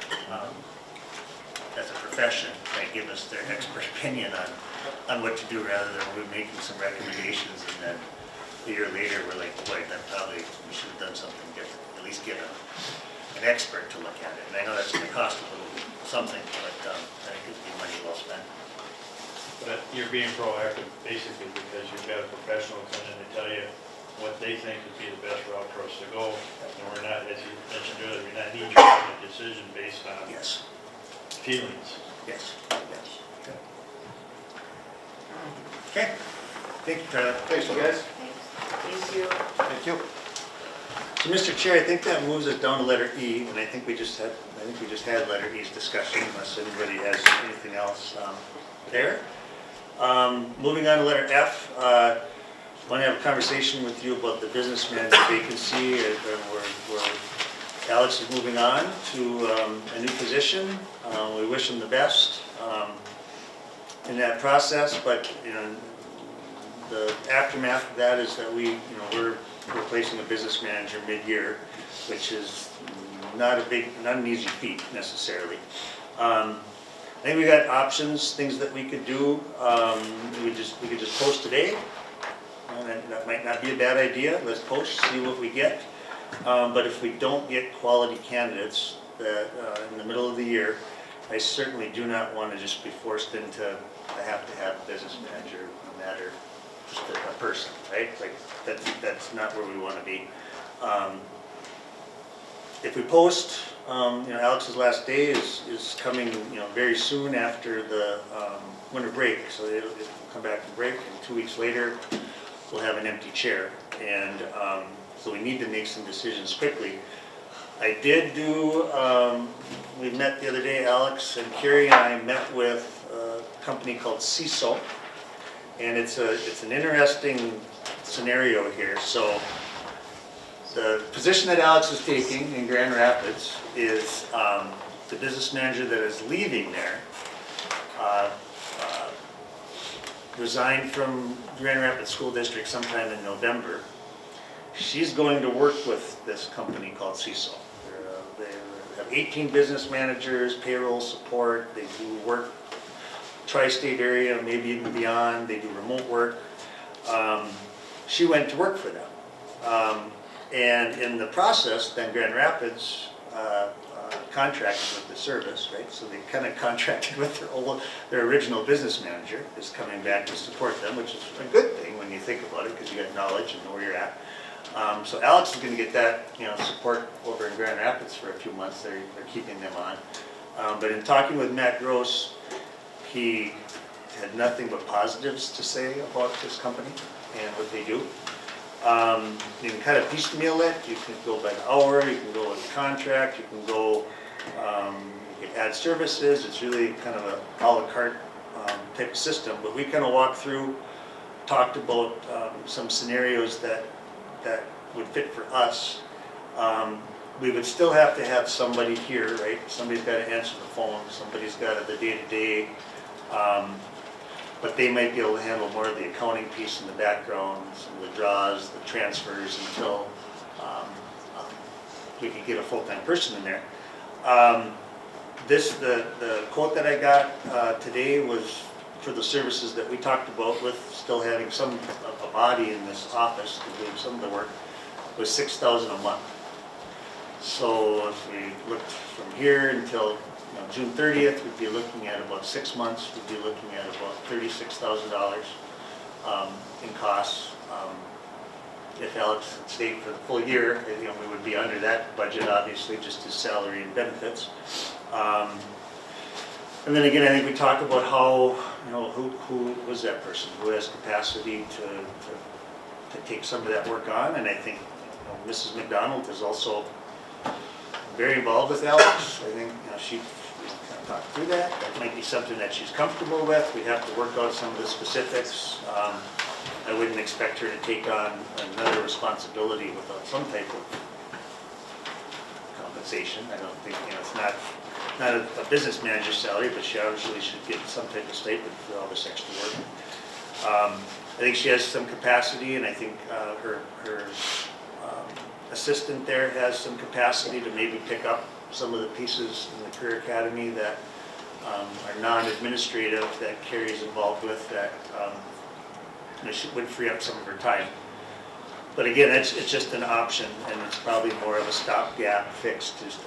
as a profession, like give us their expert opinion on what to do rather than we making some recommendations and then a year later, we're like, boy, we should have done something different, at least get an expert to look at it. And I know that's gonna cost a little something, but I think it'd be money well spent. But you're being proactive basically because you've got a professional coming in to tell you what they think would be the best route for us to go. And we're not, as you mentioned earlier, we're not knee-jerk in a decision based on Yes, feelings. yes, yes. Okay, thank you, Tyler. Thanks, you guys. Thank you. Thank you. So, Mr. Chair, I think that moves us down to letter E, and I think we just had letter E's discussion, unless anybody has anything else there. Moving on to letter F, I want to have a conversation with you about the business manager vacancy, where Alex is moving on to a new position. We wish him the best in that process, but, the aftermath of that is that we're replacing a business manager mid-year, which is not an easy feat necessarily. I think we got options, things that we could do. We could just post today. That might not be a bad idea. Let's post, see what we get. But if we don't get quality candidates in the middle of the year, I certainly do not want to just be forced into, I have to have a business manager, no matter just a person, right? Like, that's not where we want to be. If we post, Alex's last day is coming, very soon after the winter break. So it'll come back from break, and 2 weeks later, we'll have an empty chair. And so we need to make some decisions quickly. I did we met the other day, Alex and Carrie and I met with a company called CISO. And it's an interesting scenario here. So the position that Alex is taking in Grand Rapids is the business manager that is leaving there resigned from Grand Rapids School District sometime in November. She's going to work with this company called CISO. They have 18 business managers, payroll support, they do work tri-state area, maybe even beyond, they do remote work. She went to work for them. And in the process, then Grand Rapids contracted with the service, right? So they kind of contracted with their original business manager is coming back to support them, which is a good thing when you think about it, because you got knowledge and know where you're at. So Alex is going to get that, support over in Grand Rapids for a few months. They're keeping them on. But in talking with Matt Gross, he had nothing but positives to say about this company and what they do. You can kind of piecemeal it. You can go by the hour, you can go with the contract, you can go, you can add services. It's really kind of a a la carte type of system. But we kind of walked through, talked about some scenarios that would fit for us. We would still have to have somebody here, right? Somebody's got to answer the phone, somebody's got the day-to-day. But they might be able to handle more of the accounting piece in the background, some of the draws, the transfers, until we could get a full-time person in there. The quote that I got today was for the services that we talked about, with still having a body in this office to do some of the work, was $6,000 a month. So if we looked from here until June 30th, we'd be looking at about 6 months. We'd be looking at about $36,000 in costs. If Alex had stayed for the full year, we would be under that budget, obviously, just his salary and benefits. And then again, I think we talked about how, who was that person who has capacity to take some of that work on. And I think Mrs. McDonald is also very involved with Alex. I think she kind of talked through that. That might be something that she's comfortable with. We'd have to work out some of the specifics. I wouldn't expect her to take on another responsibility without some type of compensation. I don't think, it's not a business manager's salary, but she obviously should get some type of stipend for all this extra work. I think she has some capacity, and I think her assistant there has some capacity to maybe pick up some of the pieces in the Career Academy that are non-administrative, that Carrie's involved with, that would free up some of her time. But again, it's just an option, and it's probably more of a stopgap fix, just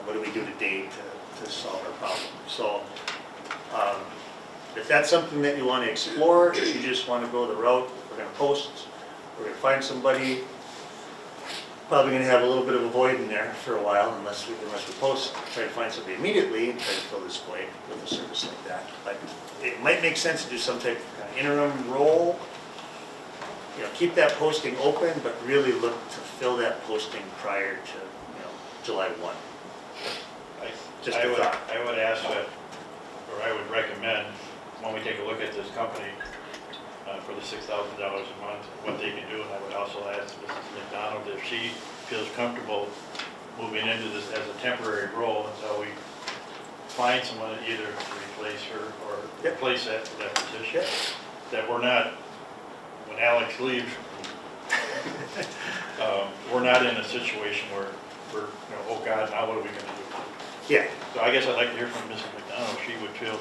what do we do today to solve our problem. So if that's something that you want to explore, if you just want to go the route, we're going to post, we're going to find somebody, probably going to have a little bit of a void in there for a while unless we post, try to find somebody immediately and try to fill this void with a service like that. But it might make sense to do some type of kind of interim role, keep that posting open, but really look to fill that posting prior to July 1. Just a thought. I would ask that, or I would recommend, when we take a look at this company, for the $6,000 a month, what they can do, and I would also ask Mrs. McDonald if she feels comfortable moving into this as a temporary role until we find someone either to replace her or replace that position. That we're not, when Alex leaves, we're not in a situation where we're, oh God, now what are we going to do? Yeah. So I guess I'd like to hear from Mrs. McDonald. She would feel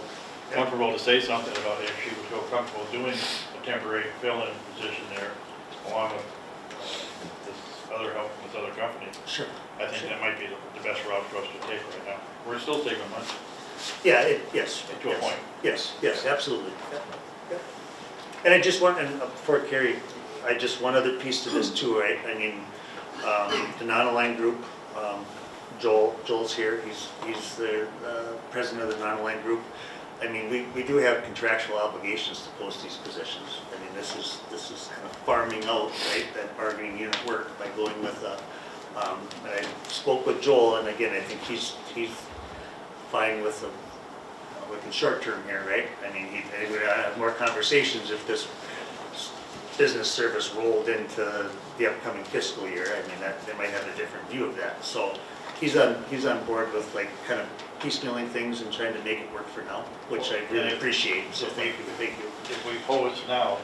comfortable to say something about if she would feel comfortable doing a temporary fill-in position there, along with this other help from this other company. Sure. I think that might be the best route for us to take right now. We're still saving money. Yeah, yes. To a point. Yes, absolutely. Yeah. And I just want, and before Carrie, one other piece to this too, right? I mean, the non-aligned group, Joel's here, he's the president of the non-aligned group. I mean, we do have contractual obligations to post these positions. I mean, this is kind of farming out, right, that bargaining unit work by going with I spoke with Joel, and again, I think he's fine with the short term here, right? I mean, he would have more conversations if this business service rolled into the upcoming fiscal year. I mean, that they might have a different view of that. So he's on board with kind of piecemealing things and trying to make it work for now, which I really appreciate. So thank you. If we post now,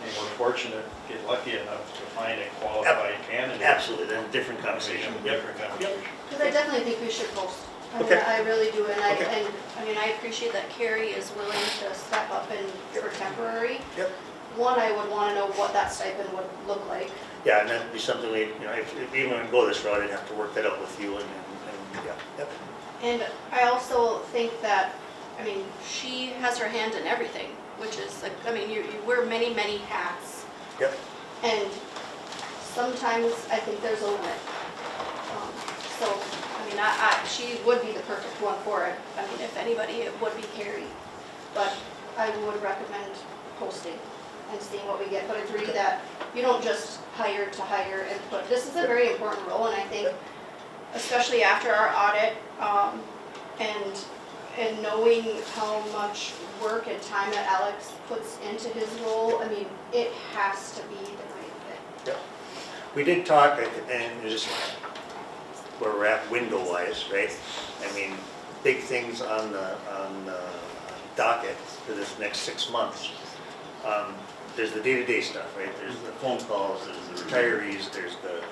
And we're fortunate, get lucky enough to find a qualified candidate. Absolutely, then a different conversation. Maybe a different conversation. Because I definitely think we should post. I mean, Okay. I really do, and Okay. I mean, I appreciate that Carrie is willing to step up and for temporary. Yep. One, I would want to know what that stipend would look like. Yeah, and that'd be something we, if even when we go this route, I'd have to work that out with you and, yeah, yep. And I also think that, I mean, she has her hand in everything, which is, like, I mean, you wear many, many hats. Yep. And sometimes I think there's a limit. So, I mean, she would be the perfect one for it. I mean, if anybody, it would be Carrie. But I would recommend posting and seeing what we get, but agree that you don't just hire to hire and put, this is a very important role, and I think, especially after our audit, and knowing how much work and time that Alex puts into his role, I mean, it has to be the right fit. Yep. We did talk, and just where we're at window-wise, right? I mean, big things on the docket for this next 6 months. There's the day-to-day stuff, right? There's the phone calls, there's the retirees, there's the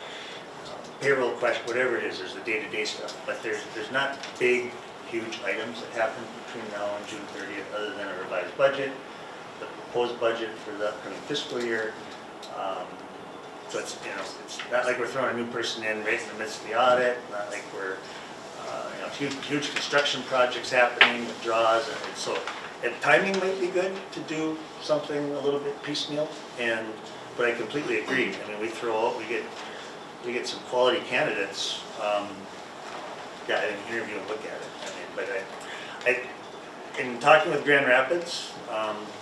payroll question, whatever it is, there's the day-to-day stuff. But there's not big, huge items that happen between now and June 30th, other than a revised budget, the proposed budget for the upcoming fiscal year. So it's, it's not like we're throwing a new person in right in the midst of the audit, not like we're, huge construction projects happening with draws, and so timing might be good to do something a little bit piecemeal, but I completely agree. I mean, we get some quality candidates, and interview and look at it. I mean, but in talking with Grand Rapids,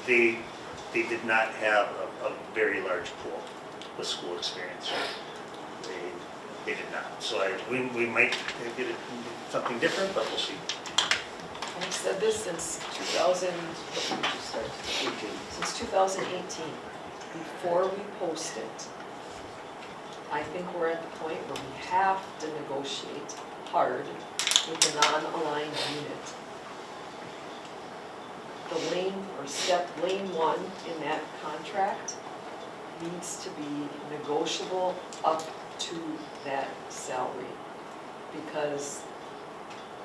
they did not have a very large pool with school experience. They did not. So we might get something different, but we'll see. I've said this since 2000, what did you start? Since 2018, before we post it, I think we're at the point where we have to negotiate hard with the non-aligned unit. The lane one in that contract needs to be negotiable up to that salary, because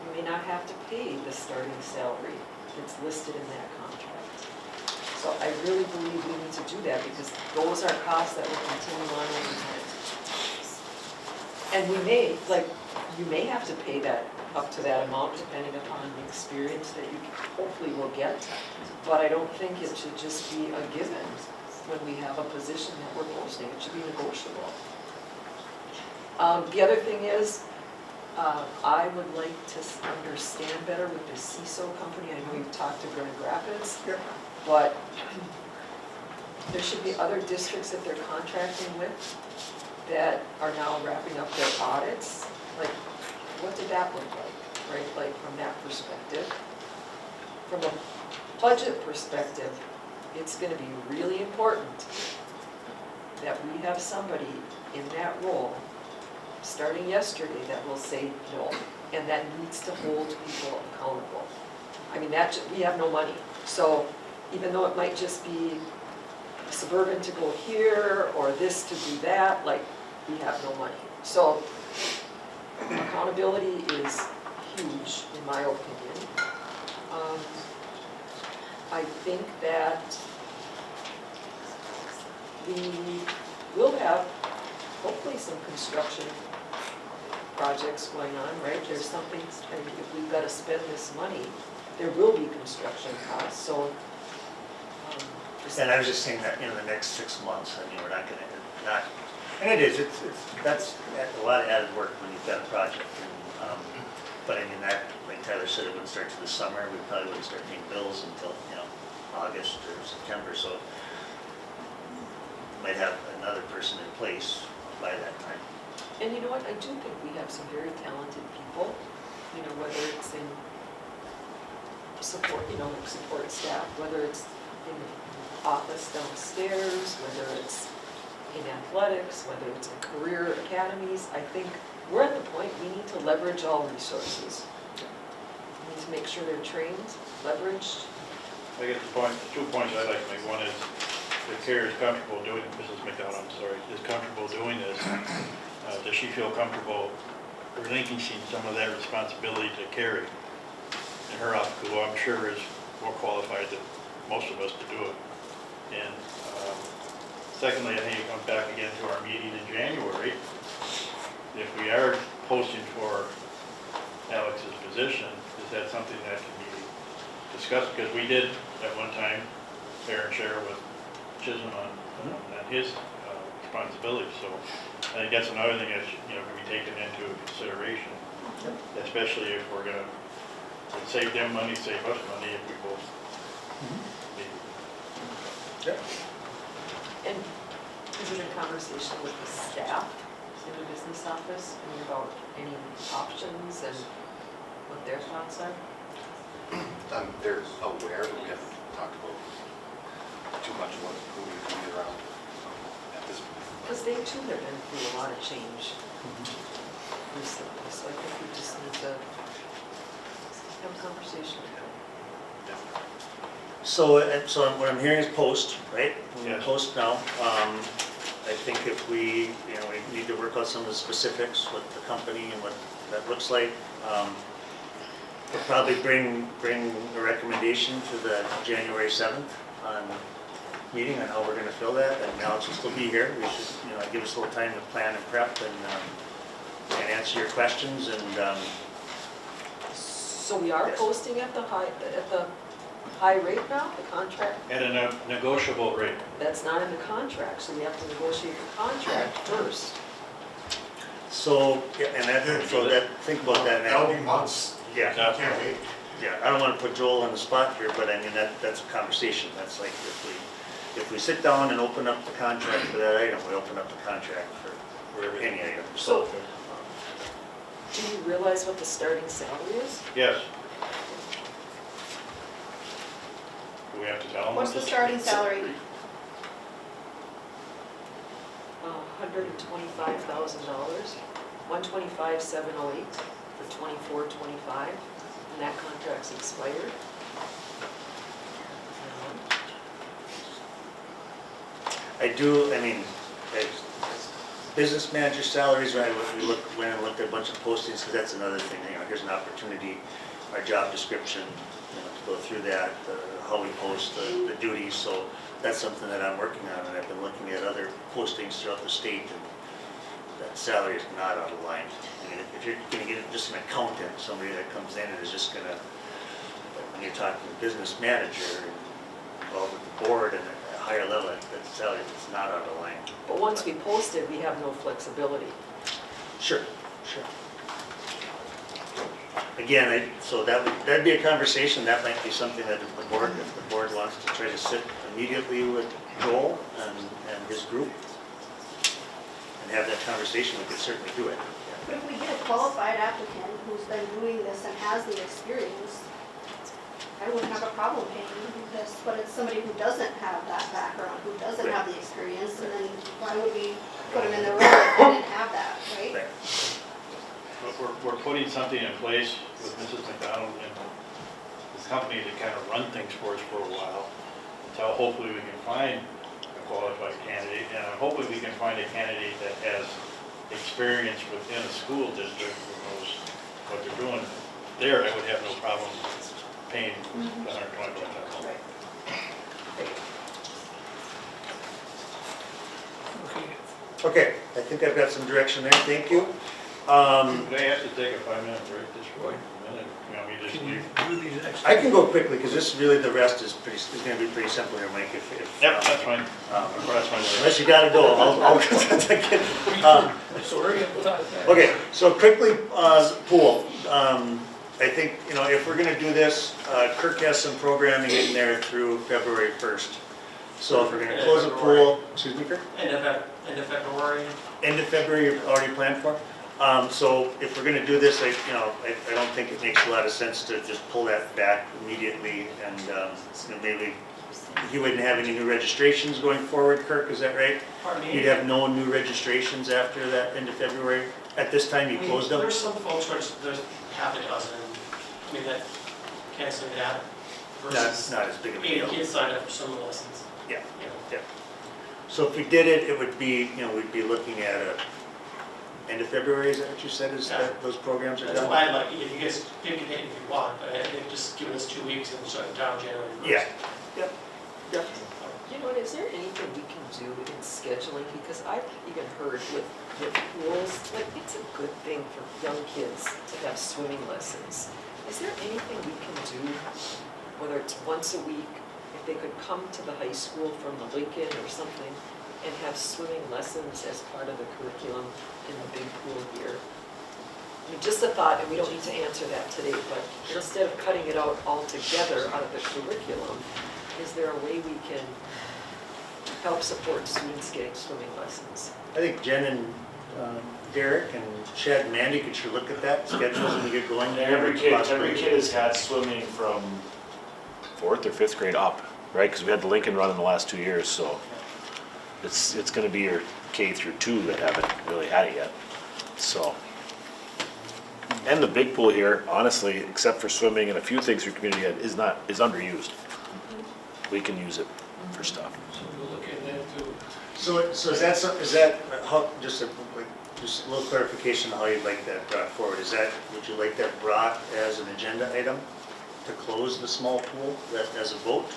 you may not have to pay the starting salary that's listed in that contract. So I really believe we need to do that, because those are costs that will continue on over time. And you may have to pay that up to that amount depending upon the experience that you hopefully will get. But I don't think it should just be a given when we have a position that we're posting. It should be negotiable. The other thing is, I would like to understand better with the CISO company. I know you've talked to Grand Rapids, but there should be other districts that they're contracting with that are now wrapping up their audits. Like, what did that look like, right? Like, from that perspective. From a budget perspective, it's gonna be really important that we have somebody in that role, starting yesterday, that will say no, and that needs to hold people accountable. I mean, we have no money, so even though it might just be Suburban to go here, or this to do that, like, we have no money. So accountability is huge, in my opinion. I think that we will have, hopefully, some construction projects going on, right? There's something, I mean, if we've got to spend this money, there will be construction costs, so. And I was just saying that in the next 6 months, I mean, we're not gonna, and it is, that's a lot of added work when you've got a project. But I mean, that, like Tyler said, it wouldn't start till the summer. We probably wouldn't start paying bills until, August or September, so might have another person in place by that time. And you know what, I do think we have some very talented people, whether it's in support, support staff, whether it's in the office downstairs, whether it's in athletics, whether it's in career academies. I think we're at the point we need to leverage all resources. We need to make sure they're trained, leveraged. I guess 2 points I'd like to make. One is, if Carrie is comfortable doing, Mrs. McDonald, I'm sorry, is comfortable doing this, does she feel comfortable relinquishing some of that responsibility to Carrie in her office, who I'm sure is more qualified than most of us to do it? And secondly, I think it comes back again to our meeting in January. If we are posting for Alex's position, is that something that can be discussed? Because we did at one time, fair and share with Chisholm on his responsibility. So I think that's another thing that can be taken into consideration, especially if we're gonna save them money, save us money if we both. And is it a conversation with the staff in the business office, about any options and what their thoughts are? They're aware, but we haven't talked about too much about who we can get around at this point. Because they too have been through a lot of change recently, so I think we just need to have a conversation. So what I'm hearing is post, right? We're gonna Yes. post now. I think if we need to work out some of the specifics with the company and what that looks like. We'll probably bring a recommendation to the January 7th meeting on how we're gonna fill that, and Alex will still be here. We should, give us a little time to plan and prep and answer your questions and, So we are Yes. posting at the high rate now, the contract? At a negotiable rate. That's not in the contract, so we have to negotiate the contract first. so, yeah, think about that now. That'll be months. Yeah. I can't wait. Yeah, I don't want to put Joel on the spot here, but I mean, that's a conversation. That's like if we sit down and open up the contract for that item, we open up the contract for any item. So, Do you realize what the starting salary is? Yes. Do we have to tell them? What's the starting salary? $125,000, $125,708 for 24-25, and that contract's expired. business manager salaries, right, we went and looked at a bunch of postings, because that's another thing, here's an opportunity, our job description, to go through that, how we post the duties, so that's something that I'm working on, and I've been looking at other postings throughout the state, and that salary is not out of line. I mean, if you're gonna get just an accountant, somebody that comes in and is just gonna, when you're talking business manager, involved with the board and at a higher level, that salary is not out of line. But once we post it, we have no flexibility. Sure. Again, so that'd be a conversation, that might be something that if the board wants to try to sit immediately with Joel and his group and have that conversation, we could certainly do it. But if we get a qualified applicant who's been doing this and has the experience, I wouldn't have a problem paying this, but it's somebody who doesn't have that background, who doesn't have the experience, and then why would we put them in the role if they didn't have that, right? But we're putting something in place with Mrs. McDonald and this company to kind of run things for us for a while, until hopefully we can find a qualified candidate, and hopefully we can find a candidate that has experience within a school district who knows what they're doing. There, I would have no problem paying the $125,000. Right. Okay, I think I've got some direction there, thank you. Could I ask to take a 5-minute break this way? You want me to just Can you leave? do these next? I can go quickly, because this really, the rest is gonna be pretty simple here, Mike, if. Yep, that's fine. That's fine. Unless you gotta go, I'll. So we're gonna talk that. Okay, so quickly, pool. I think, if we're gonna do this, Kirk has some programming in there through February 1st. So if we're gonna close the pool, excuse me, Kirk? End of February. End of February, you've already planned for? So if we're gonna do this, I don't think it makes a lot of sense to just pull that back immediately and, maybe you wouldn't have any new registrations going forward, Kirk, is that right? Pardon me? You'd have no new registrations after that end of February? At this time, you closed them? There's some folks, there's half a dozen, that canceling that Not versus as big of a 80 deal. kids signed up for summer lessons. Yeah, You know, yeah. So if we did it, it would be, we'd be looking at end of February, is that what you said, is that those programs are That's done? why I'd like, you guys pick a date if you want, but I think just give us 2 weeks and we'll start down January 1st. Yeah, yep, yep. You know, and is there anything we can do in scheduling? Because I've even heard with pools, like, it's a good thing for young kids to have swimming lessons. Is there anything we can do, whether it's once a week, if they could come to the high school from the Lincoln or something and have swimming lessons as part of the curriculum in the big pool here? I mean, just a thought, and we don't need to answer that today, but instead of cutting it out altogether out of the curriculum, is there a way we can help support students getting swimming lessons? I think Jen and Derek and Chad and Mandy could sure look at that, schedules when we get going there. Every kid has had swimming from 4th or 5th grade up, right? Because we had the Lincoln run in the last 2 years, so it's gonna be your K through 2 that haven't really had it yet, so. And the big pool here, honestly, except for swimming and a few things your community had, is underused. We can use it for stuff. So we'll look at that too. So is that, how, just a little clarification on how you'd like that brought forward. Would you like that brought as an agenda item to close the small pool, that as a vote?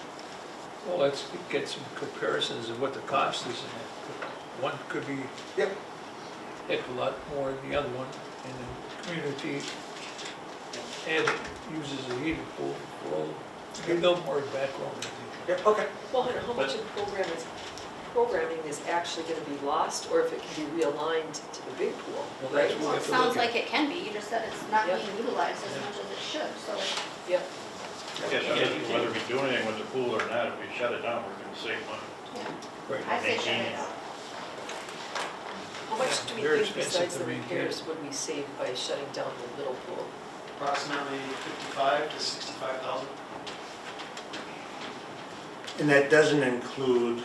Well, let's get some comparisons of what the cost is in it. One could be Yep. a heck of a lot more than the other one, and the community, as it uses a heated pool, will give them more background. Yep, okay. Well, and how much of programming is actually gonna be lost, or if it can be realigned to the big pool, Well, that's right? what we Well, have it to sounds look at. like it can be, you just said it's not Yeah. being utilized as much as it should, so. Yep. Yes, I guess whether we do anything with the pool or not, if we shut it down, we're gonna save money. Right. I say shut it Maintaining. down. How much do we Very think expensive besides to the maintain. repairs would we save by shutting down the little pool? Approximately 55 to 65,000. And that doesn't include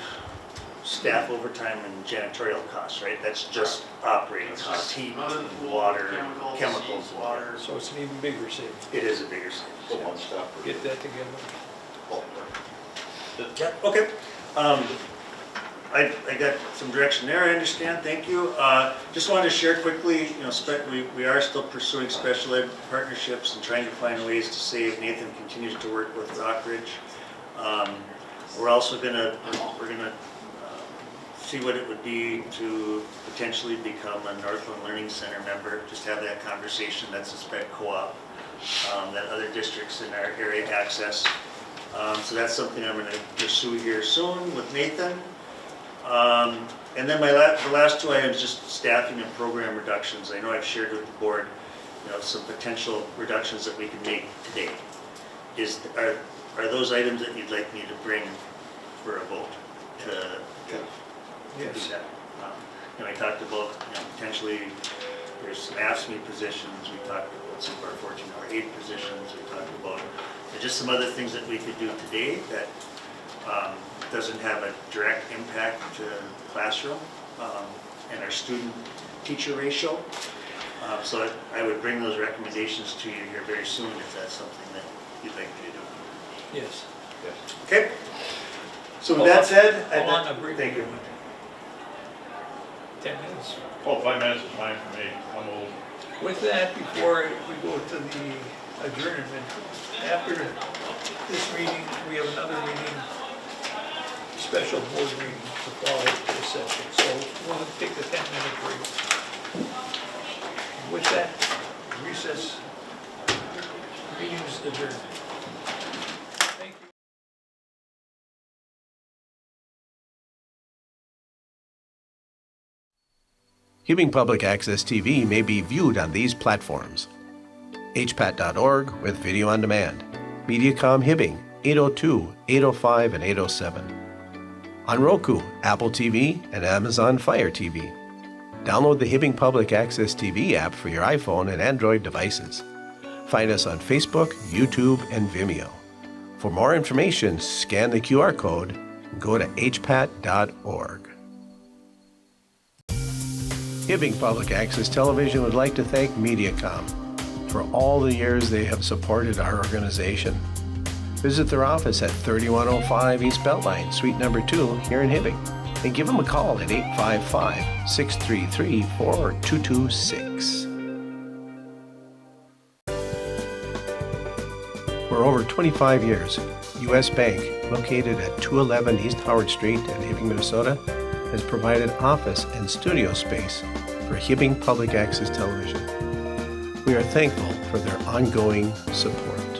staff overtime and janitorial costs, right? That's just operating costs, heat, Other than the pool, water, chemicals, chemicals. seeds, water. So it's an even bigger savings. It is a bigger So savings. one step per Get that together. ballpark. Yeah, okay. I got some direction there, I understand, thank you. Just wanted to share quickly, we are still pursuing special ed partnerships and trying to find ways to save. Nathan continues to work with Rockridge. We're also gonna see what it would be to potentially become a Northland Learning Center member, just have that conversation. That's a spec co-op that other districts in our area access. So that's something I'm gonna pursue here soon with Nathan. And then the last two items, just staffing and program reductions. I know I've shared with the board, some potential reductions that we can make today. Are those items that you'd like me to bring for a vote to do Yes. that? I talked about, potentially, there's some AFSCME positions, we talked about some of our 14-hour aid positions, we talked about just some other things that we could do today that doesn't have a direct impact to the classroom and our student-teacher ratio. So I would bring those recommendations to you here very soon if that's something that you'd like me to do. Yes. Okay? So with that said, How long a break? thank you. 10 minutes. Oh, 5 minutes is fine for me, I'm old. With that, before we go to the adjournment, after this meeting, we have another meeting, special board meeting to follow this session. So we'll take the 10-minute break. With that, recess, meeting's adjourned. Thank you. Hibbing Public Access TV may be viewed on these platforms: hpat.org with video on demand, Mediacom Hibbing 802, 805, and 807. On Roku, Apple TV, and Amazon Fire TV. Download the Hibbing Public Access TV app for your iPhone and Android devices. Find us on Facebook, YouTube, and Vimeo. For more information, scan the QR code and go to hpat.org. Hibbing Public Access Television would like to thank Mediacom for all the years they have supported our organization. Visit their office at 3105 East Beltline, Suite number 2, here in Hibbing. and give them a call at 855-633-4226. For over 25 years, U.S. Bank, located at 211 East Howard Street in Hibbing, Minnesota, has provided office and studio space for Hibbing Public Access Television. We are thankful for their ongoing support.